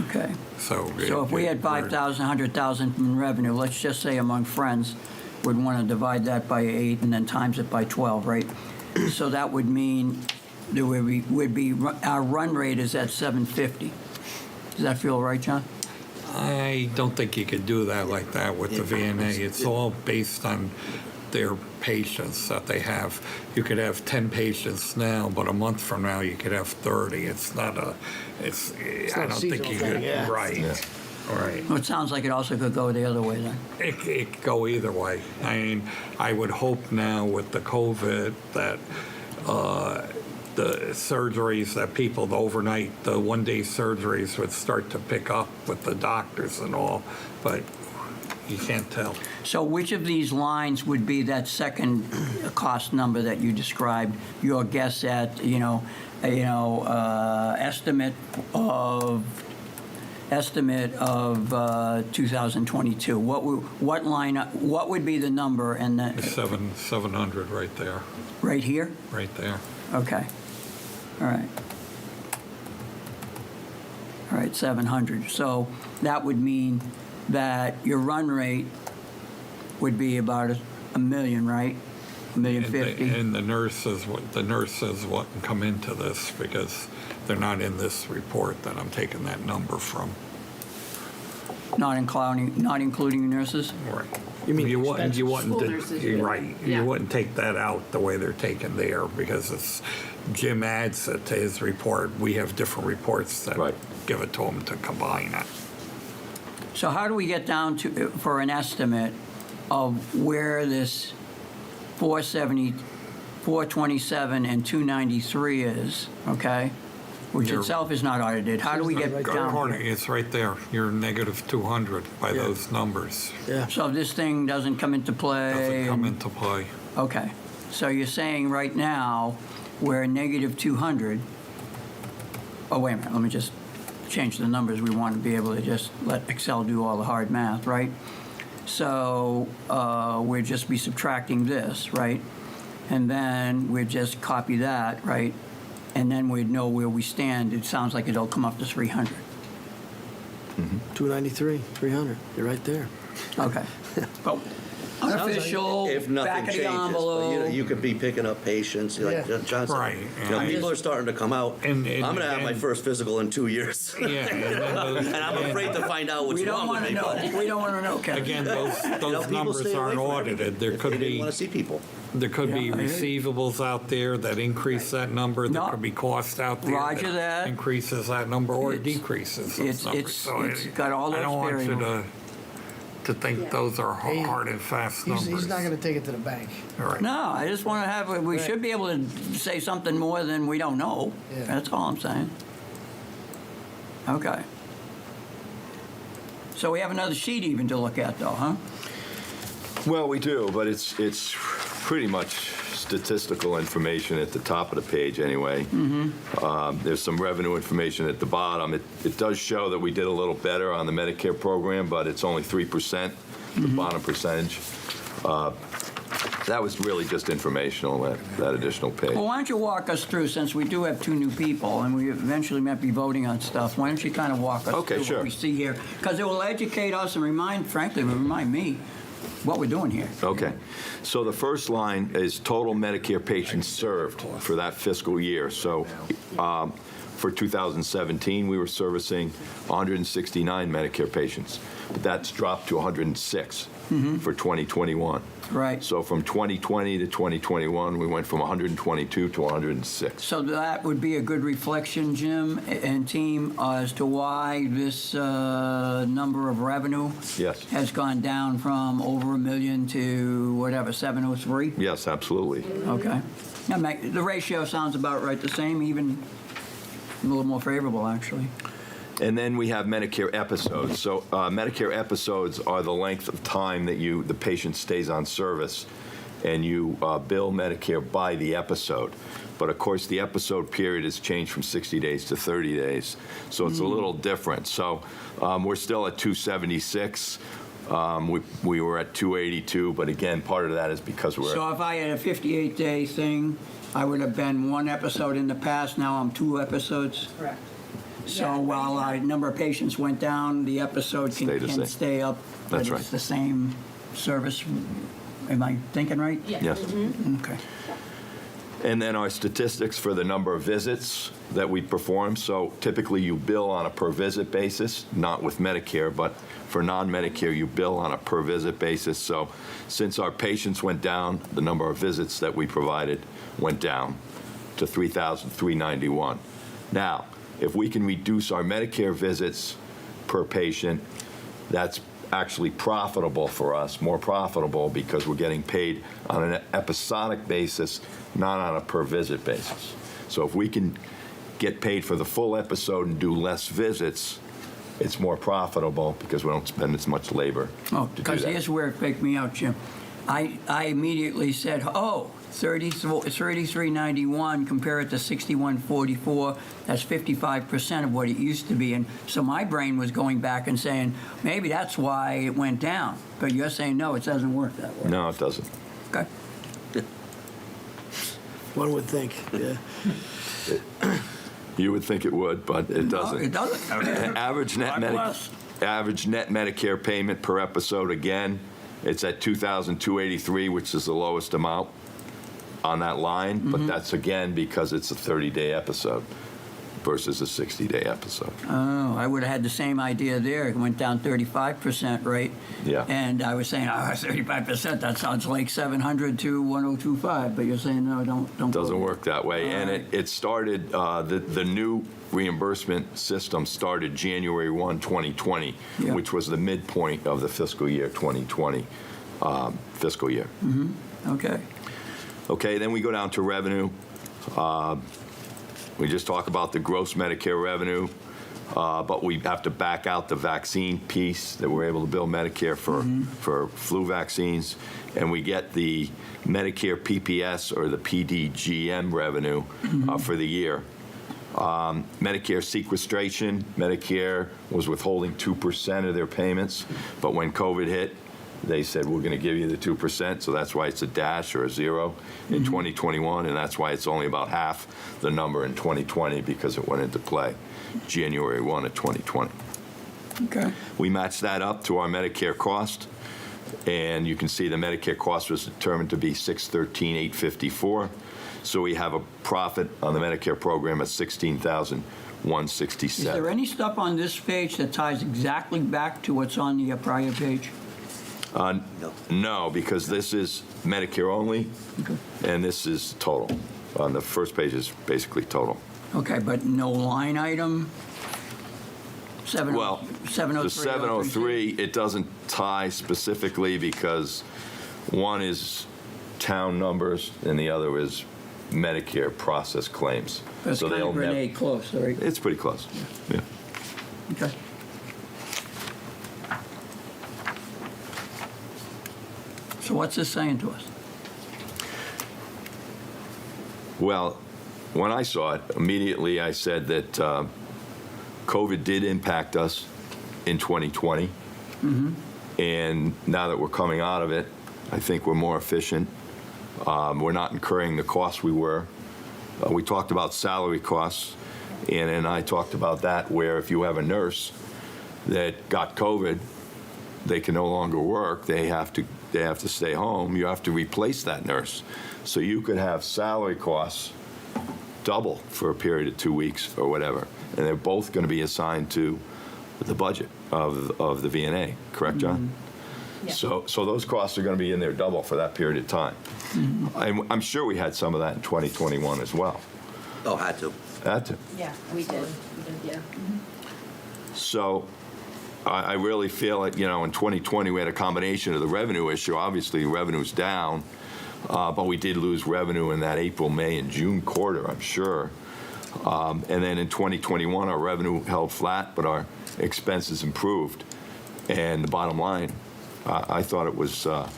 Okay. So if we had 5,000, 100,000 in revenue, let's just say among friends, would want to divide that by 8 and then times it by 12, right? So that would mean there would be our run rate is at 750. Does that feel right, John? I don't think you could do that like that with the VNA. It's all based on their patients that they have. You could have 10 patients now, but a month from now you could have 30. It's not a, I don't think you could, right. Yeah. Right. Well, it sounds like it also could go the other way then. It could go either way. I mean, I would hope now with the COVID that the surgeries that people, the overnight, the one-day surgeries would start to pick up with the doctors and all, but you can't tell. So which of these lines would be that second cost number that you described? Your guess at, estimate of 2022. What would be the number and the 700 right there. Right here? Right there. Okay. All right. All right, 700. So that would mean that your run rate would be about $1 million, right? $1,050,000. And the nurses wouldn't come into this because they're not in this report that I'm taking that number from. Not including nurses? Right. You wouldn't, nurses, right. Yeah. You wouldn't take that out the way they're taken there because it's, Jim adds it to his report. We have different reports that give it to him to combine it. So how do we get down to, for an estimate of where this 470, 427, and 293 is, okay? Which itself is not audited. How do we get down here? It's right there. You're negative 200 by those numbers. Yeah. So if this thing doesn't come into play... Doesn't come into play. Okay. So you're saying right now we're negative 200. Oh, wait a minute. Let me just change the numbers. We want to be able to just let Excel do all the hard math, right? So we'd just be subtracting this, right? And then we'd just copy that, right? And then we'd know where we stand. It sounds like it'll come up to 300. 293, 300. You're right there. Okay. But unofficial, If nothing back of the changes, but envelope. you could be picking up patients, like Yeah. John said. Right, People are starting to come out. And- I'm gonna have my first physical in 2 years. Yeah, and then those- And I'm afraid to find out what's We don't wrong with want to me. know. but- We don't want to know, Kevin. Again, those people numbers stay away aren't from audited. There If could they didn't be, want to see people. there could be Yeah, I hear you. receivables out there that increase that number. There No. could be costs out there. Roger that. Increases that number or It's- decreases those it's- numbers. it's- So it's got all I those don't want you variables. to think those are hard and fast numbers. He's not gonna take it to the bank. All right. No, I just want to have, we should be able to say something more than we don't know. Yeah. That's all I'm saying. Okay. So we have another sheet even to look at though, huh? Well, we do, but it's pretty much statistical information at the top of the page anyway. There's some revenue information at the bottom. It does show that we did a little better on the Medicare program, but it's only 3%, the bottom percentage. That was really just informational, that additional page. Well, why don't you walk us through, since we do have 2 new people and we eventually might be voting on stuff, why don't you kind of walk us Okay, through sure. what we see here? Because it will educate us and remind me what we're doing here. Okay. So the first line is total Medicare patients served for that fiscal year. So for 2017, we were servicing 169 Medicare patients. But that's dropped to 106 for 2021. Right. So from 2020 to 2021, we went from 122 to 106. So that would be a good reflection, Jim and team, as to why this number of revenue Yes. has gone down from over $1 million to whatever, 703? Yes, absolutely. Okay. The ratio sounds about right, the same, even a little more favorable, actually. And then we have Medicare episodes. So Medicare episodes are the length of time that the patient stays on service, and you bill Medicare by the episode. But of course, the episode period has changed from 60 days to 30 days, so it's a little different. So we're still at 276. We were at 282, but again, part of that is because we're. So if I had a 58-day thing, I would have been 1 episode in the past, now I'm 2 episodes? Correct. So while our number of patients went down, the episode Stay the can same. stay up, but That's right. it's the same service. Am I thinking right? Yes. Okay. And then our statistics for the number of visits that we perform. So typically you bill on a per visit basis, not with Medicare, but for non-Medicare you bill on a per visit basis. So since our patients went down, the number of visits that we provided went down to 3,391. Now, if we can reduce our Medicare visits per patient, that's actually profitable for us, more profitable, because we're getting paid on an episodic basis, not on a per visit basis. So if we can get paid for the full episode and do less visits, it's more profitable because we don't spend as much labor Oh, to do because that. here's where it picked me out, Jim. I immediately said, oh, 3391, compare it to 6144, that's 55% of what it used to be. And so my brain was going back and saying, maybe that's why it went down. But you're saying, no, it doesn't work that way. No, it doesn't. Okay. One would think, yeah. You would think it would, but it doesn't. it doesn't. Average net God bless. average net Medicare payment per episode, again, it's at $2,283, which is the lowest amount on that line, but that's again because it's a 30-day episode versus a 60-day episode. Oh, I would have had the same idea there. It went down 35%, right? Yeah. And I was saying, 35%, that sounds like 700 to 1025, but you're saying, no, don't. Doesn't work that way. And it started, the new reimbursement system started January 1, 2020, Yeah. which was the midpoint of the fiscal year 2020 fiscal year. Okay. Okay, then we go down to revenue. We just talk about the gross Medicare revenue, but we have to back out the vaccine piece that we're able to bill Medicare for flu vaccines, and we get the Medicare PPS or the PDGM revenue for the year. Medicare sequestration, Medicare was withholding 2% of their payments, but when COVID hit, they said, we're going to give you the 2%, so that's why it's a dash or a zero in 2021, and that's why it's only about half the number in 2020 because it went into play January 1 of 2020. Okay. We match that up to our Medicare cost. And you can see the Medicare cost was determined to be $613,854. So we have a profit on the Medicare program of $16,167. Is there any stuff on this page that ties exactly back to what's on the prior page? No, because this is Medicare only, and this is total. On the first page is basically total. Okay, but no line item? Well, the 703, it doesn't tie specifically because one is town numbers and the other is Medicare process claims. That's kind of grenade close, right? It's pretty close, yeah. Okay. So what's this saying to us? Well, when I saw it, immediately I said that COVID did impact us in 2020. And now that we're coming out of it, I think we're more efficient. We're not incurring the costs we were. We talked about salary costs, and I talked about that where if you have a nurse that got COVID, they can no longer work. They have to stay home. You have to replace that nurse. So you could have salary costs double for a period of 2 weeks or whatever, and they're both going to be assigned to the budget of the VNA. Correct, John? Yeah. So those costs are going to be in there double for that period of time. I'm sure we had some of that in 2021 as well. Oh, had to. Had to. Yeah, we did. Yeah. So I really feel that, in 2020 we had a combination of the revenue issue. Obviously, revenue's down, but we did lose revenue in that April, May, and June quarter, I'm sure. And then in 2021, our revenue held flat, but our expenses improved. And the bottom line, I thought it was, I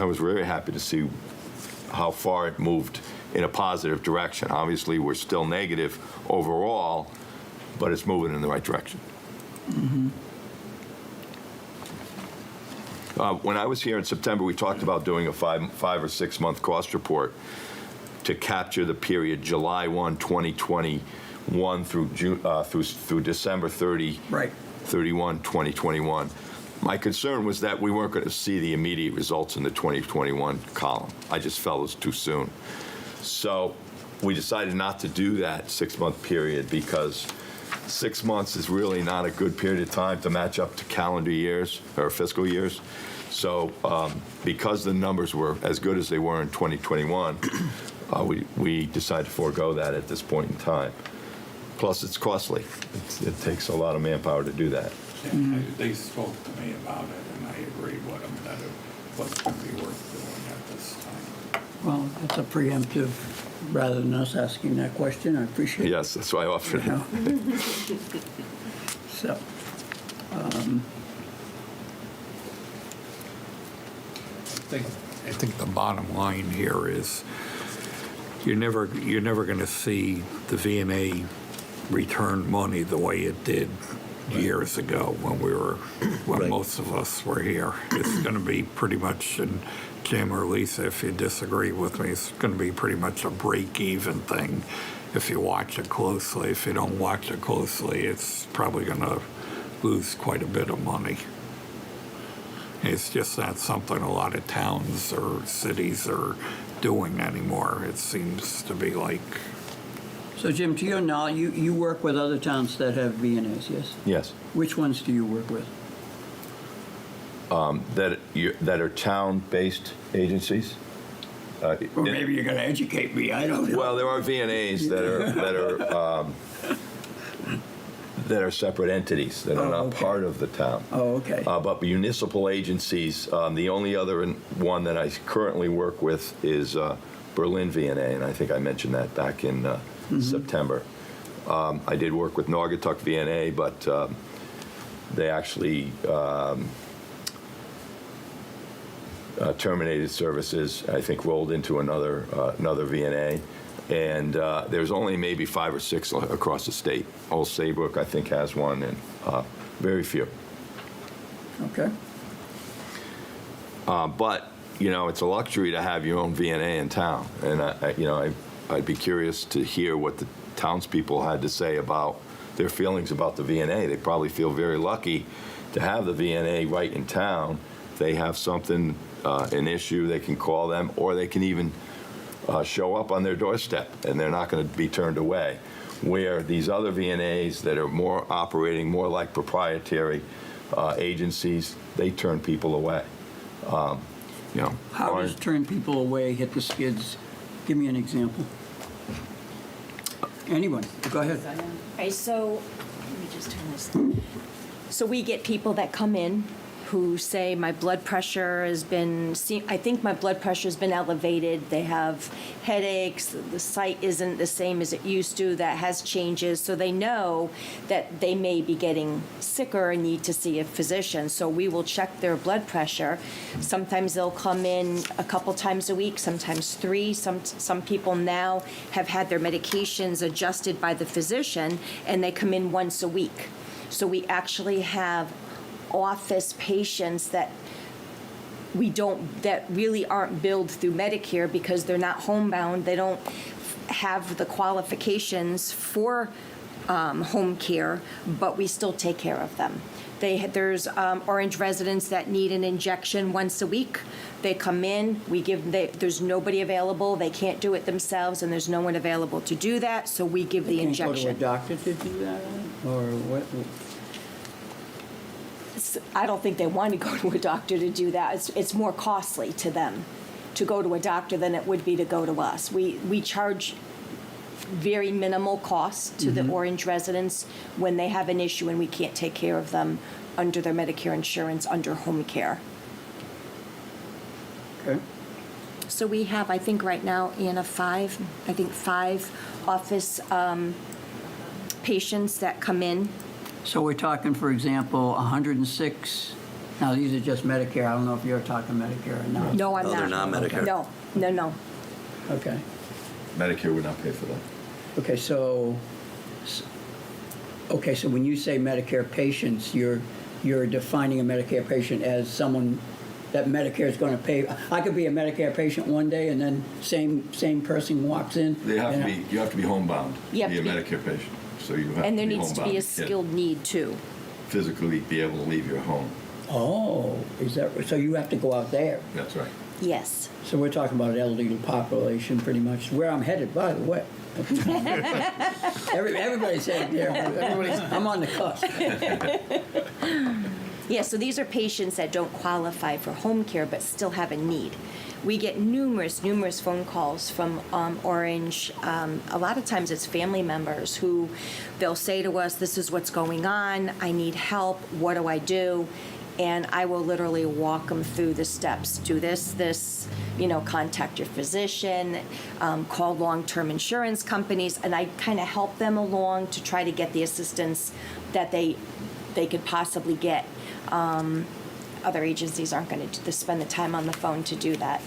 was very happy to see how far it moved in a positive direction. Obviously, we're still negative overall, but it's moving in the right direction. When I was here in September, we talked about doing a 5 or 6 month cost report to capture the period July 1, 2021 through December 31, 2021. My concern was that we weren't going to see the immediate results in the 2021 column. I just felt it was too soon. So we decided not to do that 6 month period because 6 months is really not a good period of time to match up to calendar years or fiscal years. So because the numbers were as good as they were in 2021, we decided to forego that at this point in time. Plus, it's costly. It takes a lot of manpower to do that. They spoke to me about it, and I agreed with them that it wasn't going to be worth doing at this time. Well, that's a preemptive, rather than us asking that question. I appreciate it. Yes, that's why I offered it. So, I think the bottom line here is you're never going to see the VNA return money the way it did years ago when most of us were here. It's going to be pretty much, and Jim or Lisa, if you disagree with me, it's going to be pretty much a break-even thing if you watch it closely. If you don't watch it closely, it's probably going to lose quite a bit of money. It's just not something a lot of towns or cities are doing anymore. It seems to be like. so Jim, to your knowledge, you work with other towns that have VNAs, yes? Yes. Which ones do you work with? That are town-based agencies. Or maybe you're going to educate me. I don't know. Well, there are VNAs that are separate entities that are not part of the town. Oh, okay. But municipal agencies, the only other one that I currently work with is Berlin VNA, and I think I mentioned that back in September. I did work with Naugatuck VNA, but they actually terminated services, I think rolled into another VNA. And there's only maybe 5 or 6 across the state. Old Saybrook, I think, has one, and very few. Okay. But, it's a luxury to have your own VNA in town. And, I'd be curious to hear what the townspeople had to say about their feelings about the VNA. They probably feel very lucky to have the VNA right in town If they have something, an issue, they can call them, or they can even show up on their doorstep, and they're not going to be turned away. Where these other VNAs that are operating more like proprietary agencies, they turn people away. How does turn people away hit the skids? Give me an example. Anyone, go ahead. Okay, so, let me just turn this. So we get people that come in who say, my blood pressure has been, I think my blood pressure has been elevated. They have headaches. The sight isn't the same as it used to. That has changes. So they know that they may be getting sicker and need to see a physician. So we will check their blood pressure. Sometimes they'll come in a couple times a week, sometimes 3. Some people now have had their medications adjusted by the physician, and they come in once a week. So we actually have office patients that really aren't billed through Medicare because they're not homebound. They don't have the qualifications for home care, but we still take care of them. There's Orange residents that need an injection once a week. They come in, there's nobody available, they can't do it themselves, and there's no one available to do that, so we give the injection. Can't go to a doctor to do that, or what? I don't think they want to go to a doctor to do that. It's more costly to them to go to a doctor than it would be to go to us. We charge very minimal costs to the Orange residents when they have an issue and we can't take care of them under their Medicare insurance, under home care. Okay. So we have, I think right now, Anna, 5 office patients that come in. So we're talking, for example, 106. Now, these are just Medicare. I don't know if you're talking Medicare or not. No, I'm not. No, they're not Medicare. No. Okay. Medicare would not pay for that. Okay, so when you say Medicare patients, you're defining a Medicare patient as someone that Medicare is going to pay. I could be a Medicare patient one day, and then same person walks in. You have to be homebound to be a Medicare patient. So you have And there to be needs to homebound. be You a can't skilled need, too. physically be able to leave your home. Oh, is that so? You have to go out there. That's right. Yes. So we're talking about an elderly population, pretty much. Where I'm headed, by the way. Everybody's headed there. I'm on the cusp. Yeah, so these are patients that don't qualify for home care but still have a need. We get numerous phone calls from Orange. A lot of times it's family members who they'll say to us, this is what's going on, I need help, what do I do? And I will literally walk them through the steps. Do this, contact your physician, call long-term insurance companies, and I kind of help them along to try to get the assistance that they could possibly get. Other agencies aren't going to spend the time on the phone to do that.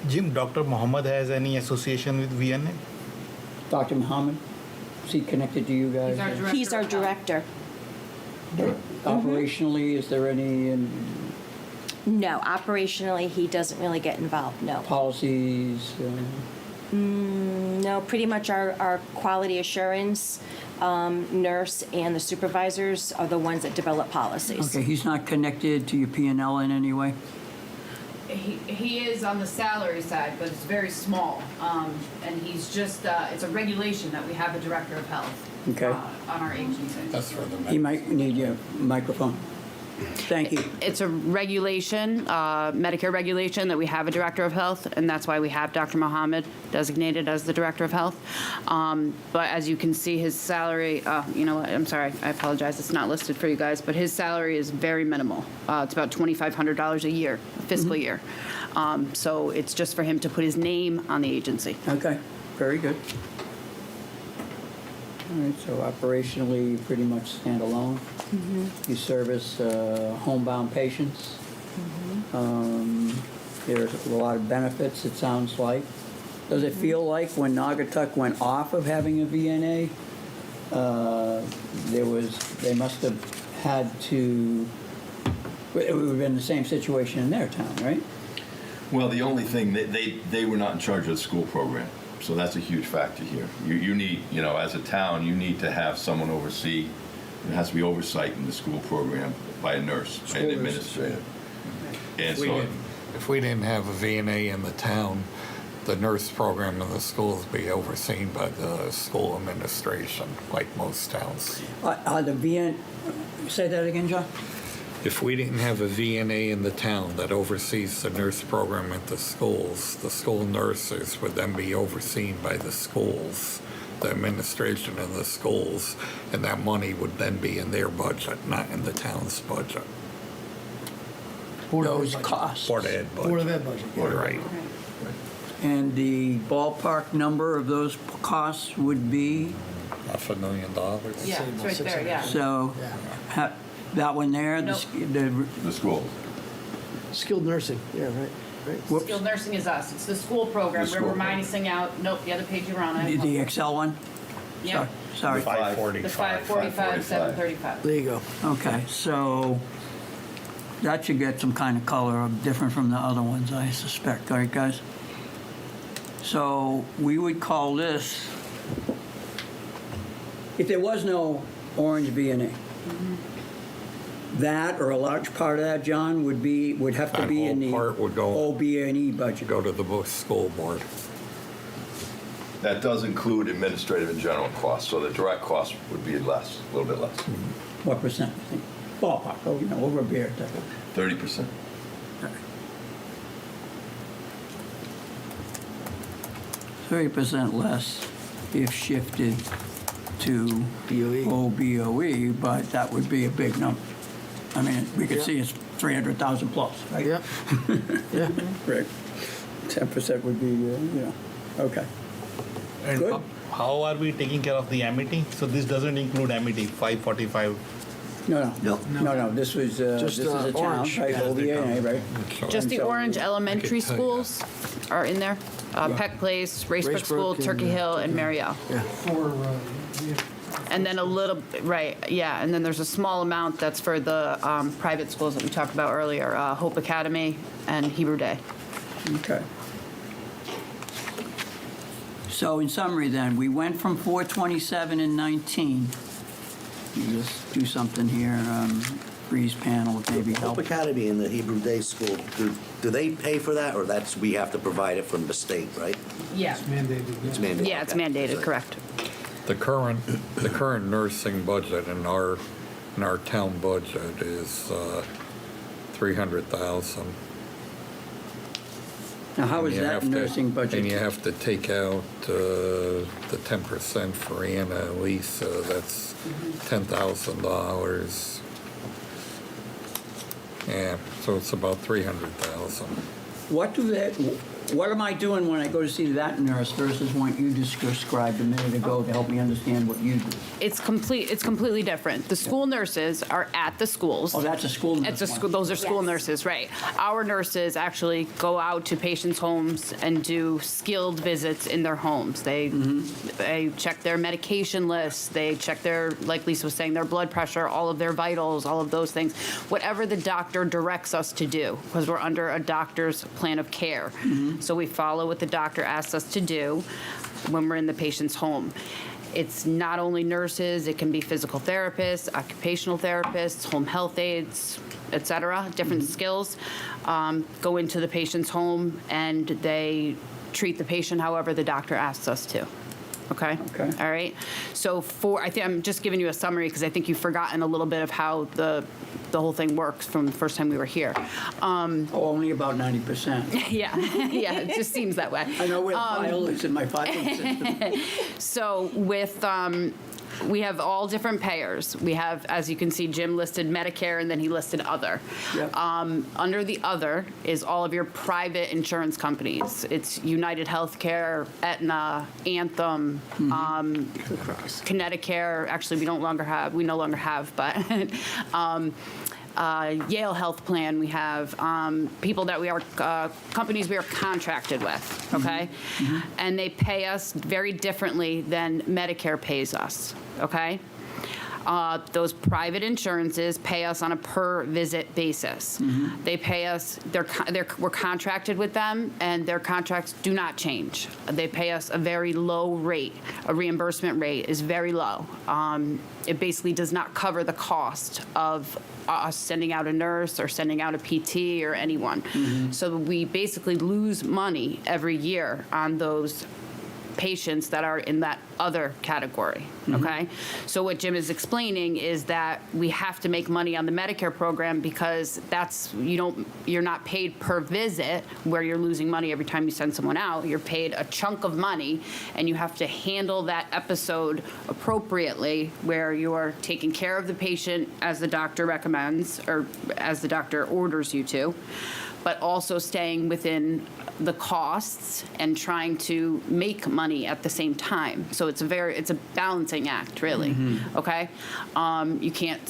Jim, Dr. Mohammed has any association with VNA? Dr. Mohammed, is he connected to you guys? He's our director. Operationally, is there any No, operationally, he doesn't really get involved, no. policies? No, pretty much our quality assurance nurse and the supervisors are the ones that develop policies. Okay, he's not connected to your P&L in any way? He is on the salary side, but it's very small. And he's just, it's a regulation that we have a director of health Okay. on our agency. That's for the He might need your microphone. Thank you. It's a regulation, Medicare regulation, that we have a director of health, and that's why we have Dr. Mohammed designated as the director of health. But as you can see, his salary, I'm sorry, I apologize, it's not listed for you guys, but his salary is very minimal. It's about $2,500 a year, a fiscal year. So it's just for him to put his name on the agency. Okay, very good. All right, so operationally, you pretty much stand alone. You service homebound patients. There's a lot of benefits, it sounds like. Does it feel like when Naugatuck went off of having a VNA, they must have had to, it would have been the same situation in their town, right? Well, the only thing, they were not in charge of the school program. So that's a huge factor here. You need, as a town, you need to have someone oversee It has to be oversight in the school program by a nurse, by an administrator. And so, If we didn't have a VNA in the town, the nurse program in the schools would be overseen by the school administration, like most towns. Say that again, John? If we didn't have a VNA in the town that oversees the nurse program at the school nurses would then be overseen by the schools, the administration in the schools, and that money would then be in their budget, not in the town's budget. Those costs. Board of Ed budget. Board of Ed budget, yeah. Right. And the ballpark number of those costs would be? $500,000. Yeah, it's right there, yeah. So, that one there, Nope. the school. Skilled nursing, yeah, right. Skilled nursing is us. It's the school program The where school we're minusing out, nope, the other page you're on. I The apologize. Excel one? Yep. Sorry. The 545, 735. There you go. Okay, so that should get some kind of color, different from the other ones, I suspect, all right, guys? So we would call this, if there was no Orange VNA, that or a large part of that, John, would have to That be in whole the part would go- OB&E budget. Go to the school board. That does include administrative and general costs, so the direct cost would be less, a little bit less, What percent, you think? Ballpark, over a beer type of. 30%. 30% less if shifted to OBOE, but that would be a big number. I mean, we could see it's 300,000 plus, right? Yeah. Yeah. Right. 10% would be, okay. And Good. how are we taking care of the Amity? So this doesn't include Amity, 545. No, this was, this is a town, Orange. right, Yeah, the OBA, town. right? Just the So- Orange Elementary schools are in there. Peck Place, Racebrook School, Racebrook, Turkey and, Hill, and Mariel. And then a little, right, yeah, and then there's a small amount that's for the private schools that we talked about earlier, Hope Academy and Hebrew Day. Okay. So in summary then, we went from 427 in 19. Let me just do something here, freeze panel maybe Hope help. Academy and the Hebrew Day School, do they pay for that, or we have to provide it from the state, right? Yeah. It's mandated. Yeah, it's okay. mandated, correct. The current nursing budget in our town budget is $300,000. Now, how is And you that have to- nursing budget? And you have to take out the 10% for Anna and Lisa, that's $10,000. Yeah, so it's about $300,000. What am I doing when I go to see that nurse versus what you just described a minute ago to help me understand what you do? It's completely different. The school nurses are at the schools. Oh, that's a school nurse It's a one. school, those are school nurses, right. Our nurses actually go out to patients' homes and do skilled visits in their homes. They check their medication lists, they check their, like Lisa was saying, their blood pressure, all of their vitals, all of those things. Whatever the doctor directs us to do, because we're under a doctor's plan of care. So we follow what the doctor asks us to do when we're in the patient's home. It's not only nurses, it can be physical therapists, occupational therapists, home health aides, et cetera, different skills, go into the patient's home and they treat the patient however the doctor asks us to. Okay? Okay. All right? So I think I'm just giving you a summary because I think you've forgotten a little bit of how the whole thing works from the first time we were here. Only about 90%. Yeah, yeah, it just seems that way. I know where the file is in my filing system. So with, we have all different payers. We have, as you can see, Jim listed Medicare and then he listed other. Yep. Under the other is all of your private insurance companies. It's United Healthcare, Aetna, Anthem, Connecticut. Actually, we no longer have, but Yale Health Plan. We have people that we are companies we are contracted with. Okay, and they pay us very differently than Medicare pays us. Okay. Those private insurances pay us on a per visit basis. They pay us, we're contracted with them, and their contracts do not change. They pay us a very low rate. A reimbursement rate is very low. It basically does not cover the cost of us sending out a nurse or sending out a PT or anyone. So we basically lose money every year on those patients that are in that other category, okay? So what Jim is explaining is that we have to make money on the Medicare program because you're not paid per visit where you're losing money every time you send someone out. You're paid a chunk of money, and you have to handle that episode appropriately where you're taking care of the patient as the doctor recommends or as the doctor orders you to, but also staying within the costs and trying to make money at the same time. So it's a balancing act, really. Okay, you can't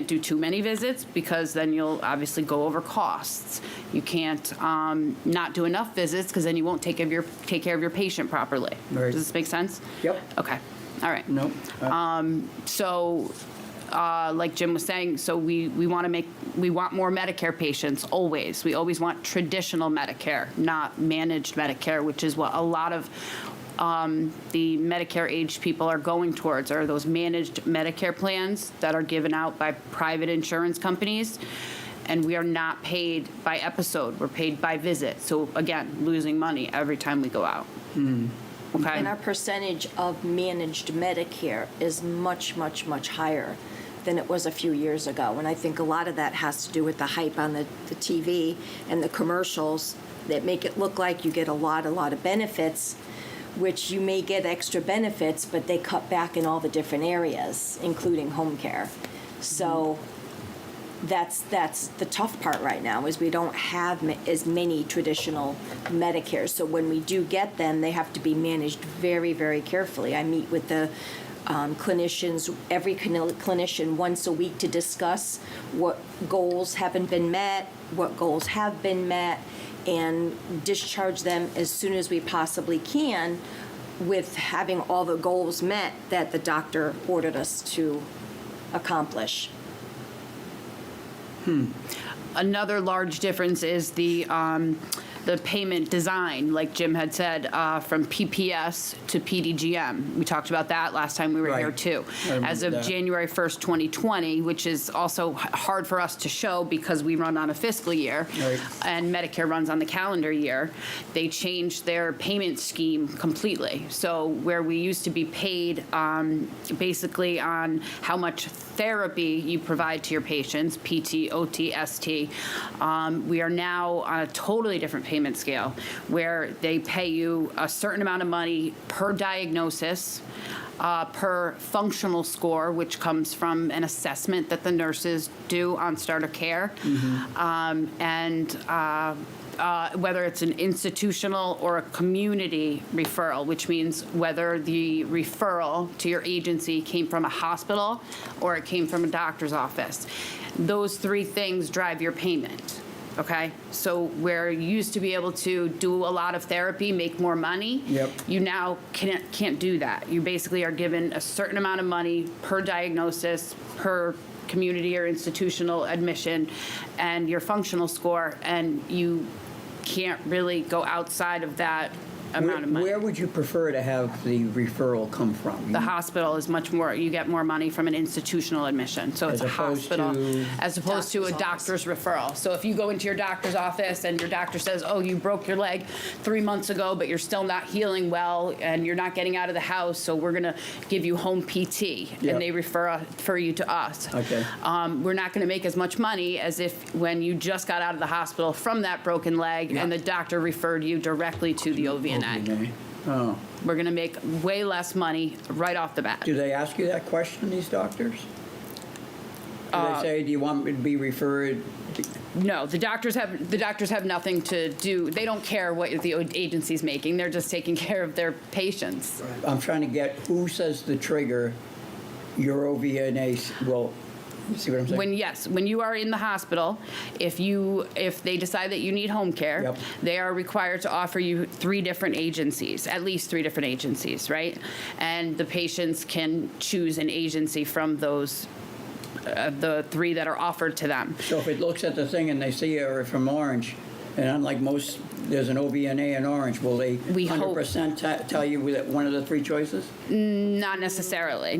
do too many visits because then you'll obviously go over costs. You can't not do enough visits because then you won't take care of your patient properly. Right. Does this make sense? Yep. Okay. All right. Nope. Like Jim was saying, so we want more Medicare patients always. We always want traditional Medicare, not managed Medicare, which is what a lot of the Medicare-aged people are going towards, are those managed Medicare plans that are given out by private insurance companies. And we are not paid by episode. We're paid by visit. So again, losing money every time we go out. Okay. And our percentage of managed Medicare is much, much, much higher than it was a few years ago. And I think a lot of that has to do with the hype on the TV and the commercials that make it look like you get a lot of benefits, which you may get extra benefits, but they cut back in all the different areas, including home care. So that's the tough part right now, is we don't have as many traditional Medicares. So when we do get them, they have to be managed very, very carefully. I meet with the clinicians, every clinician once a week, to discuss what goals haven't been met, what goals have been met, and discharge them as soon as we possibly can, with having all the goals met that the doctor ordered us to accomplish. Another large difference is the payment design, like Jim had said, from PPS to PDGM. We talked about that last time we were here too. As of January 1st, 2020, which is also hard for us to show because we run on a fiscal year and Medicare runs on the calendar year, they changed their payment scheme completely. So where we used to be paid basically on how much therapy you provide to your patients, PT, OT, ST, we are now on a totally different payment scale where they pay you a certain amount of money per diagnosis, per functional score, which comes from an assessment that the nurses do on starter care, whether it's an institutional or a community referral, which means whether the referral to your agency came from a hospital or it came from a doctor's office. Those three things drive your payment. Okay, so where you used to be able to do a lot of therapy, make more money, you now can't do that. You basically are given a certain amount of money per diagnosis, per community or institutional admission, and your functional score, and you can't really go outside of that amount of money. Where would you prefer to have the referral come from? The hospital is much more, you get more money from an institutional admission. So it's a hospital as opposed to a doctor's referral. So if you go into your doctor's office and your doctor says, oh, you broke your leg 3 months ago, but you're still not healing well and you're not getting out of the house, so we're going to give you home PT, and they refer you to us. Okay. We're not going to make as much money as if when you just got out of the hospital from that broken leg and the doctor referred you directly to the OVNA. Oh. We're going to make way less money right off the bat. Do they ask you that question, these doctors? Do they say, do you want me to be referred? No, the doctors have nothing to do. They don't care what the agency's making. They're just taking care of their patients. I'm trying to get, who says the trigger, your OVNA will You see what I'm saying? When you are in the hospital, if they decide that you need home care, Yep. they are required to offer you at least 3 different agencies, right? And the patients can choose an agency from those, the 3 that are offered to them. So if it looks at the thing and they see you're from Orange, and unlike most, there's an OVNA in Orange, will they 100% tell you that one of the 3 choices? Not necessarily.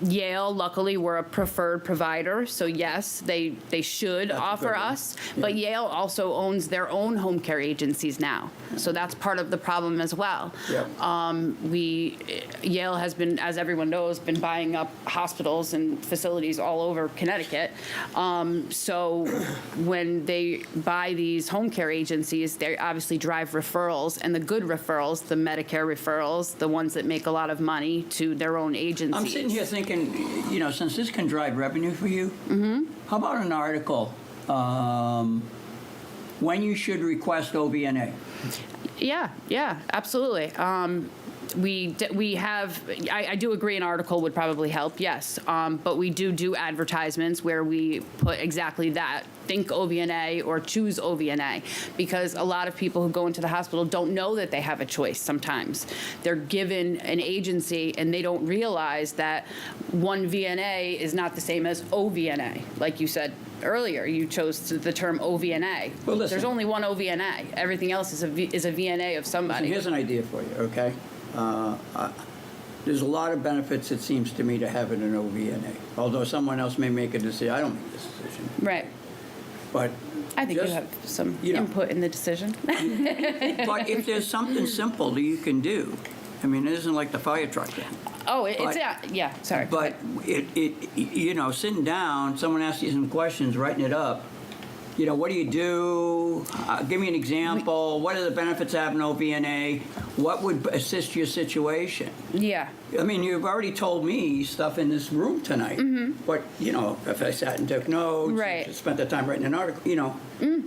Yale, luckily, we're a preferred provider, so yes, they should offer us. But Yale also owns their own home care agencies now, so that's part of the problem as well. Yep. Yale has been, as everyone knows, been buying up hospitals and facilities all over Connecticut. So when they buy these home care agencies, they obviously drive referrals, and the good referrals, the Medicare referrals, the ones that make a lot of money, to their own agencies. I'm sitting here thinking, since this can drive revenue for you, how about an article, when you should request OVNA? Yeah, absolutely. We have, I do agree an article would probably help, yes. But we do advertisements where we put exactly that. Think OVNA or choose OVNA, because a lot of people who go into the hospital don't know that they have a choice sometimes. They're given an agency and they don't realize that one VNA is not the same as OVNA. Like you said earlier, you chose the term OVNA. Well, listen. There's only one OVNA. Everything else is a VNA of somebody. Listen, here's an idea for you, okay? There's a lot of benefits, it seems to me, to having an OVNA. Although someone else may make a decision. I don't make this decision. Right. But I think just, you have some input in the decision. But if there's something simple that you can do, I mean, it isn't like the fire truck thing. Oh, yeah, sorry. But sitting down, someone asks you some questions, writing it up. What do you do? Give me an example. What are the benefits of having OVNA? What would assist your situation? Yeah. I mean, you've already told me stuff in this room tonight. But, if I sat and took notes, Right. spent the time writing an article,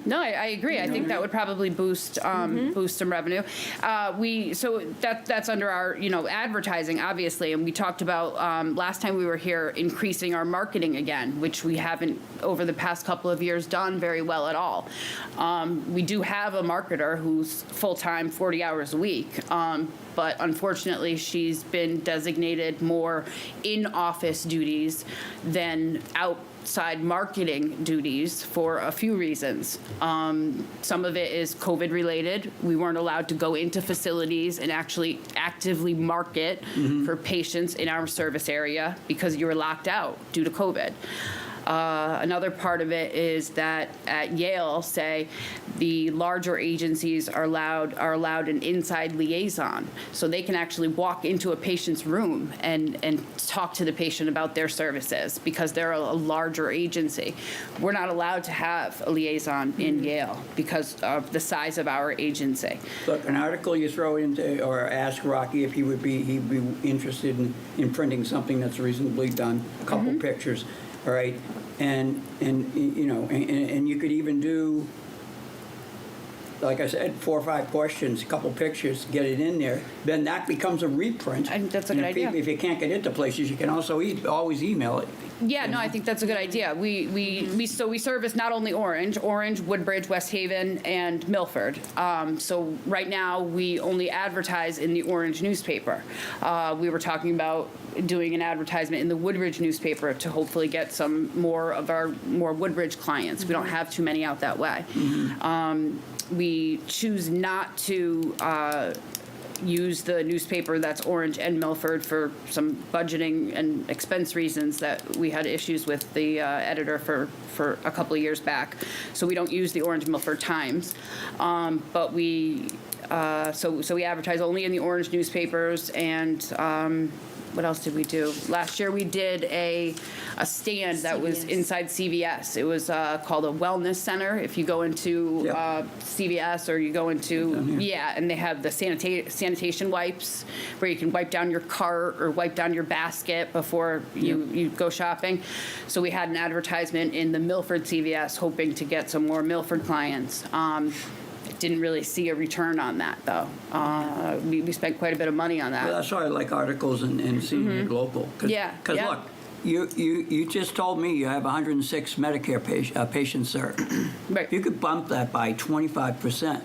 No, I agree. I think that would probably boost some revenue. So that's under our advertising, obviously, and we talked about last time we were here increasing our marketing again, which we haven't over the past couple of years done very well at all. We do have a marketer who's full-time, 40 hours a week. But unfortunately, she's been designated more in-office duties than outside marketing duties for a few reasons. Some of it is COVID-related. We weren't allowed to go into facilities and actually actively market for patients in our service area because you were locked out due to COVID. Another part of it is that at Yale, say, the larger agencies are allowed an inside liaison, so they can actually walk into a patient's room and talk to the patient about their services because they're a larger agency. We're not allowed to have a liaison in Yale because of the size of our agency. Look, an article you throw into, or ask Rocky if he'd be interested in printing something that's reasonably done, a couple pictures. All right, and you could even do, like I said, 4 or 5 questions, a couple pictures, get it in there. Then that becomes a reprint. I think that's a good idea. If you can't get into places, you can also always email it. Yeah, no, I think that's a good idea. We service not only Orange, Woodbridge, West Haven, and Milford. So right now we only advertise in the Orange newspaper. We were talking about doing an advertisement in the Woodbridge newspaper to hopefully get some more of our Woodbridge clients. We don't have too many out that way. We choose not to use the newspaper that's Orange and Milford for some budgeting and expense reasons that we had issues with the editor for a couple of years back. So we don't use the Orange Milford Times, but we so we advertise only in the Orange newspapers. And what else did we do? Last year we did a stand that was inside CVS. It was called a wellness center. If you go into CVS or you go into, and they have the sanitation wipes where you can wipe down your cart or wipe down your basket before you go shopping. So we had an advertisement in the Milford CVS hoping to get some more Milford clients. Didn't really see a return on that, though. We spent quite a bit of money on that. Well, that's why I like articles and seeing it local. Because look, You just told me you have 106 Medicare patients, sir. Right. You could bump that by 25%.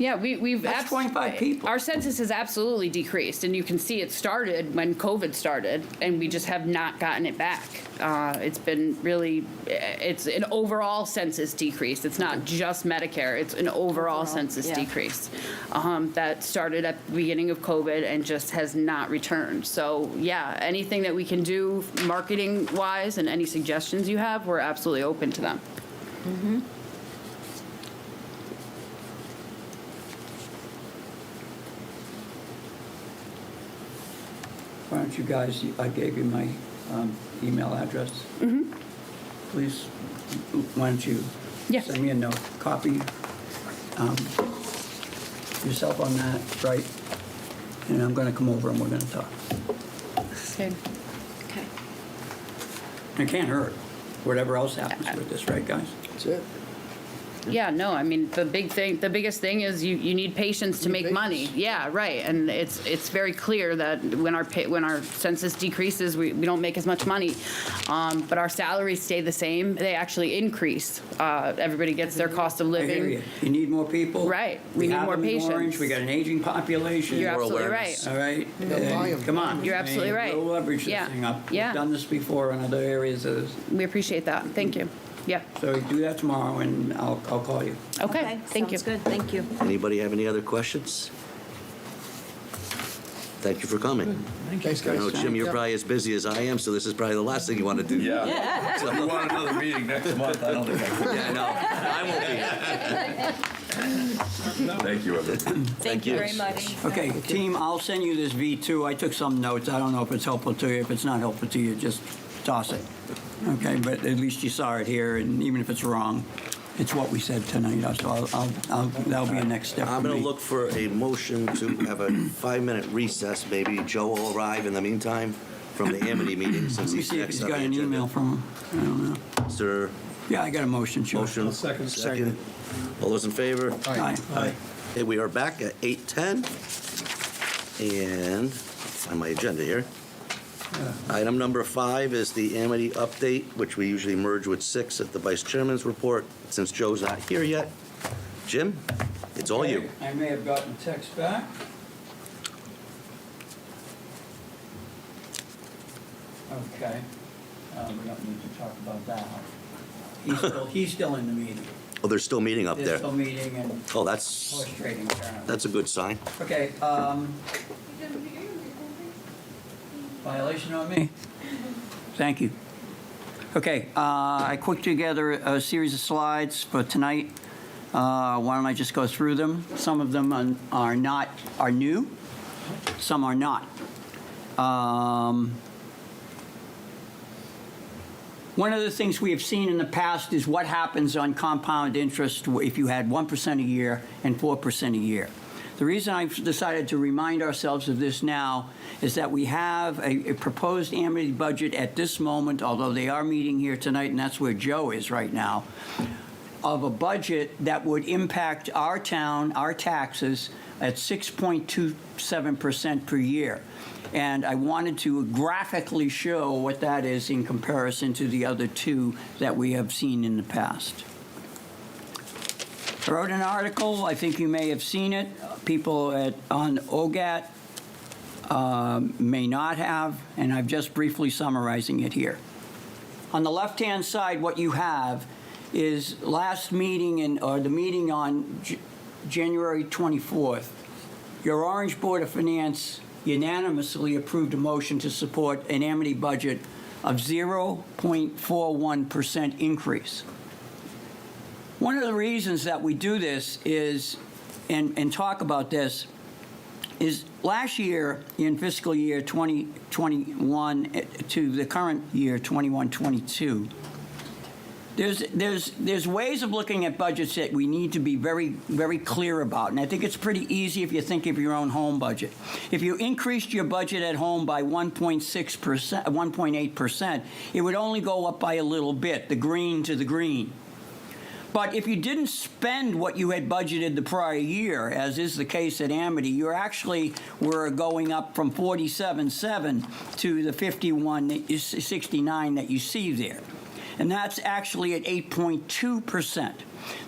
Yeah, we've That's 25 people. Our census has absolutely decreased, and you can see it started when COVID started, and we just have not gotten it back. It's been really, it's an overall census decrease. It's not just Medicare, it's an overall census decrease. That started at the beginning of COVID and just has not returned. So yeah, anything that we can do marketing-wise and any suggestions you have, we're absolutely open to them. Mm-hmm. Why don't you guys, I gave you my email address. Mm-hmm. Please, why don't you send me a note, copy yourself on that, right? And I'm going to come over and we're going to talk. Okay. It can't hurt, whatever else happens with this, right, guys? That's it. Yeah, no, I mean, the biggest thing is you need patients to make money. Yeah, right, and it's very clear that when our census decreases, we don't make as much money, but our salaries stay the same. They actually increase. Everybody gets their cost of I living. hear you. You need more people. Right, we need have more them in patients. Orange. We got an aging population. You're absolutely right. All right? Come on. You're absolutely right. We'll leverage this Yeah. thing up. Yeah. We've done this before in other areas. We appreciate that. Thank you. Yeah. So do that tomorrow, and I'll call you. Okay, thank you. Sounds good, thank you. Anybody have any other questions? Thank you for coming. Thanks, I guys. know, Jim, you're Yeah. probably as busy as I am, so this is probably the last thing you want to do. Yeah. So- If we want another meeting next month, I don't think I could. Yeah, no, I won't be here. Thank you, everyone. Thank you very much. Okay, team, I'll send you this V2. I took some notes. I don't know if it's helpful to you. If it's not helpful to you, just toss it. Okay, but at least you saw it here, and even if it's wrong, it's what we said tonight. So that'll be a next step I'm for going me. to look for a motion to have a 5-minute recess. Maybe Joe will arrive in the meantime from the Amity meeting since Let me he's see if next he's on the got an agenda. email from him. I don't know. Sir, Yeah, I got a motion, sure. motion? Second. All those in favor? Aye. Aye. Okay, we are back at 8:10. And on my agenda here. Item number 5 is the Amity update, which we usually merge with 6 at the vice chairman's report. Since Joe's not here yet, Jim, it's all you. I may have gotten text back. Okay. We don't need to talk about that. He's still in the meeting. Oh, they're still meeting up They're there. still meeting and Oh, that's horse trading apparently. a good sign. Okay, violation on me? Thank you. Okay, I put together a series of slides for tonight. Why don't I just go through them? Some of them are new, some are not. One of the things we have seen in the past is what happens on compound interest if you had 1% a year and 4% a year. The reason I've decided to remind ourselves of this now is that we have a proposed Amity budget at this moment, although they are meeting here tonight, and that's where Joe is right now, of a budget that would impact our town, our taxes, at 6.27% per year. And I wanted to graphically show what that is in comparison to the other two that we have seen in the past. I wrote an article, I think you may have seen it. People on OGAT may not have, and I'm just briefly summarizing it here. On the left-hand side, what you have is last meeting, or the meeting on January 24th, your Orange Board of Finance unanimously approved a motion to support an Amity budget of 0.41% increase. One of the reasons that we do this is, and talk about this, is last year in fiscal year 2021 to the current year 21-22, there's ways of looking at budgets that we need to be very, very clear about. And I think it's pretty easy if you think of your own home budget. If you increased your budget at home by 1.6%, 1.8%, it would only go up by a little bit, the green to the green. But if you didn't spend what you had budgeted the prior year, as is the case at Amity, you actually were going up from 47.7 to the 51.69 that you see there. And that's actually at 8.2%.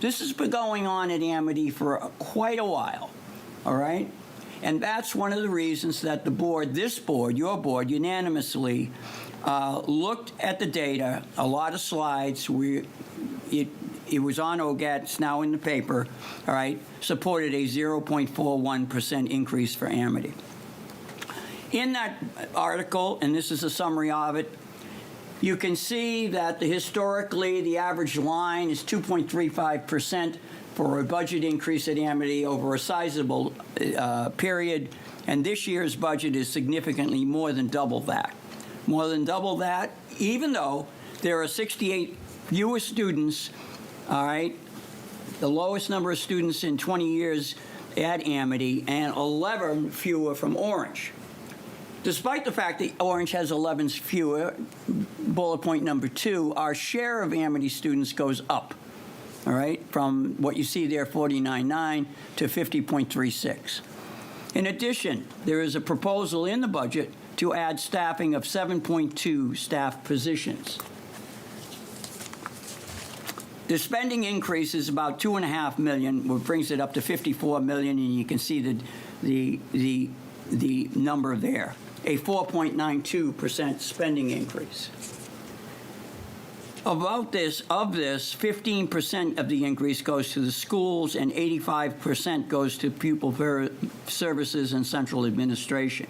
This has been going on at Amity for quite a while, all right? And that's one of the reasons that the board, this board, your board, unanimously looked at the data, a lot of slides. It was on OGAT, it's now in the paper, all right, supported a 0.41% increase for Amity. In that article, and this is a summary of it, you can see that historically the average line is 2.35% for a budget increase at Amity over a sizable period, and this year's budget is significantly more than double that. More than double that, even though there are 68 fewer students, all right, the lowest number of students in 20 years at Amity, and 11 fewer from Orange. Despite the fact that Orange has 11 fewer, bullet point number 2, our share of Amity students goes up, all right, from what you see there, 49.9 to 50.36. In addition, there is a proposal in the budget to add staffing of 7.2 staff positions. The spending increase is about $2.5 million, which brings it up to $54 million, and you can see the number there, a 4.92% spending increase. Of this, 15% of the increase goes to the schools, and 85% goes to pupil services and central administration.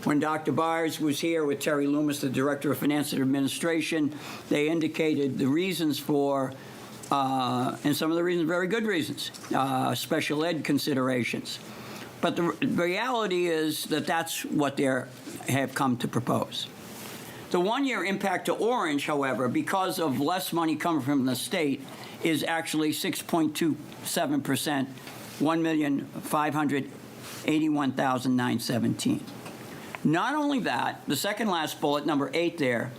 When Dr. Byers was here with Terry Loomis, the Director of Finance and Administration, they indicated the reasons for, and some of the reasons, very good reasons, special ed considerations. But the reality is that that's what they have come to propose. The one-year impact to Orange, however, because of less money coming from the state, is actually 6.27%, $1,581,917. Not only that, the second last bullet, number 8 there,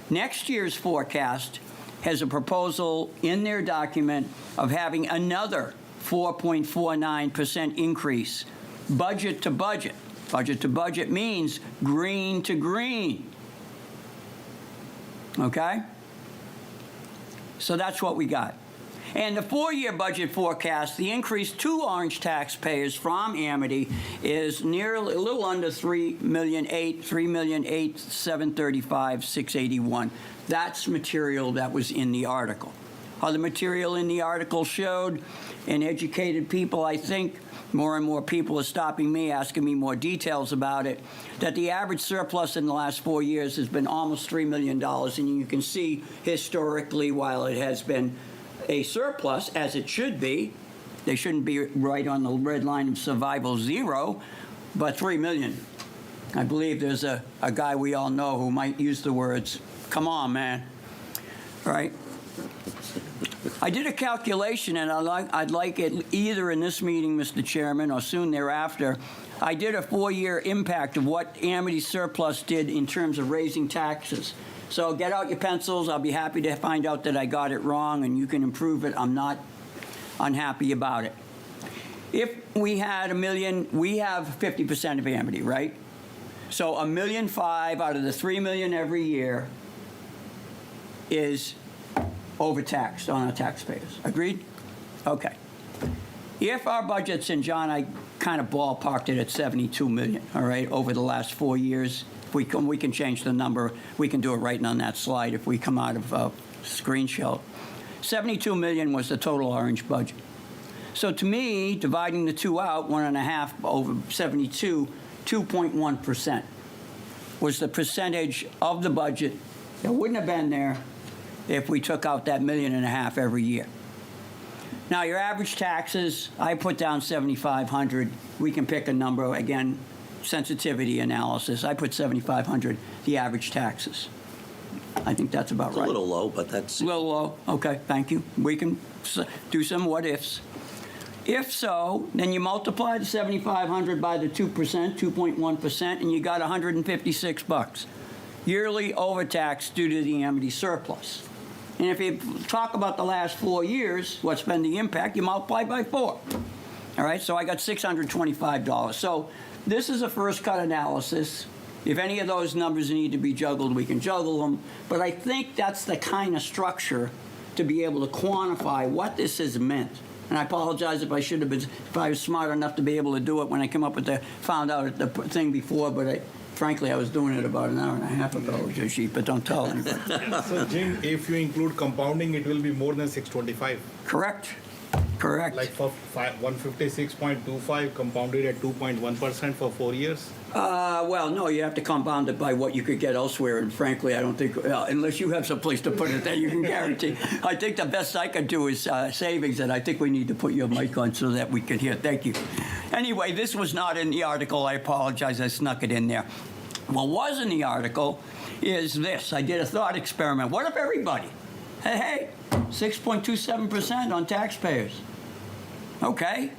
next year's forecast has a proposal in their document of having another 4.49% increase, budget to budget. Budget to budget means green to green. Okay? So that's what we got. And the 4-year budget forecast, the increase to Orange taxpayers from Amity is nearly a little under $3,800,735,681. That's material that was in the article. Other material in the article showed, and educated people, I think, more and more people are stopping me, asking me more details about it, that the average surplus in the last 4 years has been almost $3 million. And you can see historically, while it has been a surplus, as it should be, they shouldn't be right on the red line of survival 0, but $3 million. I believe there's a guy we all know who might use the words, come on, man. All right? I did a calculation, and I'd like it either in this meeting, Mr. Chairman, or soon thereafter. I did a 4-year impact of what Amity surplus did in terms of raising taxes. So get out your pencils. I'll be happy to find out that I got it wrong, and you can improve it. I'm not unhappy about it. If we had $1 million, we have 50% of Amity, right? So $1.5 million out of the $3 million every year is overtaxed on our taxpayers. Agreed? Okay. If our budgets, and John, I kind of ballparked it at $72 million, all right, over the last 4 years. We can change the number. We can do it right on that slide if we come out of screen shell. $72 million was the total Orange budget. So to me, dividing the two out, 1.5 over 72, 2.1% was the percentage of the budget that wouldn't have been there if we took out that $1.5 million every year. Now, your average taxes, I put down $7,500. We can pick a number, again, sensitivity analysis. I put $7,500, the average taxes. I think that's about right. A little low, but that's... A little low. Okay, thank you. We can do some what-ifs. If so, then you multiply the $7,500 by the 2%, 2.1%, and you got $156. Yearly overtax due to the Amity surplus. And if you talk about the last 4 years, what's been the impact, you multiply by 4. All right, so I got $625. So this is a first cut analysis. If any of those numbers need to be juggled, we can juggle them. But I think that's the kind of structure to be able to quantify what this has meant. And I apologize if I was smart enough to be able to do it when I came up with found out the thing before, but frankly, I was doing it about an hour and a half ago, Jashit, but don't tell anybody. So Jim, if you include compounding, it will be more than 625. Correct. Like for 156.25 compounded at 2.1% for 4 years? Well, no, you have to compound it by what you could get elsewhere, and frankly, I don't think, unless you have some place to put it that you can guarantee. I think the best I could do is savings, and I think we need to put your mic on so that we can hear. Thank you. Anyway, this was not in the article. I apologize. I snuck it in there. What was in the article is this. I did a thought experiment. What if everybody, hey, 6.27% on taxpayers? Okay.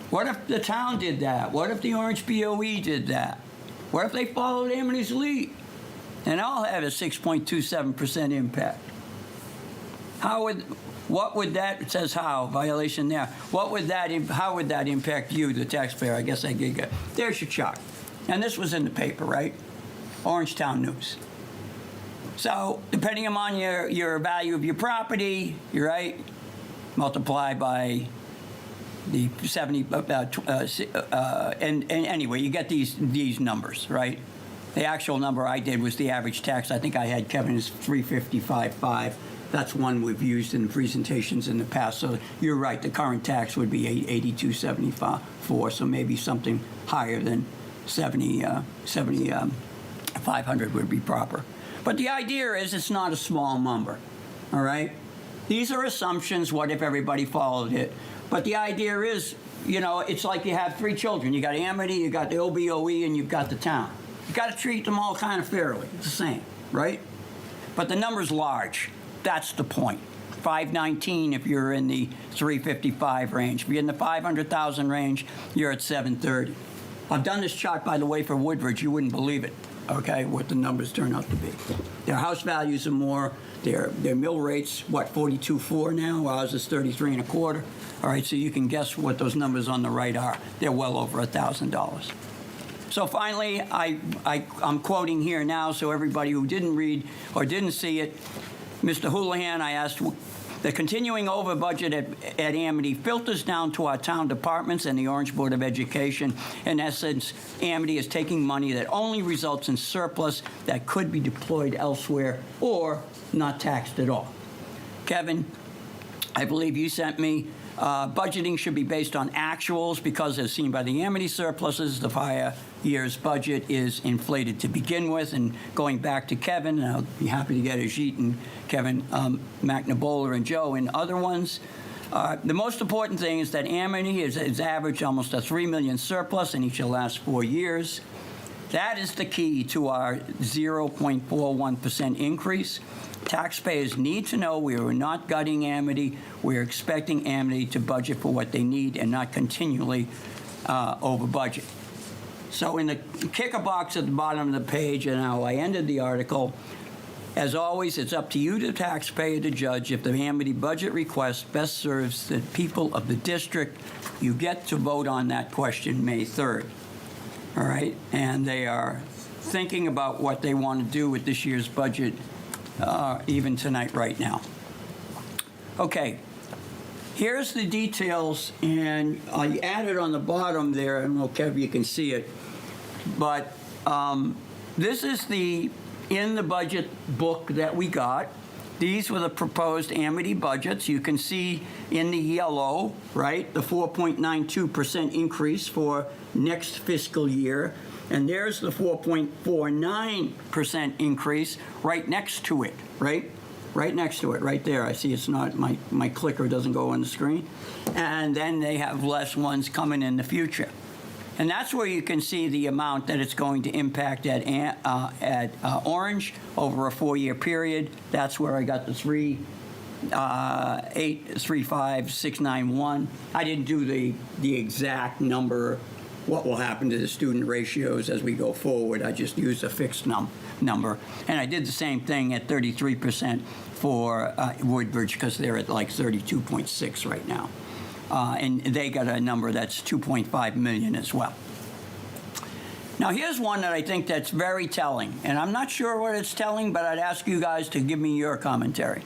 What if the town did that? What if the Orange BOE did that? What if they followed Amity's lead? And all have a 6.27% impact. What would that, it says how, violation there. How would that impact you, the taxpayer? I guess I did get. There's your chart. And this was in the paper, right? Orangetown News. So depending upon your value of your property, you're right, multiply by the 70, and anyway, you get these numbers, right? The actual number I did was the average tax. I think I had Kevin is 355.5. That's one we've used in presentations in the past. So you're right, the current tax would be 82.74, so maybe something higher than 500 would be proper. But the idea is it's not a small number, all right? These are assumptions, what if everybody followed it? But the idea is, it's like you have 3 children. You got Amity, you got the OBOE, and you've got the town. You got to treat them all kind of fairly. It's the same, right? But the number's large. That's the point. 519 if you're in the 355 range. If you're in the 500,000 range, you're at 730. I've done this chart, by the way, for Woodbridge. You wouldn't believe it, okay, what the numbers turn out to be. Their house values are more. Their mill rates, 42.4 now? Ours is 33.25. All right, so you can guess what those numbers on the right are. They're well over $1,000. So finally, I'm quoting here now, so everybody who didn't read or didn't see it, Mr. Houlihan, I asked, the continuing over budget at Amity filters down to our town departments and the Orange Board of Education. In essence, Amity is taking money that only results in surplus that could be deployed elsewhere or not taxed at all. Kevin, I believe you sent me budgeting should be based on actuals because, as seen by the Amity surpluses, the prior year's budget is inflated to begin with. And going back to Kevin, and I'll be happy to get Ajit and Kevin McNabola and Joe and other ones. The most important thing is that Amity has averaged almost a $3 million surplus in each of the last 4 years. That is the key to our 0.41% increase. Taxpayers need to know we are not gutting Amity. We're expecting Amity to budget for what they need and not continually over budget. So in the kicker box at the bottom of the page and how I ended the article, as always, it's up to you, the taxpayer, to judge if the Amity budget request best serves the people of the district. You get to vote on that question May 3rd. All right? And they are thinking about what they want to do with this year's budget even tonight, right now. Okay, here's the details, and I added on the bottom there, I don't know, Kev, you can see it, but this is in the budget book that we got. These were the proposed Amity budgets. You can see in the yellow, right, the 4.92% increase for next fiscal year. And there's the 4.49% increase right next to it, right? Right next to it, right there. I see it's not, my clicker doesn't go on the screen. And then they have less ones coming in the future. And that's where you can see the amount that it's going to impact at Orange over a 4-year period. That's where I got the 3,835,691. I didn't do the exact number what will happen to the student ratios as we go forward. I just used a fixed number. And I did the same thing at 33% for Woodbridge, because they're at like 32.6 right now. And they got a number that's 2.5 million as well. Now, here's one that I think that's very telling, and I'm not sure what it's telling, but I'd ask you guys to give me your commentary.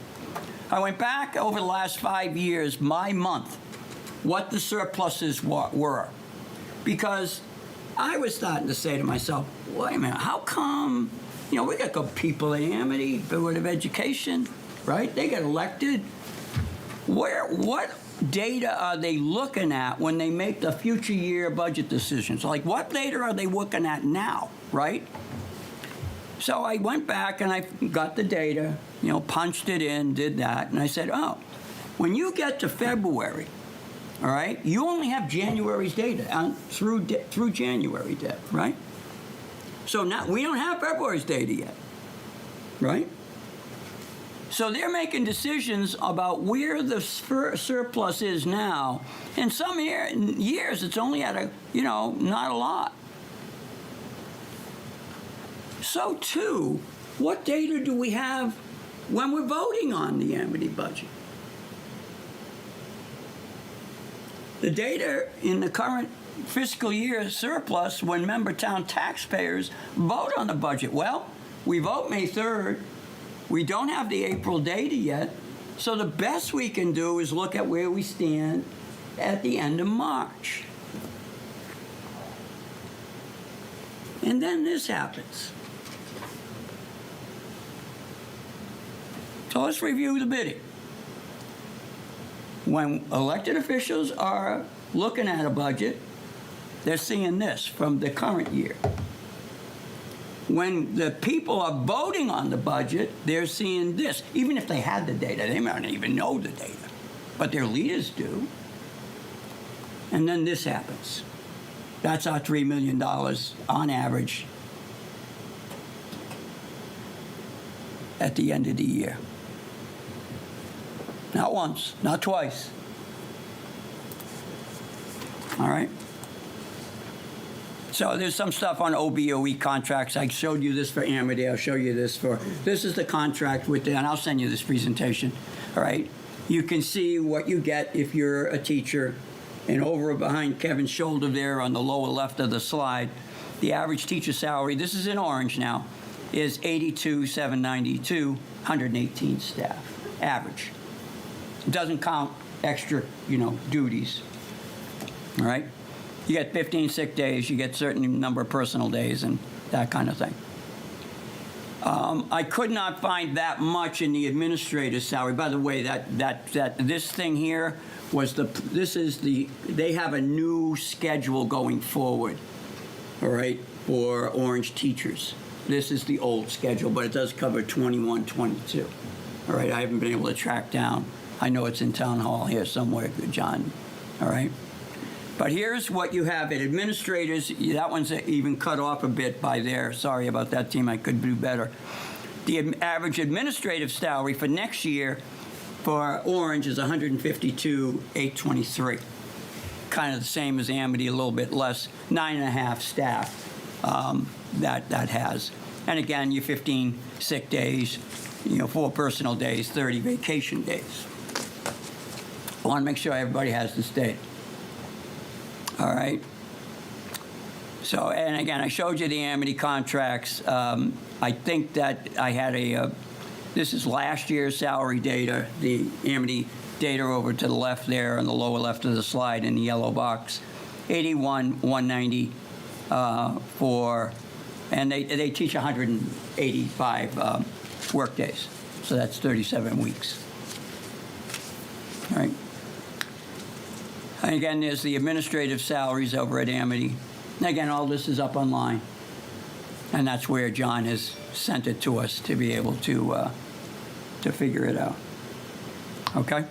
I went back over the last 5 years, by month, what the surpluses were, because I was starting to say to myself, wait a minute, how come, we got good people at Amity, Board of Education, right? They got elected. What data are they looking at when they make the future year budget decisions? Like, what data are they looking at now, right? So I went back and I got the data, punched it in, did that, and I said, oh, when you get to February, all right, you only have January's data through January, right? So now we don't have February's data yet, right? So they're making decisions about where the surplus is now. In some years, it's only at not a lot. So, too, what data do we have when we're voting on the Amity budget? The data in the current fiscal year surplus when member town taxpayers vote on the budget. Well, we vote May 3rd. We don't have the April data yet, so the best we can do is look at where we stand at the end of March. And then this happens. So let's review the bidding. When elected officials are looking at a budget, they're seeing this from the current year. When the people are voting on the budget, they're seeing this. Even if they had the data, they might not even know the data, but their leaders do. And then this happens. That's our $3 million on average at the end of the year. Not once, not twice. All right? So there's some stuff on OBOE contracts. I showed you this for Amity. I'll show you this this is the contract with and I'll send you this presentation. All right? You can see what you get if you're a teacher. And over behind Kevin's shoulder there on the lower left of the slide, the average teacher salary, this is in orange now, is $82,792, 118 staff, average. It doesn't count extra, duties. All right? You get 15 sick days, you get a certain number of personal days, and that kind of thing. I could not find that much in the administrator's salary. By the way, this thing here was they have a new schedule going forward, all right, for Orange teachers. This is the old schedule, but it does cover 21, 22. All right, I haven't been able to track down. I know it's in Town Hall here somewhere, John, all right? But here's what you have at administrators. That one's even cut off a bit by there. Sorry about that, team. I could do better. The average administrative salary for next year for Orange is $152,823. Kind of the same as Amity, a little bit less. 9.5 staff that has. And again, your 15 sick days, 4 personal days, 30 vacation days. I want to make sure everybody has this data. All right. So, and again, I showed you the Amity contracts. I think that I had this is last year's salary data, the Amity data over to the left there on the lower left of the slide in the yellow box. 81,190 and they teach 185 work days. So that's 37 weeks. All right. And again, there's the administrative salaries over at Amity. And again, all this is up online. And that's where John has sent it to us to be able to figure it out. Okay?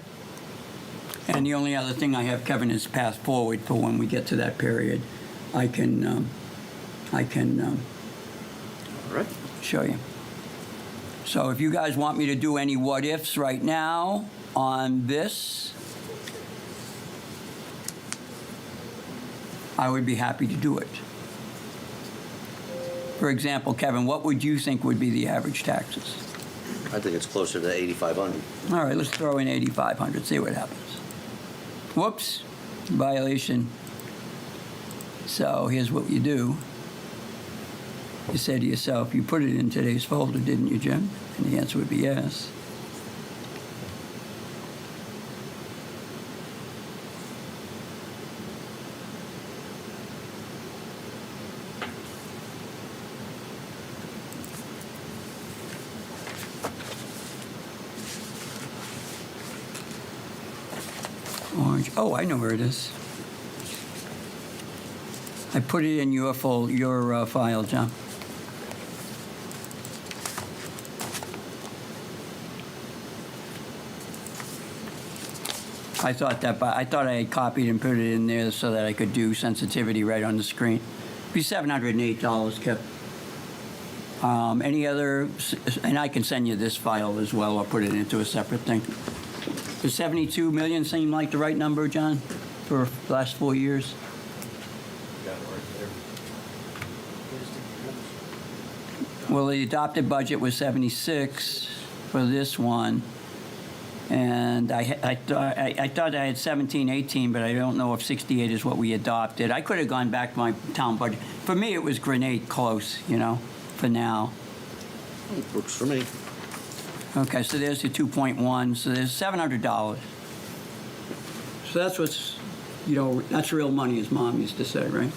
And the only other thing I have, Kevin, is path forward for when we get to that period. I can all right, show you. So if you guys want me to do any what-ifs right now on this, I would be happy to do it. For example, Kevin, what would you think would be the average taxes? I think it's closer to 8,500. All right, let's throw in 8,500, see what happens. Whoops, violation. So here's what you do. You say to yourself, you put it in today's folder, didn't you, Jim? And the answer would be yes. Orange. Oh, I know where it is. I put it in your file, John. I thought I had copied and put it in there so that I could do sensitivity right on the screen. It'd be $708, Kev. Any other, and I can send you this file as well, or put it into a separate thing. Does 72 million seem like the right number, John, for the last 4 years? Well, the adopted budget was 76 for this one, and I thought I had 17, 18, but I don't know if 68 is what we adopted. I could have gone back to my town budget. For me, it was Grenade close, for now. Works for me. Okay, so there's the 2.1, so there's $700. So that's what's, that's real money, as Mom used to say, right?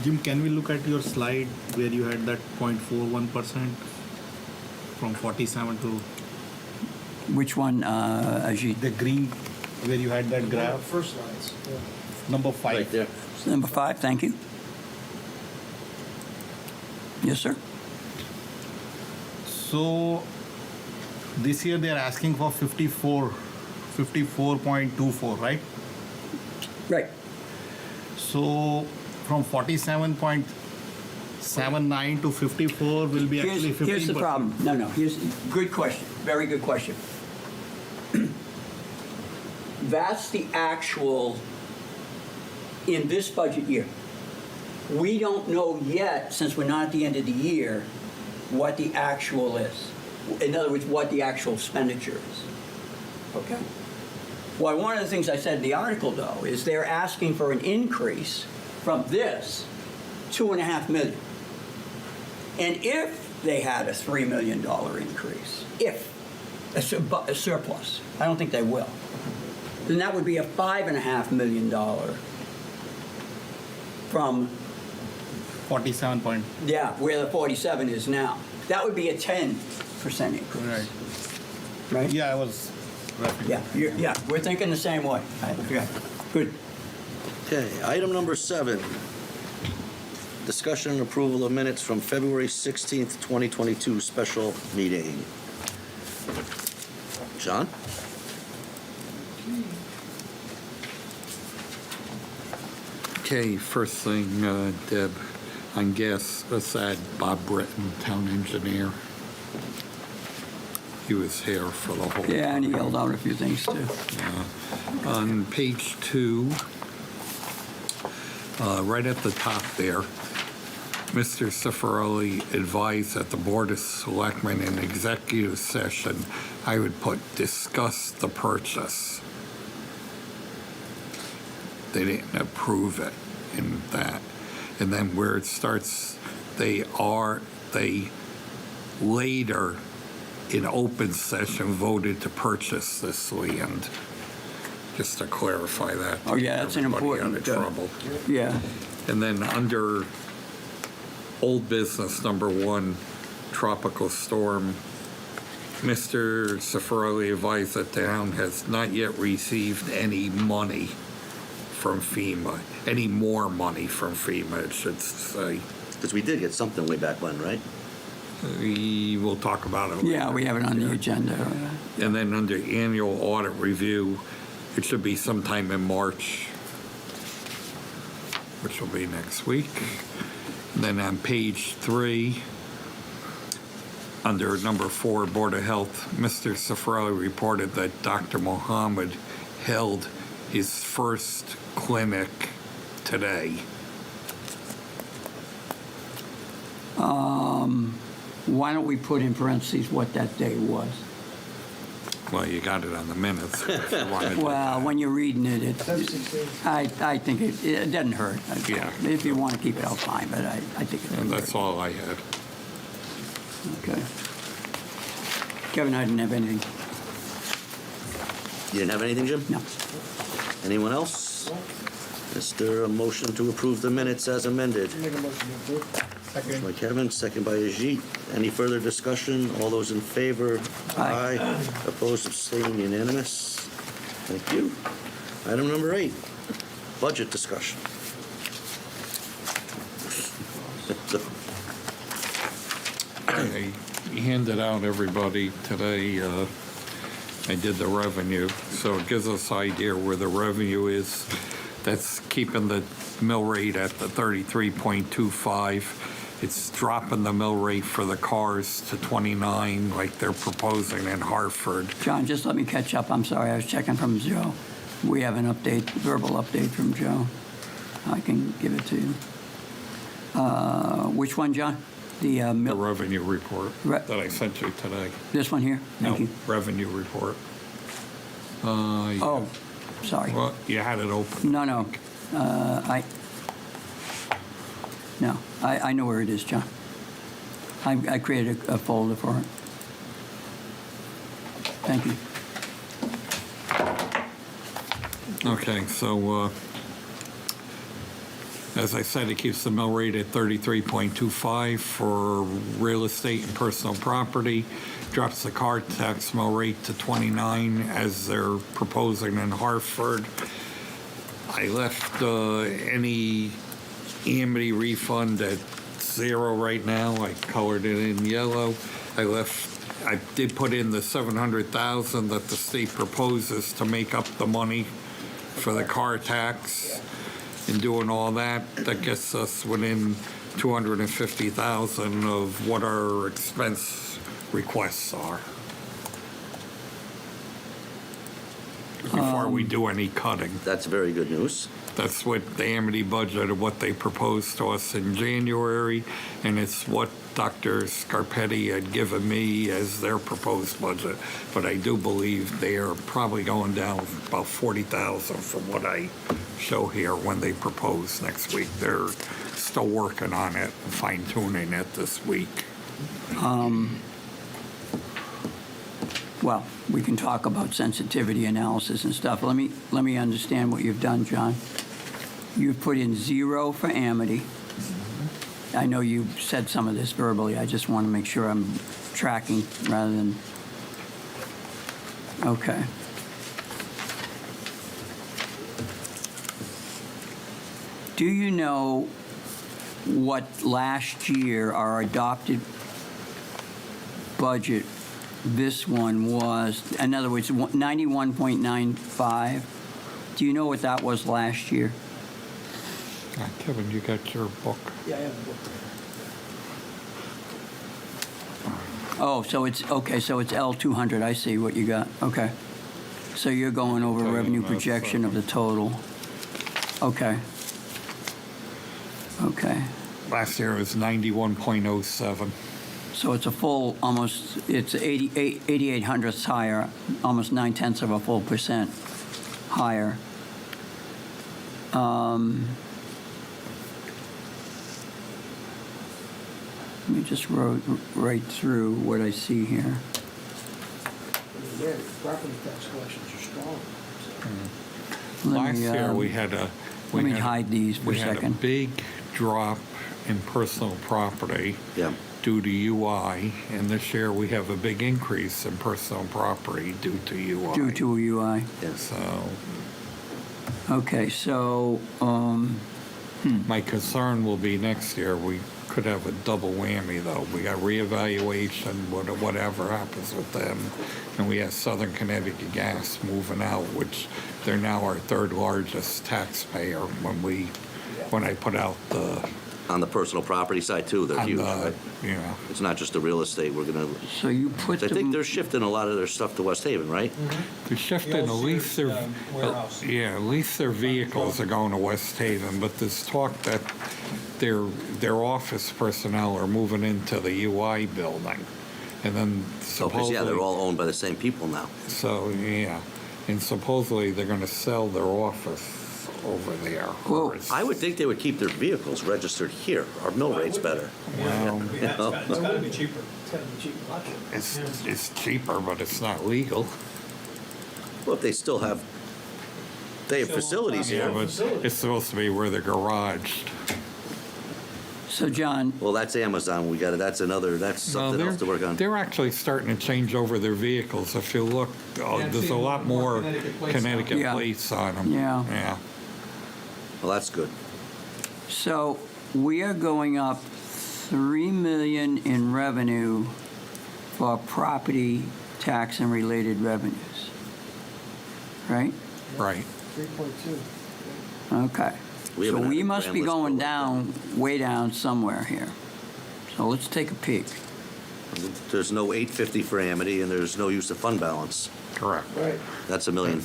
Jim, can we look at your slide where you had that 0.41% from 47 to... Which one, Ajit? The green, where you had that graph. First slides. Yeah. Number 5. Right there. Number 5, thank you. Yes, sir. So this year they're asking for 54.24, right? Right. So from 47.79 to 54 will be actually 15%. Here's the problem. No. Good question. Very good question. That's the actual in this budget year. We don't know yet, since we're not at the end of the year, what the actual is. In other words, what the actual expenditure is. Okay? Well, one of the things I said in the article, though, is they're asking for an increase from this $2.5 million. And if they had a $3 million increase, if a surplus, I don't think they will, then that would be a $5.5 million from 47 point. Yeah, where the 47 is now. That would be a 10% increase. Right. Right? Yeah, I was. Yeah, we're thinking the same way. Yeah, good. Okay, item number 7. Discussion and approval of minutes from February 16th, 2022 special meeting. John? Okay, first thing, Deb, on gas, let's add Bob Britton, town engineer. He was here for the whole. Yeah, and he yelled out a few things, too. On page 2, right at the top there, Mr. Cifarelli advised that the Board of Selectmen in executive session, I would put discuss the purchase. They didn't approve it in that. And then where it starts, they later in open session voted to purchase this land. Just to clarify that. Oh, yeah, that's an important. Everybody out of trouble. Yeah. And then under old business number 1, tropical storm, Mr. Cifarelli advised that the town has not yet received any money from FEMA, any more money from FEMA, it should say. Because we did get something way back when, right? We will talk about it later. Yeah, we have it on the agenda. And then under annual audit review, it should be sometime in March, which will be next week. And then on page 3, under number 4, Board of Health, Mr. Cifarelli reported that Dr. Mohammed held his first clinic today? Why don't we put in parentheses what that day was? Well, you got it on the minutes. If you wanted to. Well, when you're reading it, I think it doesn't hurt. Yeah. If you want to keep it out, fine, but I think it And doesn't that's hurt. all I had. Okay. Kevin, I didn't have anything. You didn't have anything, Jim? No. Anyone else? Is there a motion to approve the minutes as amended? Make a motion to approve. Motion by Kevin, second by Ajit. Any further discussion? All those in favor? Aye. Opposed, abstaining, unanimous. Thank you. Item number 8, budget discussion. I handed out everybody today, I did the revenue, so it gives us idea where the revenue is. That's keeping the mill rate at the 33.25. It's dropping the mill rate for the cars to 29, like they're proposing in Hartford. John, just let me catch up. I'm sorry, I was checking from Joe. We have an update, verbal update from Joe. I can give it to you. Which one, John? The The revenue report that I sent you today. This one here? Thank you. Revenue report. Oh, sorry. Well, you had it open. No. I know where it is, John. I created a folder for it. Thank you. Okay, so as I said, it keeps the mill rate at 33.25 for real estate and personal property, drops the car tax mill rate to 29 as they're proposing in Hartford. I left any EMD refund at 0 right now. I colored it in yellow. I did put in the $700,000 that the state proposes to make up the money for the car tax. In doing all that, that gets us within $250,000 of what our expense requests are. Before we do any cutting. That's very good news. That's what the Amity budget, or what they proposed to us in January, and it's what Dr. Scarpetti had given me as their proposed budget. But I do believe they are probably going down about $40,000 from what I show here when they propose next week. They're still working on it, fine tuning it this week. Well, we can talk about sensitivity analysis and stuff. Let me understand what you've done, John. You've put in 0 for Amity. I know you said some of this verbally. I just want to make sure I'm tracking rather than. Okay. Do you know what last year our adopted budget, this one was, in other words, 91.95? Do you know what that was last year? Kevin, you got your book? Yeah, I have a book. Oh, so it's, okay, so it's L200. I see what you got. Okay. So you're going over revenue projection of the total. Okay. Okay. Last year it was 91.07. So it's a full, almost, it's 88 hundredths higher, almost 9/10 of a full percent higher. Let me just right through what I see here. Yeah, property tax collections are strong. Last year we had a. Let me hide these for a We had a second. big drop in personal property due to UI, and this year we have a big increase in personal property due to UI. Due to UI. So. Okay, so. My concern will be next year, we could have a double whammy, though. We got reevaluation, whatever happens with them, and we have Southern Connecticut Gas moving out, which they're now our third largest taxpayer when I put out the On the personal property side too, they're huge, right? Yeah. It's not just the real estate, we're gonna. So you put I think they're shifting a lot of their stuff to West Haven, right? They're shifting, at least at least their vehicles are going to West Haven, but there's talk that their office personnel are moving into the UI building. And then Oh, 'cause, supposedly. yeah, they're all owned by the same people now. So, yeah, and supposedly they're gonna sell their office over there. Well, I would think they would keep their vehicles registered here. Our mill rate's better. Well, You know? It's gotta be cheaper. It's gotta be cheaper, not cheaper. it's cheaper, but it's not legal. Well, if they still have, they have facilities Yeah, here. but it's supposed to be where they're garaged. So, John. Well, that's Amazon. That's something else to work on. They're actually starting to change over their vehicles. If you look, there's a lot more Connecticut Yeah. plates on them. Yeah. Yeah. Well, that's good. So we are going up 3 million in revenue for property tax and related revenues, right? Right. 3.2. Okay. We So haven't we had a must be grand list going for down, way down somewhere here. So let's take a peek. There's no 850 for Amity, and there's no use of fund balance. Correct. Right. That's $1.5 million.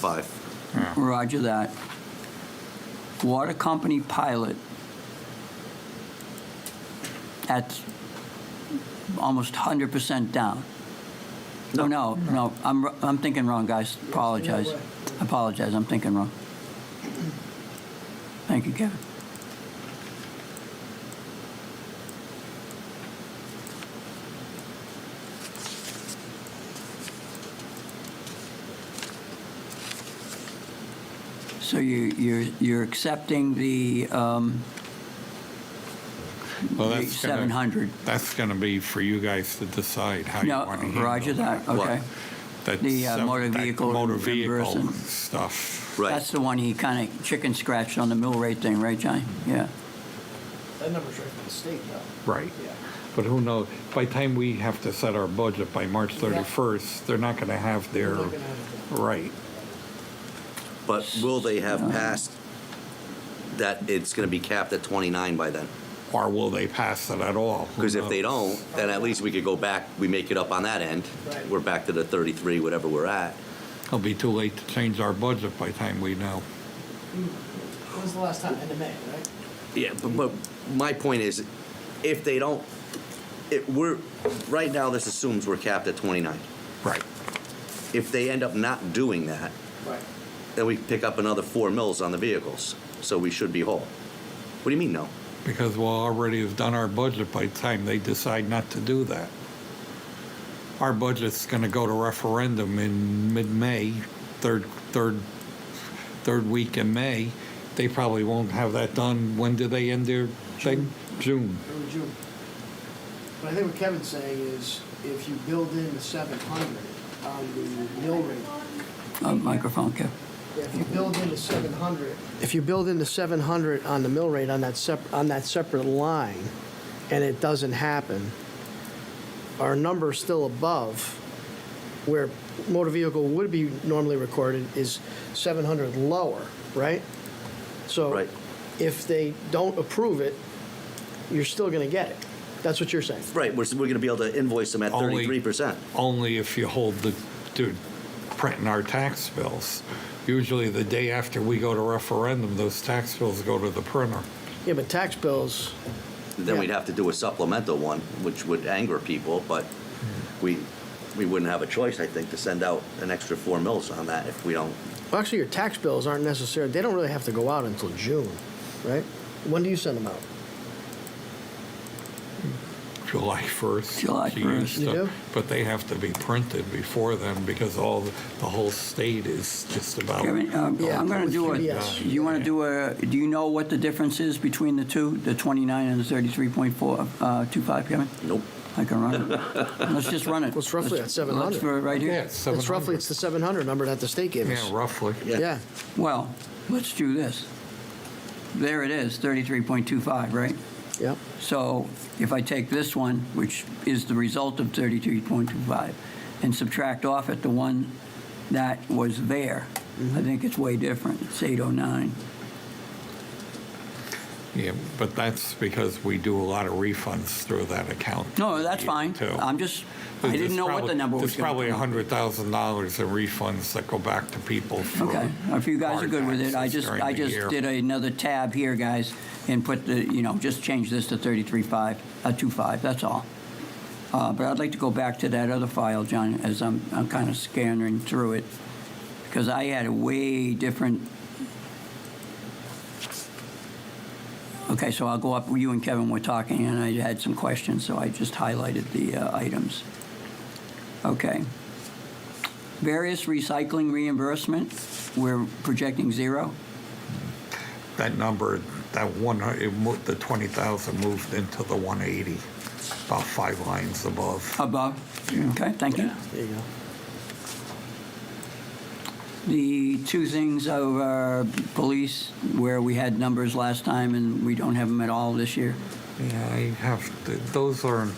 Roger that. Water company pilot at almost 100% down. No, I'm thinking wrong, guys. Apologize. I'm thinking wrong. Thank you, Kevin. So you're accepting the Well, the that's gonna- 700. That's going to be for you guys to decide how you No, want to handle roger that, okay. That The stuff- motor that vehicle motor vehicle reimbursement. stuff. That's the one he kind of chicken scratched on the mill rate thing, right, Johnny? Yeah. That number's right from the state, though. Right. But who knows? By the time we have to set our budget by March 31st, they're not going to have their, right. But will they have passed that it's going to be capped at 29 by then? Or will they pass it at all? Who Because if they knows? don't, then at least we could go back, we make it up on that end. Right. We're back to the 33, whatever we're at. It'll be too late to change our budget by the time we know. When was the last time? End of May, right? Yeah, but my point is, if they don't, right now, this assumes we're capped at 29. Right. If they end up not doing that, Right. then we pick up another 4 mils on the vehicles, so we should be whole. What do you mean, no? Because we'll already have done our budget by the time they decide not to do that. Our budget's going to go to referendum in mid-May, third week in May. They probably won't have that done. When do they end their thing? June. Early June. But I think what Kevin's saying is, if you build in the 700 on the mill rate. Microphone, Kev. If you build in the 700. If you build in the 700 on the mill rate on that separate line, and it doesn't happen, our number's still above where motor vehicle would be normally recorded is 700 lower, right? So if they don't approve it, you're still going to get it. That's what you're saying. Right, we're going to be able to invoice them at Only- 33%. Only if you hold to printing our tax bills. Usually the day after we go to referendum, those tax bills go to the printer. Yeah, but tax bills. Then we'd have to do a supplemental one, which would anger people, but we wouldn't have a choice, I think, to send out an extra 4 mils on that if we don't. Well, actually, your tax bills aren't necessary. They don't really have to go out until June, right? When do you send them out? July 1st. July to 1st. use You the- do? But they have to be printed before then because the whole state is just about. Kevin, I'm going to do PBS. do you know what the difference is between the two, the 29 and the 33.425, Kevin? Nope. I can run it. Let's just run it. Well, it's roughly at 700. Let's right here. Yeah, it's It's roughly, 700. it's the 700 number that the state gave us. Yeah, roughly. Yeah. Well, let's do this. There it is, 33.25, right? Yeah. So if I take this one, which is the result of 33.25, and subtract off it the one that was there, I think it's way different. It's 809. Yeah, but that's because we do a lot of refunds through that account. No, that's fine. too. I didn't know what the number was There's probably gonna come. $100,000 in refunds that go back to people for Okay, if you guys are good with it, I taxes just, during I the just year. did another tab here, guys, and put the, just change this to 33.25, that's all. But I'd like to go back to that other file, John, as I'm kind of scanning through it, because I had a way different. Okay, so I'll go up, you and Kevin were talking, and I had some questions, so I just highlighted the items. Okay. Various recycling reimbursement, we're projecting 0. That number, the 20,000 moved into the 180, about 5 lines above. Above? Okay, thank you. There you go. The two things of police, where we had numbers last time and we don't have them at all this year. Yeah, I have, those aren't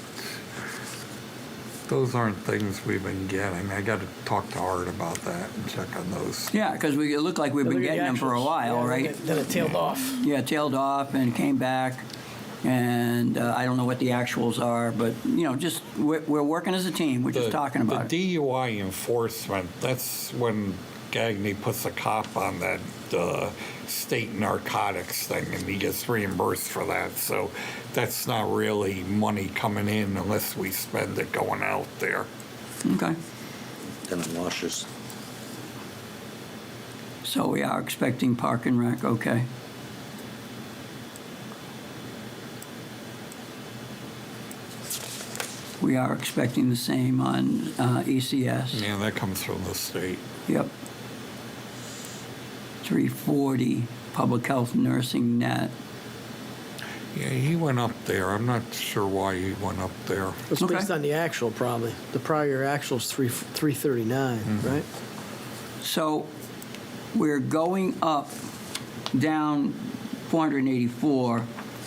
things we've been getting. I got to talk to Art about that and check on those. Yeah, because it looked like we've been getting them for a while, right? Then it tailed off. Yeah, tailed off and came back. And I don't know what the actuals are, but, just we're working as a team. We're just talking about it. The DUI enforcement, that's when Gagney puts a cop on that state narcotics thing, and he gets reimbursed for that. So that's not really money coming in unless we spend it going out there. Okay. Then it washes. So we are expecting Park and Rec, okay. We are expecting the same on ECS. Yeah, that comes from the state. Yep. 340, public health nursing net. Yeah, he went up there. I'm not sure why he went up there. It's based on the actual, probably. The prior year actual is 339, right? So we're going up, down 484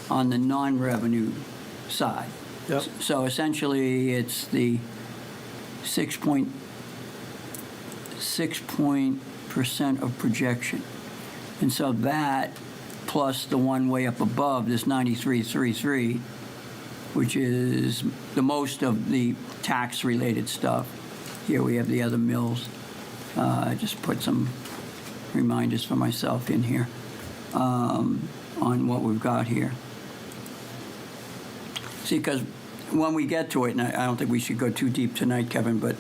on the non-revenue side. Yep. So essentially, it's the 6% of projection. And so that, plus the one way up above, this 93.33, which is the most of the tax-related stuff. Here we have the other mills. I just put some reminders for myself in here on what we've got here. See, because when we get to it, and I don't think we should go too deep tonight, Kevin, but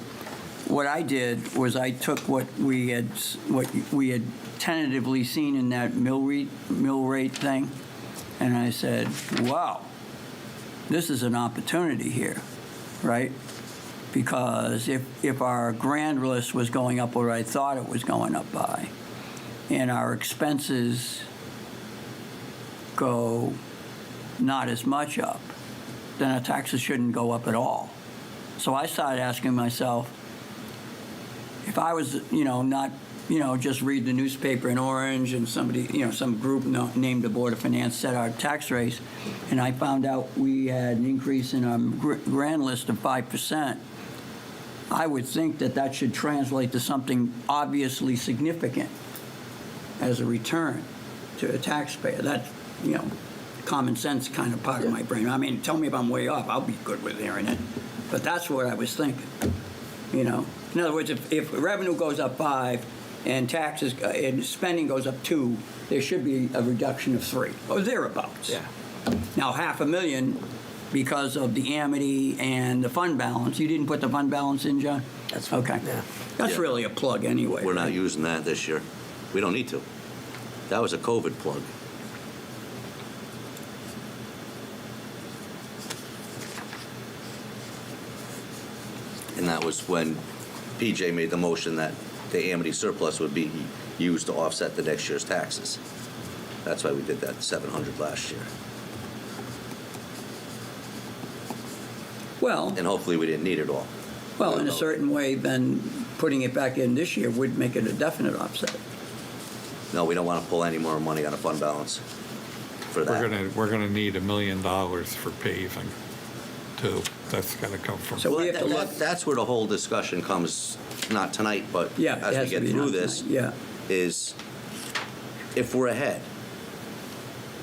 what I did was I took what we had tentatively seen in that mill rate thing, and I said, wow, this is an opportunity here, right? Because if our grand list was going up what I thought it was going up by, and our expenses go not as much up, then our taxes shouldn't go up at all. So I started asking myself, if I was, not, just read the newspaper in Orange and somebody, some group named the Board of Finance set our tax rates, and I found out we had an increase in our grand list of 5%, I would think that should translate to something obviously significant as a return to a taxpayer. That's, common sense kind of part of my brain. I mean, tell me if I'm way off. I'll be good with hearing it. But that's what I was thinking, In other words, if revenue goes up 5 and taxes and spending goes up 2, there should be a reduction of 3, or thereabouts. Yeah. Now, $500,000 because of the Amity and the fund balance. You didn't put the fund balance in, John? That's okay. Yeah. That's really a plug anyway. We're not using that this year. We don't need to. That was a COVID plug. And that was when PJ made the motion that the Amity surplus would be used to offset the next year's taxes. That's why we did that 700 last year. Well, and hopefully we didn't need it all. Well, in a certain way, then putting it back in this year would make it a definite offset. No, we don't want to pull any more money out of fund balance for that. We're gonna need $1 million for paving, too. That's gotta come from. So we have to look. That's where the whole discussion comes, not tonight, but Yeah, it as has we to get be through not this, tonight, yeah. is if we're ahead,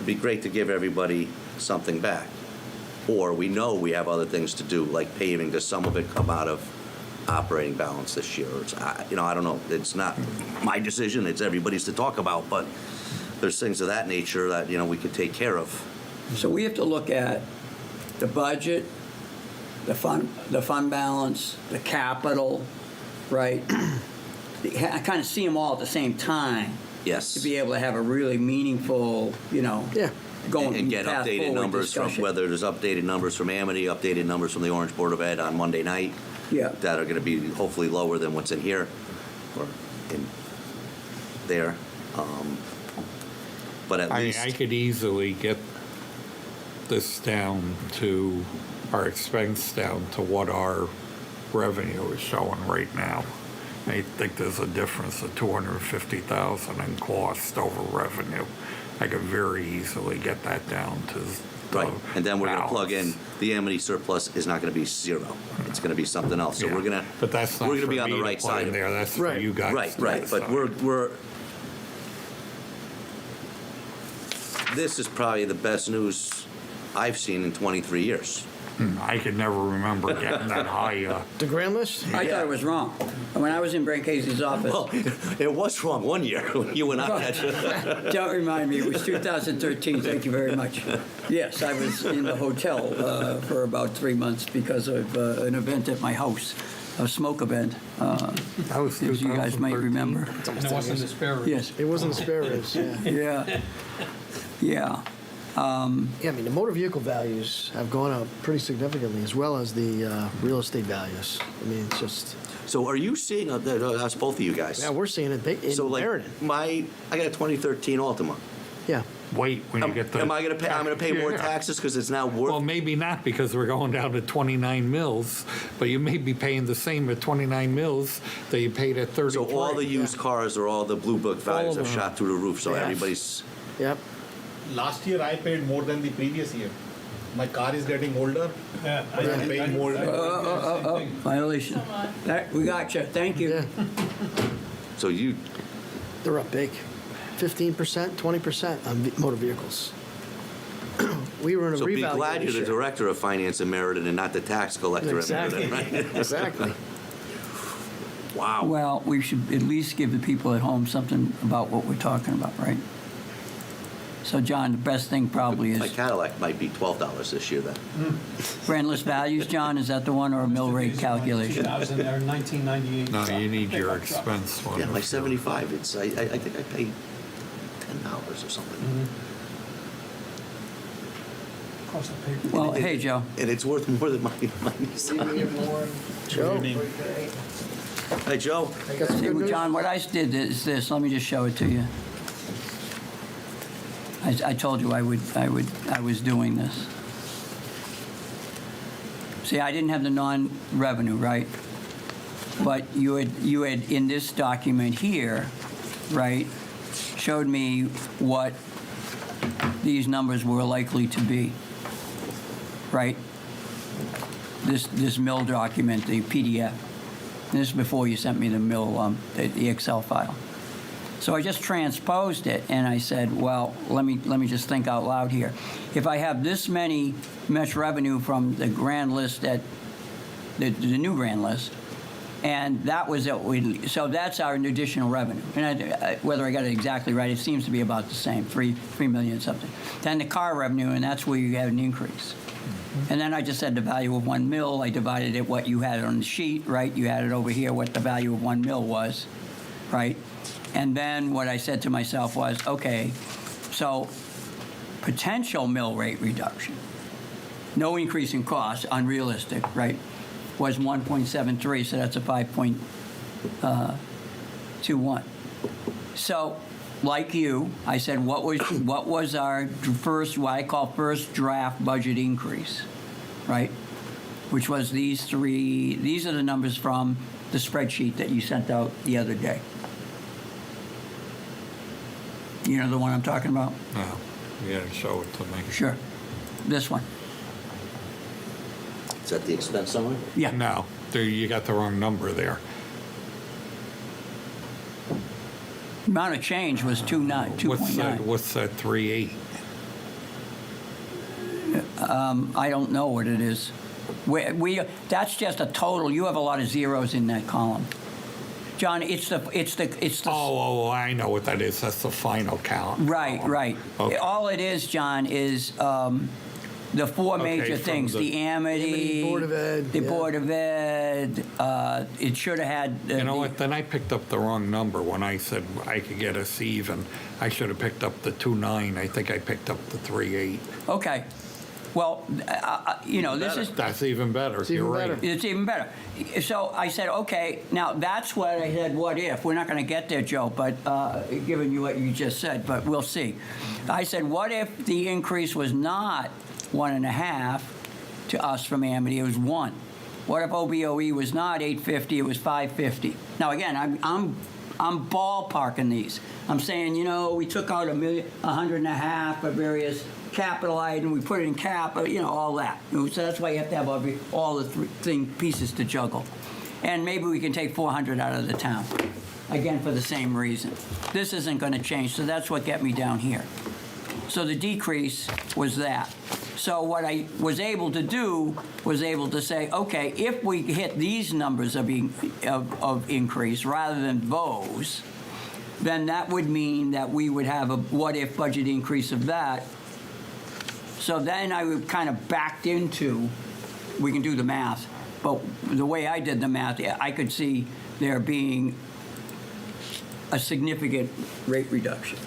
it'd be great to give everybody something back. Or we know we have other things to do, like paving. Does some of it come out of operating balance this year? Or I don't know. It's not my decision. It's everybody's to talk about. But there's things of that nature that, we could take care of. So we have to look at the budget, the fund balance, the capital, right? I kind of see them all at the same time. Yes. To be able to have a really meaningful, going And get path updated forward numbers discussion. from, whether there's updated numbers from Amity, updated numbers from the Orange Board of Ed on Monday night. Yeah. That are going to be hopefully lower than what's in here or in there. But at least. I could easily get this down to, our expense down to what our revenue is showing right now. I think there's a difference of $250,000 in cost over revenue. I could very easily get that down to Right, and then we're going to plug in, the Amity surplus is not going to be zero. It's going to be something else. So we're going to, But that's not we're going to for be on me the to right plug side in of there. That's for you guys Right, to right. But decide. this is probably the best news I've seen in 23 years. I could never remember getting that high. The grand list? I thought it was wrong. When I was in Brancasi's office. Well, it was wrong one year when you and I had. Don't remind me, it was 2013, thank you very much. Yes, I was in the hotel for about 3 months because of an event at my house, a smoke event, as you guys might remember. And it wasn't the spare room. Yes. It wasn't the spare ribs, yeah. Yeah. Yeah, I mean, the motor vehicle values have gone up pretty significantly, as well as the real estate values. I mean, it's just... So are you seeing, us both of you guys? Yeah, we're seeing it big in So like, Meriden. I got a 2013 Altima. Yeah. Wait when you get the. Am I going to pay? I'm going to pay more Yeah. taxes because it's now worth. Well, maybe not because we're going down to 29 mils, but you may be paying the same at 29 mils that you paid at 33. So all the used cars or all the blue book values have of shot through the roof. So Yes. everybody's. Yep. Last year I paid more than the previous year. My car is getting older. I am paying more. Violation. We got you, thank you. So you. They're up big. 15%, 20% on motor vehicles. We were in a So be revalue glad you're this the year. director of finance in Meriden and not the tax collector Exactly. in Meriden, right? Exactly. Wow. Well, we should at least give the people at home something about what we're talking about, right? So, John, the best thing probably My is Cadillac might be $12 this year then. grand list values, John, is that the one, or a mill rate calculation? 1998. No, you need your expense one. Yeah, my 75. It's I think I paid $10 or something. Well, hey, Joe. And it's worth more than my Nissan. Joe? Hey, Joe. See, John, what I did is this, let me just show it to you. I told you I was doing this. See, I didn't have the non-revenue, right? But you had in this document here, right, showed me what these numbers were likely to be, right? This mill document, the PDF. This is before you sent me the mill, the Excel file. So I just transposed it, and I said, well, let me just think out loud here. If I have this many mesh revenue from the grand list at the new grand list, and that was it, so that's our additional revenue. And whether I got it exactly right, it seems to be about the same, 3 million something. Then the car revenue, and that's where you had an increase. And then I just said the value of 1 mil. I divided it what you had on the sheet, right? You had it over here what the value of 1 mil was, right? And then what I said to myself was, okay, so potential mill rate reduction, no increase in cost, unrealistic, right, was 1.73, so that's a 5.21. So, like you, I said, what was our first, what I call first draft budget increase, right? Which was these are the numbers from the spreadsheet that you sent out the other day. You know the one I'm talking about? No, you gotta show it to me. Sure. This one. Is that the expense summary? Yeah. No, you got the wrong number there. Amount of change was 2.9. What's that 3.8? I don't know what it is. That's just a total. You have a lot of zeros in that column. John, it's the. Oh, I know what that is. That's the final count. Right. Okay. All it is, John, is the four major from things: the Amity, Board of Ed, the yeah. Board of Ed. It should have had. You know what? Then I picked up the wrong number when I said I could get us even. I should have picked up the 2.9. I think I picked up the 3.8. Okay. Well, this is. That's even better. You're right. It's even better. So I said, okay, now that's what I said, what if? We're not going to get there, Joe, but given you what you just said, but we'll see. I said, what if the increase was not 1.5 to us from Amity, it was 1? What if OBOE was not 850, it was 550? Now, again, I'm ballparking these. I'm saying, we took out $100.5 of various capital item, we put it in cap, all that. So that's why you have to have all the pieces to juggle. And maybe we can take 400 out of the town, again, for the same reason. This isn't going to change, so that's what got me down here. So the decrease was that. So what I was able to do was able to say, okay, if we hit these numbers of increase rather than those, then that would mean that we would have a what-if budget increase of that. So then I would kind of backed into, we can do the math, but the way I did the math, I could see there being a significant rate reduction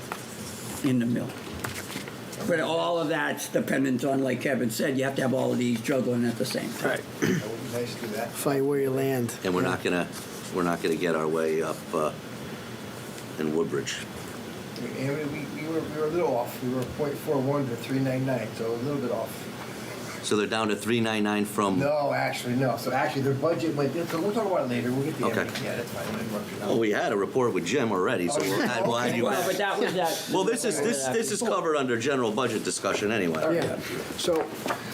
in the mill. But all of that's dependent on, like Kevin said, you have to have all of these juggling at the same time. Nice to do that. Fight where you land. And we're not gonna get our way up in Woodbridge. And we were a little off. We were 0.41 to 399, so a little bit off. So they're down to 399 from. No, actually, no. So actually, their budget went. So we'll talk about it later. We'll get the Okay. Yeah, that's fine. Well, we had a report with Jim already, so we'll add you Well, back. but that was that. Well, this is covered under general budget discussion anyway. Yeah. So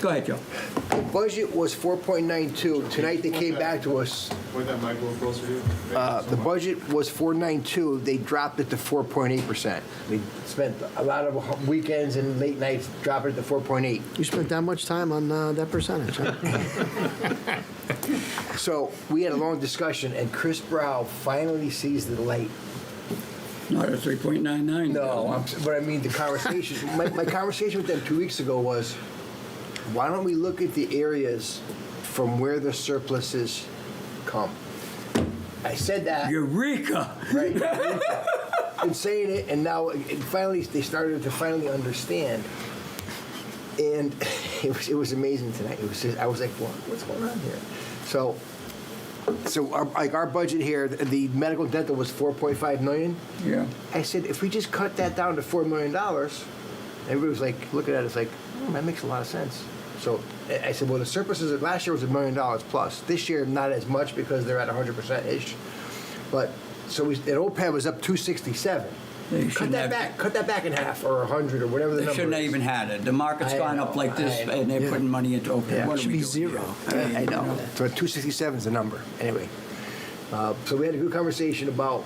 Go ahead, Joe. the budget was 4.92. Tonight they came back to us. Point that mic a little closer to you. The budget was 4.92. They dropped it to 4.8%. We spent a lot of weekends and late nights dropping it to 4.8. You spent that much time on that percentage, huh? So we had a long discussion, and Chris Brow finally sees the light. Not a 3.99. No, but I mean the conversation. my conversation with them 2 weeks ago was, why don't we look at the areas from where the surpluses come? I said that. Eureka! Right. Eureka. Been saying it, and now finally they started to finally understand. And it was amazing tonight. It was just, I was like, what's going on here? So our budget here, the medical dental was $4.5 million. Yeah. I said, if we just cut that down to $4 million, everybody was like, looking at it, it's like, that makes a lot of sense. So I said, well, the surpluses last year was $1 million plus. This year, not as much because they're at 100%-ish. But so and OPEB was up 267. Cut that back in half or 100 or whatever the They number shouldn't have is. even had it. The market's gone up like this, and they're putting money into open. Yeah, What it are should we be doing? zero. I know. So 267 is the number. Anyway, so we had a good conversation about,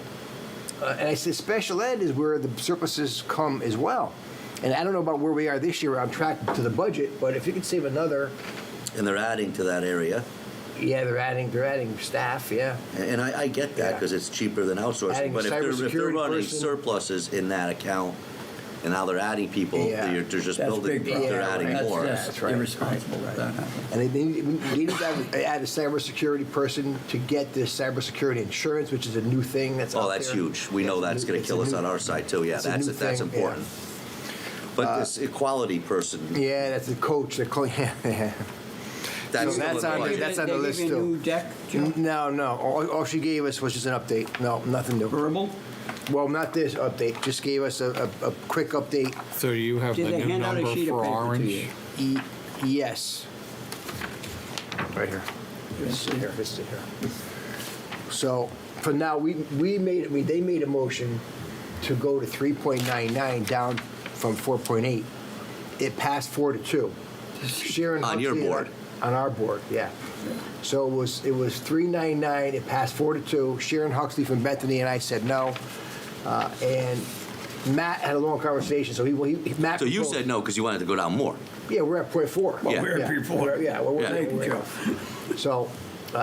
and I said special ed is where the surpluses come as well. And I don't know about where we are this year on track to the budget, but if you could save another. And they're adding to that area. Yeah, they're adding staff, yeah. And I get that because it's cheaper than outsourcing. Adding But if they're cybersecurity running person. surpluses in that account, and now they're adding people, they're just That's building, big problem. they're adding more. That's irresponsible if that happens. And they need to add a cybersecurity person to get this cybersecurity insurance, which is a new thing that's out Oh, that's there. huge. We know that's going to kill us on our side too. Yeah, it's a new that's thing, important. But this equality person, Yeah, that's the coach. Yeah. that's So that's on the list They gave you a too. new deck, Joe? No. All she gave us was just an update. No, nothing new. Verbal? Well, not this update. Just gave us a quick update. So do you have Did the they new hand out a number sheet of for paper to Orange? you? Yes. Right here. This is here. So for now, they made a motion to go to 3.99 down from 4.8. It passed 4-2. Sharon On your Huxley board. On our board, yeah. So it was 3.99. It passed 4-2. Sharon Huxley from Bethany and I said no, and Matt had a long conversation, so Matt. So you proposed- said no because you wanted to go down more. Yeah, we're at 0.4. Well, we're at 0.4. Yeah, well, Yeah. we're so,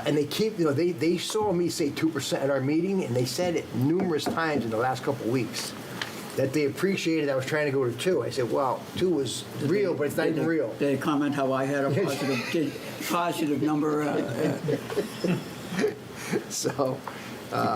and they keep, they saw me say 2% at our meeting, and they said it numerous times in the last couple of weeks that they appreciated I was trying to go to 2. I said, well, 2 was real, but it's not even real. They comment how I had a positive number. So.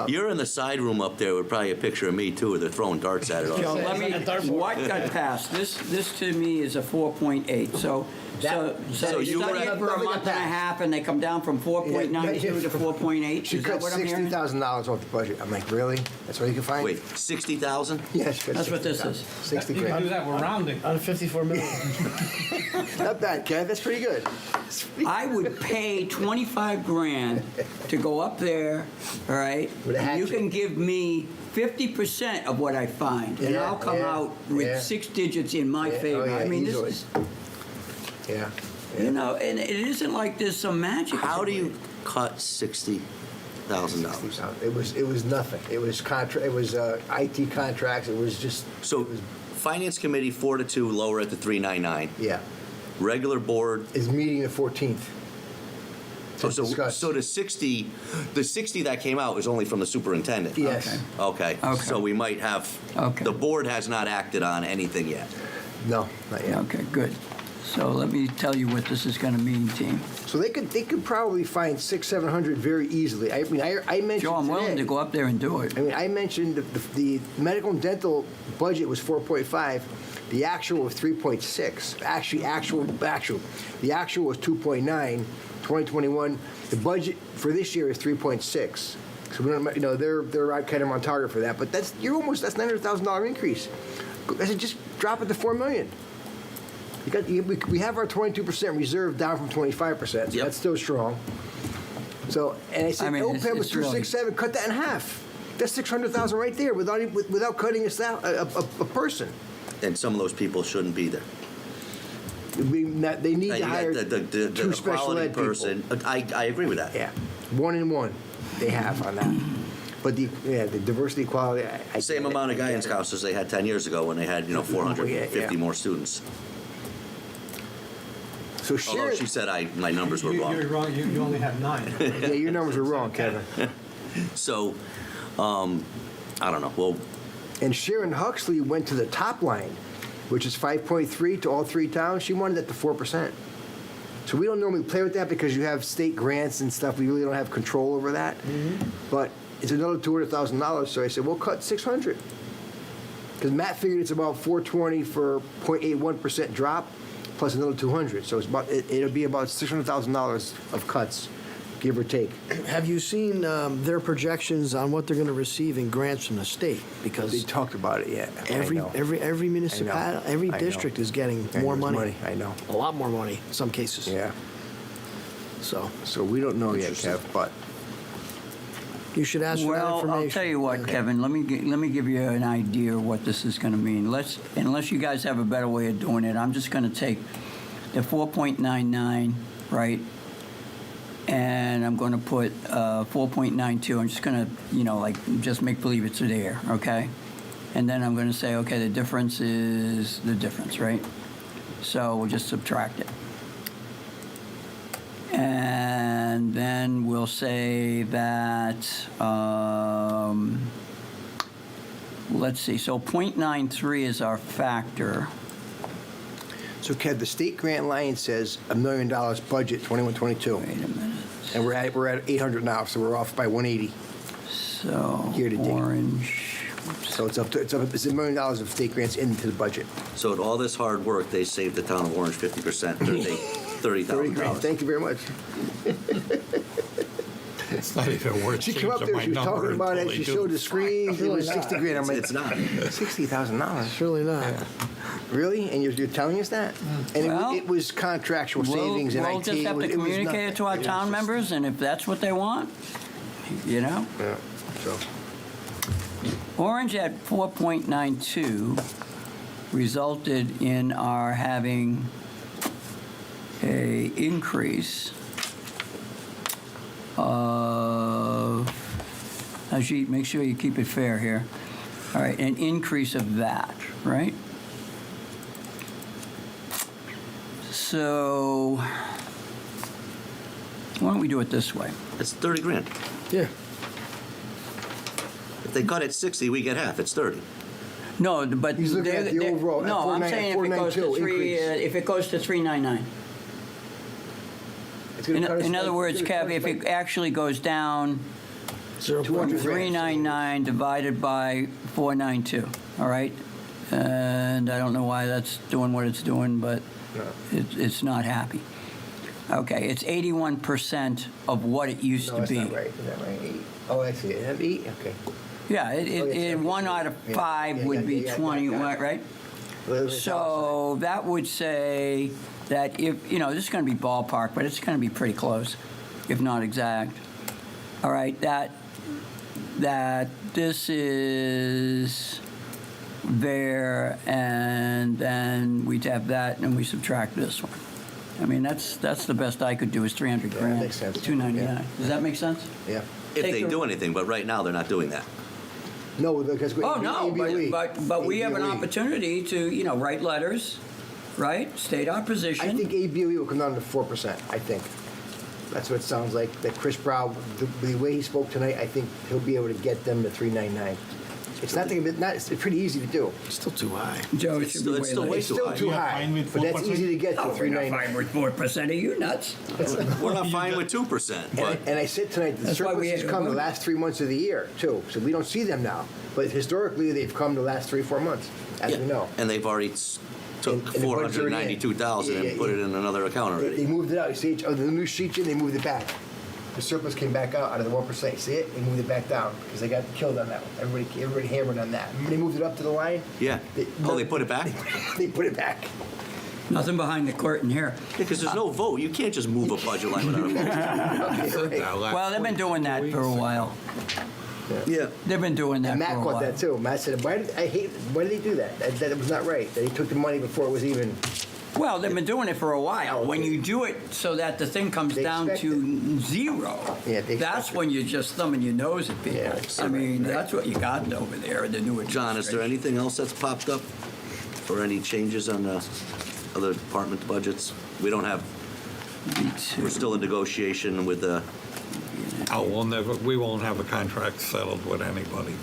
You're in the side room up there with probably a picture of me too, where they're throwing darts at it. all. So let me, what got passed? This to me is a 4.8. So you were study at- it for a month and a half, and they come down from 4.92 to 4.8. She Is cut that what I'm hearing? $60,000 off the budget. I'm like, really? That's what you can find? Wait, 60,000? Yeah, she cut That's what this is. 60 grand. that, we're rounding. On 54 million. Not bad, Kev. That's pretty good. I would pay 25 grand to go up there, all right? With a And you hatchet. can give me 50% of what I find, and Yeah, I'll come yeah, out with yeah. 6 digits in my Yeah, favor. oh, yeah, I mean, easily. this is, Yeah. you know, and it isn't like there's some magic. How do you cut $60,000? It was nothing. It was It was IT contracts. It was just. So, Finance Committee 4-2, lower at the 399. Yeah. Regular board. Is meeting the 14th. To discuss. So the 60 that came out was only from the superintendent. Yes. Okay. So we might have. Okay. The board has not acted on anything yet. No, not yet. Okay, good. So let me tell you what this is going to mean, team. So they could probably find 600-700 very easily. I mean, I mentioned. Joe, I'm willing today- to go up there and do it. I mean, I mentioned the medical and dental budget was 4.5. The actual was 3.6. Actually, the actual was 2.9. 2021. The budget for this year is 3.6. So we don't, they're kind of on target for that. But that's $900,000 increase. I said just drop it to $4 million. We have our 22% reserve down from 25%. So that's still strong. So and I said OPEB was 267. Cut that in half. That's $600,000 right there without cutting a person. And some of those people shouldn't be there. They need to hire the two special quality ed people. person. I agree with that. Yeah, 1 and 1 they have on that. But the diversity, quality. Same amount of guidance counselors they had 10 years ago when they had 450 more students. So Although she said my numbers were wrong. You're wrong. You only have 9. Yeah, your numbers are wrong, Kevin. So, I don't know. Well, and Sharon Huxley went to the top line, which is 5.3 to all 3 towns. She wanted that to 4%. So we don't normally play with that because you have state grants and stuff. We really don't have control over that. But it's another $200,000. So I said, we'll cut 600. Because Matt figured it's about 420 for 0.81% drop, plus another 200. So it'll be about $600,000 of cuts, give or take. Have you seen their projections on what they're going to receive in grants from the state? Because they talked about it, yeah. Every municipality, every I know. district is getting more there's money. I know. A lot more money in some cases. Yeah. So we don't know yet, Kev, but you should ask for that Well, information. I'll tell you what, Kevin. Let me give you an idea of what this is going to mean. Unless you guys have a better way of doing it, I'm just going to take the 4.99, right? And I'm going to put 4.92. I'm just going to, just make believe it's there, okay? And then I'm going to say, okay, the difference is the difference, right? So we'll just subtract it. And then we'll say that, let's see, so 0.93 is our factor. So, Kev, the state grant line says $1 million budget 21-22. Wait a minute. And we're at 800 now, so we're off by 180. So year to date. Orange. So it's $1 million of state grants into the budget. so with all this hard work, they saved the town of Orange 50%, $30,000. Thank you very much. It's not even worth She came up there, she was talking about it, she showed the screen, it was 60 grand. I'm like, It's not. $60,000. Surely not. Really? And you're telling us that? And Well, it was contractual savings and We'll IT. just have to it was communicate nothing. it to our town members, and if that's what they want, Yeah, so. Orange at 4.92 resulted in our having a increase of, Ajit, make sure you keep it fair here, All right, an increase of that, right? So, why don't we do it this way? It's 30 grand. Yeah. If they cut at 60, we get half. It's 30. No, but He's looking at the overall, at no, I'm saying if it goes to 492 three, increase. if it goes to 399. It's gonna cut us In other like- words, it's gonna Kev, cut us if like it actually goes down 200 399 divided by 492, all right? And I don't know why that's doing what it's doing, but it's not happy. Okay, it's 81% of what it used No, to that's be. not right. Is that right? 8. Oh, I see it. 8? Okay. Yeah, Oh, yes, one out of yeah. five Yeah, would yeah, be yeah, 20, yeah. right? Well, So that would say that if, this is going to be ballpark, but it's going to be pretty close, if not exact. All right, that this is there, and then we'd have that, and we subtract this one. I mean, that's the best I could do is 300 Yeah, grand. that makes sense. 299. Yeah. Does that make sense? Yeah. If Take they the- do anything, but right now they're not doing that. No, because we. Oh, no, ABLE. but we have an ABLE. opportunity to, write letters, right? State our position. I think ABLE will come down to 4%, I think. That's what it sounds like, that Chris Brown, the way he spoke tonight, I think he'll be able to get them to 399. It's it's pretty easy to do. Still too high. Joe, it It's should still- be it's way still less. way It's too still high. too We are high, fine with but that's 4%? easy to get to Oh, we're not 399. fine with 4%. Are you nuts? We're not fine with 2%, but And I said tonight, the That's why we surpluses had to come the vote. last 3 months of the year, too. So we don't see them now. But historically, they've come the last 3-4 months, as we know. and they've already took And the budget's already in. 492,000 Yeah, and put yeah. it in another account They already. moved it out. You see, the new sheet in, they moved it back. The surplus came back out of the 1%. You see it? They moved it back down because they got killed on that one. Everybody hammered on that. Remember they moved it up to the line? Yeah. Oh, they put it back? They put it back. Nothing behind the curtain here. Because there's no vote. You can't just move a budget line without a vote. Well, they've been doing that for a while. Yeah. They've been doing that And Matt for a caught while. that too. Matt said, why did they do that? That it was not right. That he took the money before it was even. Well, they've been doing it for a while. When you do it so that the thing comes They down expect to zero, Yeah, they that's expect when you're just thumbing your nose at people. Yeah, I mean, that's what you got over there, the new John, is there administration. anything else that's popped up? Or any changes on the other department budgets? We don't have, we're still in negotiation with the, We won't have a contract settled with anybody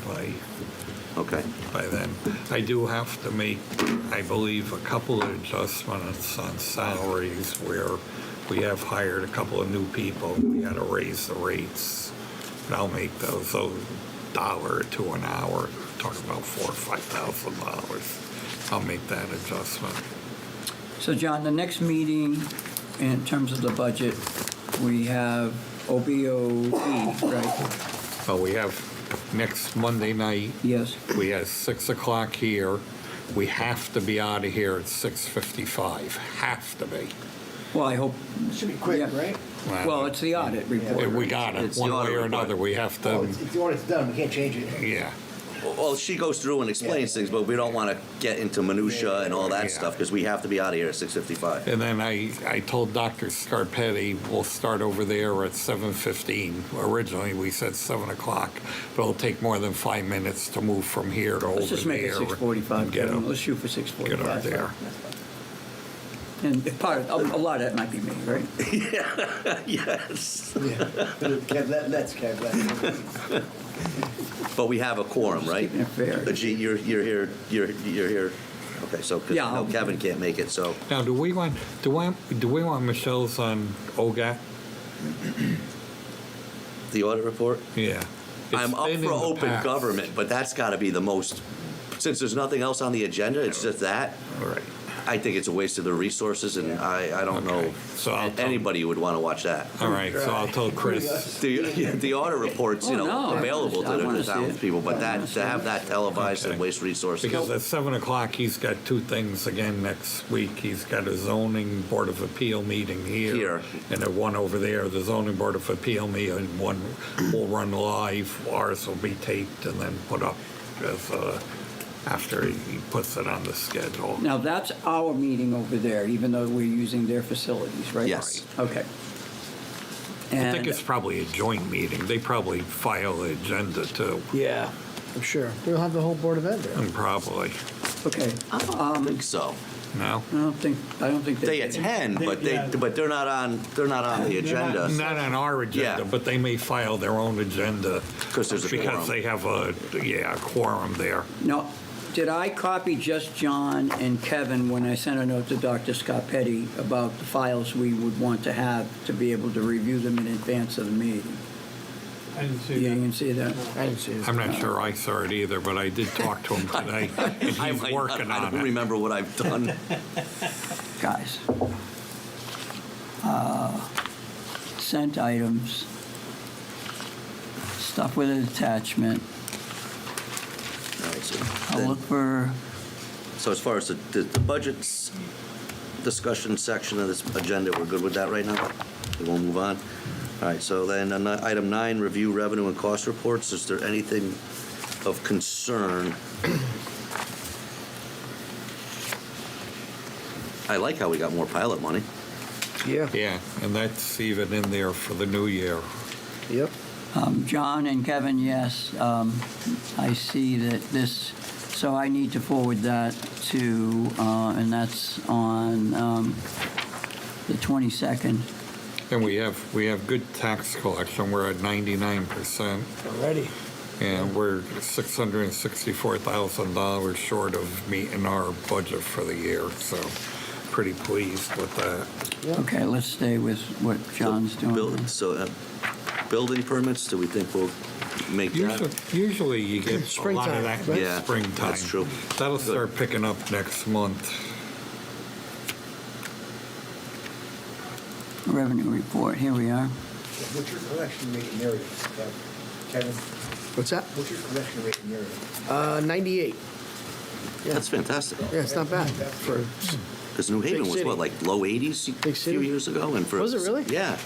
okay. by then. I do have to make, I believe, a couple of adjustments on salaries where we have hired a couple of new people. We had to raise the rates. But I'll make those $1 or $2 an hour, talking about $4,000 or $5,000. I'll make that adjustment. So, John, the next meeting, in terms of the budget, we have OBOE, right? Well, we have next Monday night. Yes. We have 6 o'clock here. We have to be out of here at 6:55. Have to be. Well, I hope. It should be quick, Yeah. right? Well, it's the audit report. We got it, It's the one way audit or report. another. We have Oh, to, it's the audit's done. We can't change it. yeah. Well, she goes through and explains things, but we don't want to get into minutia and all that Yeah. stuff because we have to be out of here at 6:55. And then I told Dr. Scarpetti we'll start over there at 7:15. Originally, we said 7 o'clock, but it'll take more than 5 minutes to move from here to over there. Let's just make it 6:45, Get Kevin. up. Let's shoot for Get 6:45. up there. And part of, a lot of that might be me, right? Yes. Kev, let's Kev. But we have a quorum, right? Keeping it fair. Gee, you're here. You're here. Okay, so 'cause Yeah, I know I'll- Kevin can't make it, so Now, do we want Michelle's on OGAT? the audit report. Yeah. I'm It's up been for in the open past. government, but that's got to be the most. Since there's nothing else on the agenda, it's just that. All right. I think it's a waste of the resources, and I don't know Okay. So I'll tell- anybody would want to watch that. All right, so I'll tell Chris. The audit reports, Oh, no, available I to wanna the see town it. people, but to have that televised and Okay. waste resources. Because at 7 o'clock, he's got 2 things again next week. He's got a zoning board of appeal meeting here. And then one over there, the zoning board of appeal meeting, one will run live. Ours will be taped and then put up as after he puts it on the schedule. Now, that's our meeting over there, even though we're using their facilities, right? Yes. Okay. I think And- it's probably a joint meeting. They probably file the agenda too. Yeah. I'm sure. We'll have the whole Board of Ed there. Probably. Okay. I don't think so. No? I don't think They attend, but they're not on the agenda. Not on our agenda, Yeah. but they may file their own agenda. 'Cause there's a Because quorum. they have a quorum there. No, did I copy just John and Kevin when I sent a note to Dr. Scott Petty about the files we would want to have to be able to review them in advance of the meeting? I didn't see You that. didn't see that? I didn't see it. I'm not sure I saw it either, but I did talk to him today, and I he's might working not, I on don't it. remember what I've done. Guys. Sent items. Stuff with an attachment. All right, so I'll then- look for, So as far as the budget's discussion section of this agenda, we're good with that right now? We won't move on? All right, so then on item 9, review revenue and cost reports. Is there anything of concern? I like how we got more pilot money. Yeah. Yeah, and that's even in there for the new year. Yep. John and Kevin, yes. I see that this, so I need to forward that to, and that's on the 22nd. And we have good tax collection. We're at 99%. Already. And we're $664,000 short of meeting our budget for the year, so pretty pleased with that. Okay, let's stay with what John's doing. Building permits, do we think we'll make that? Usually you get a lot Springtime, of that right? in Yeah, springtime. that's true. That'll start picking up next month. Revenue report, here we are. What's your collection rate in area, Kevin? What's that? What's your collection rate in area? 98. That's fantastic. Yeah, it's not bad for. Because New Haven was city. what, like low 80s a few city. years ago? And for Was it really? Yeah.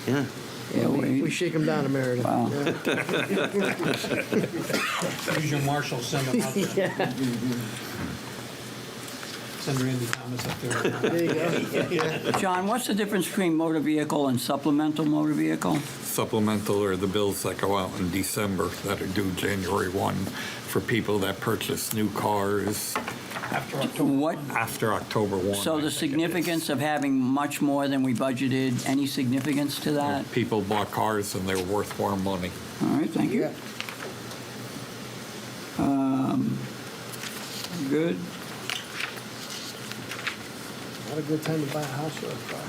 Yeah. Yeah, We shake them down, Meredith. Wow. Use your marshal, send them out there. Yeah. Send Randy Thomas up there. There you go. John, what's the difference between motor vehicle and supplemental motor vehicle? Supplemental are the bills that go out in December that are due January 1 for people that purchase new cars After October. What, after October 1. so the significance of having much more than we budgeted, any significance to that? People bought cars and they're worth more money. All right, thank you. Good. Not a good time to buy a house or a car.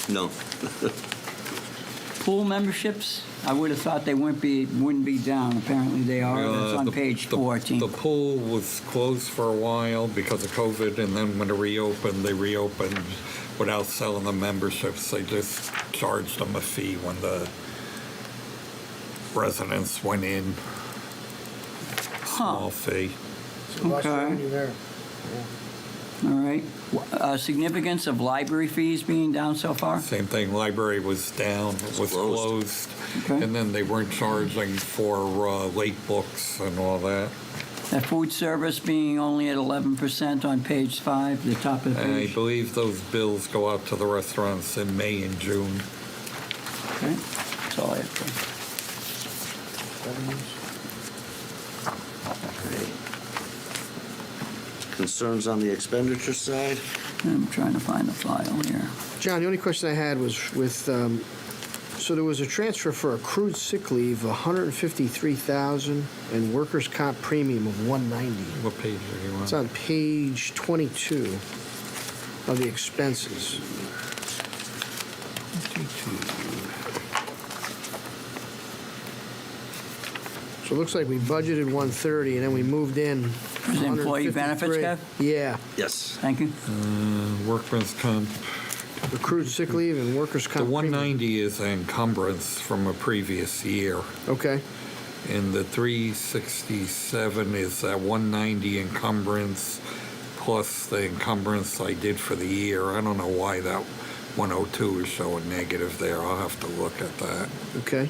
No. Pool memberships, I would have thought they wouldn't be down. Apparently they are. That's on page 14. The pool was closed for a while because of COVID, and then when it reopened, they reopened without selling the memberships. They just charged them a fee when the residents went in. Small fee. So watch Okay. when you're there. All right. Significance of library fees being down so far? Same thing, library was down, it was closed. Okay. And then they weren't charging for late books and all that. That food service being only at 11% on page 5, the top of the I page. believe those bills go out to the restaurants in May and June. Okay, that's all I have. Concerns on the expenditure side? I'm trying to find the file here. John, the only question I had was with, so there was a transfer for accrued sick leave, 153,000, and workers' comp premium of 190. What page are you on? It's on page 22 of the expenses. So it looks like we budgeted 130, and then we moved in. Is it employee benefits, 153. Kev? Yeah. Yes. Thank you. Workman's comp. Accrued sick leave and workers' The comp. 190 is an encumbrance from a previous year. Okay. And the 367 is that 190 encumbrance plus the encumbrance I did for the year. I don't know why that 102 is showing negative there. I'll have to look at that. Okay.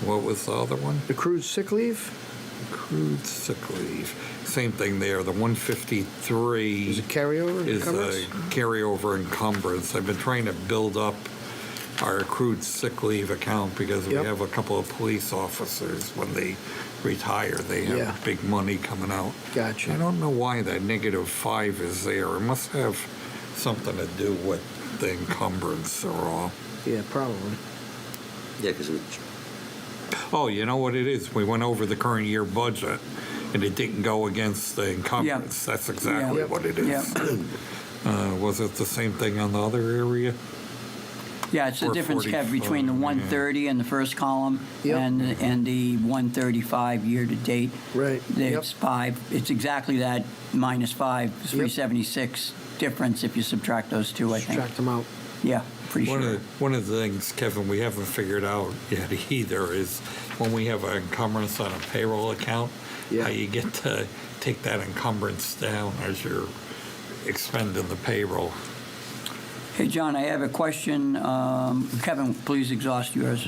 What was the other one? Accrued sick leave? Accrued sick leave. Same thing there. The 153 Is it carryover? is encumbrance? a carryover encumbrance. I've been trying to build up our accrued sick leave account because we Yep. have a couple of police officers, when they retire, they have Yeah. big money coming out. Gotcha. I don't know why that -5 is there. It must have something to do with the encumbrance or all. Yeah, probably. Yeah, because Oh, you know what it is? We went over the current year budget, and it didn't go against the encumbrance. That's exactly Yeah. what it is. Yeah. Was it the same thing on the other area? Yeah, it's the Or difference, Kev, 45, between the 130 in the first column Yep. and the 135 year-to-date. Right. It's 5, it's exactly that, -5, 376 difference if you subtract those two, I think. Subtract them out. Yeah, pretty sure. One of the things, Kevin, we haven't figured out yet either is when we have an encumbrance on a payroll account, Yeah. how you get to take that encumbrance down as you're expending the payroll. Hey, John, I have a question. Kevin, please exhaust yours.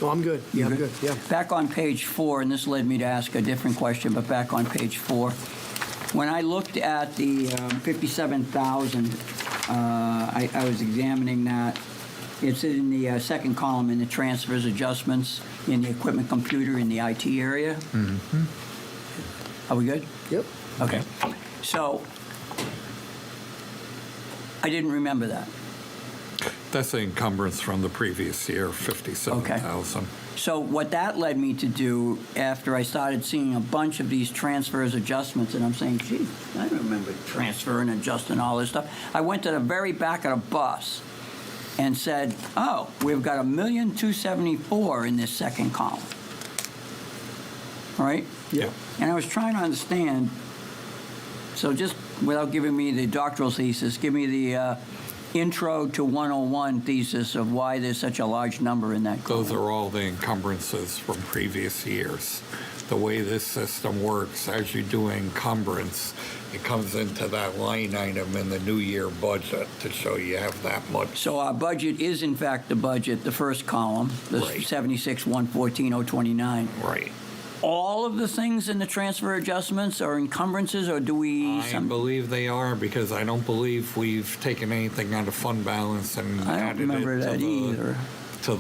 Oh, I'm good. Yeah, I'm good. Yeah. Back on page 4, and this led me to ask a different question, but back on page 4, when I looked at the 57,000, I was examining that. It's in the second column in the transfers adjustments in the equipment computer in the IT area. Mm-hmm. Are we good? Yep. Okay. So I didn't remember that. That's the encumbrance from the previous year, 57,000. So what that led me to do after I started seeing a bunch of these transfers, adjustments, and I'm saying, gee, I don't remember transferring, adjusting all this stuff. I went to the very back of the bus and said, oh, we've got $1,274,000 in this second column. Right? Yeah. And I was trying to understand, so just without giving me the doctoral thesis, give me the intro to 101 thesis of why there's such a large number in that column. Those are all the encumbrances from previous years. The way this system works, as you do encumbrance, it comes into that line item in the new year budget to show you have that much. So our budget is in fact the budget, the first column, the Right. 76,114,029. Right. All of the things in the transfer adjustments are encumbrances, or do we? I believe they are, because I don't believe we've taken anything out of fund balance and I don't added it remember to that the either.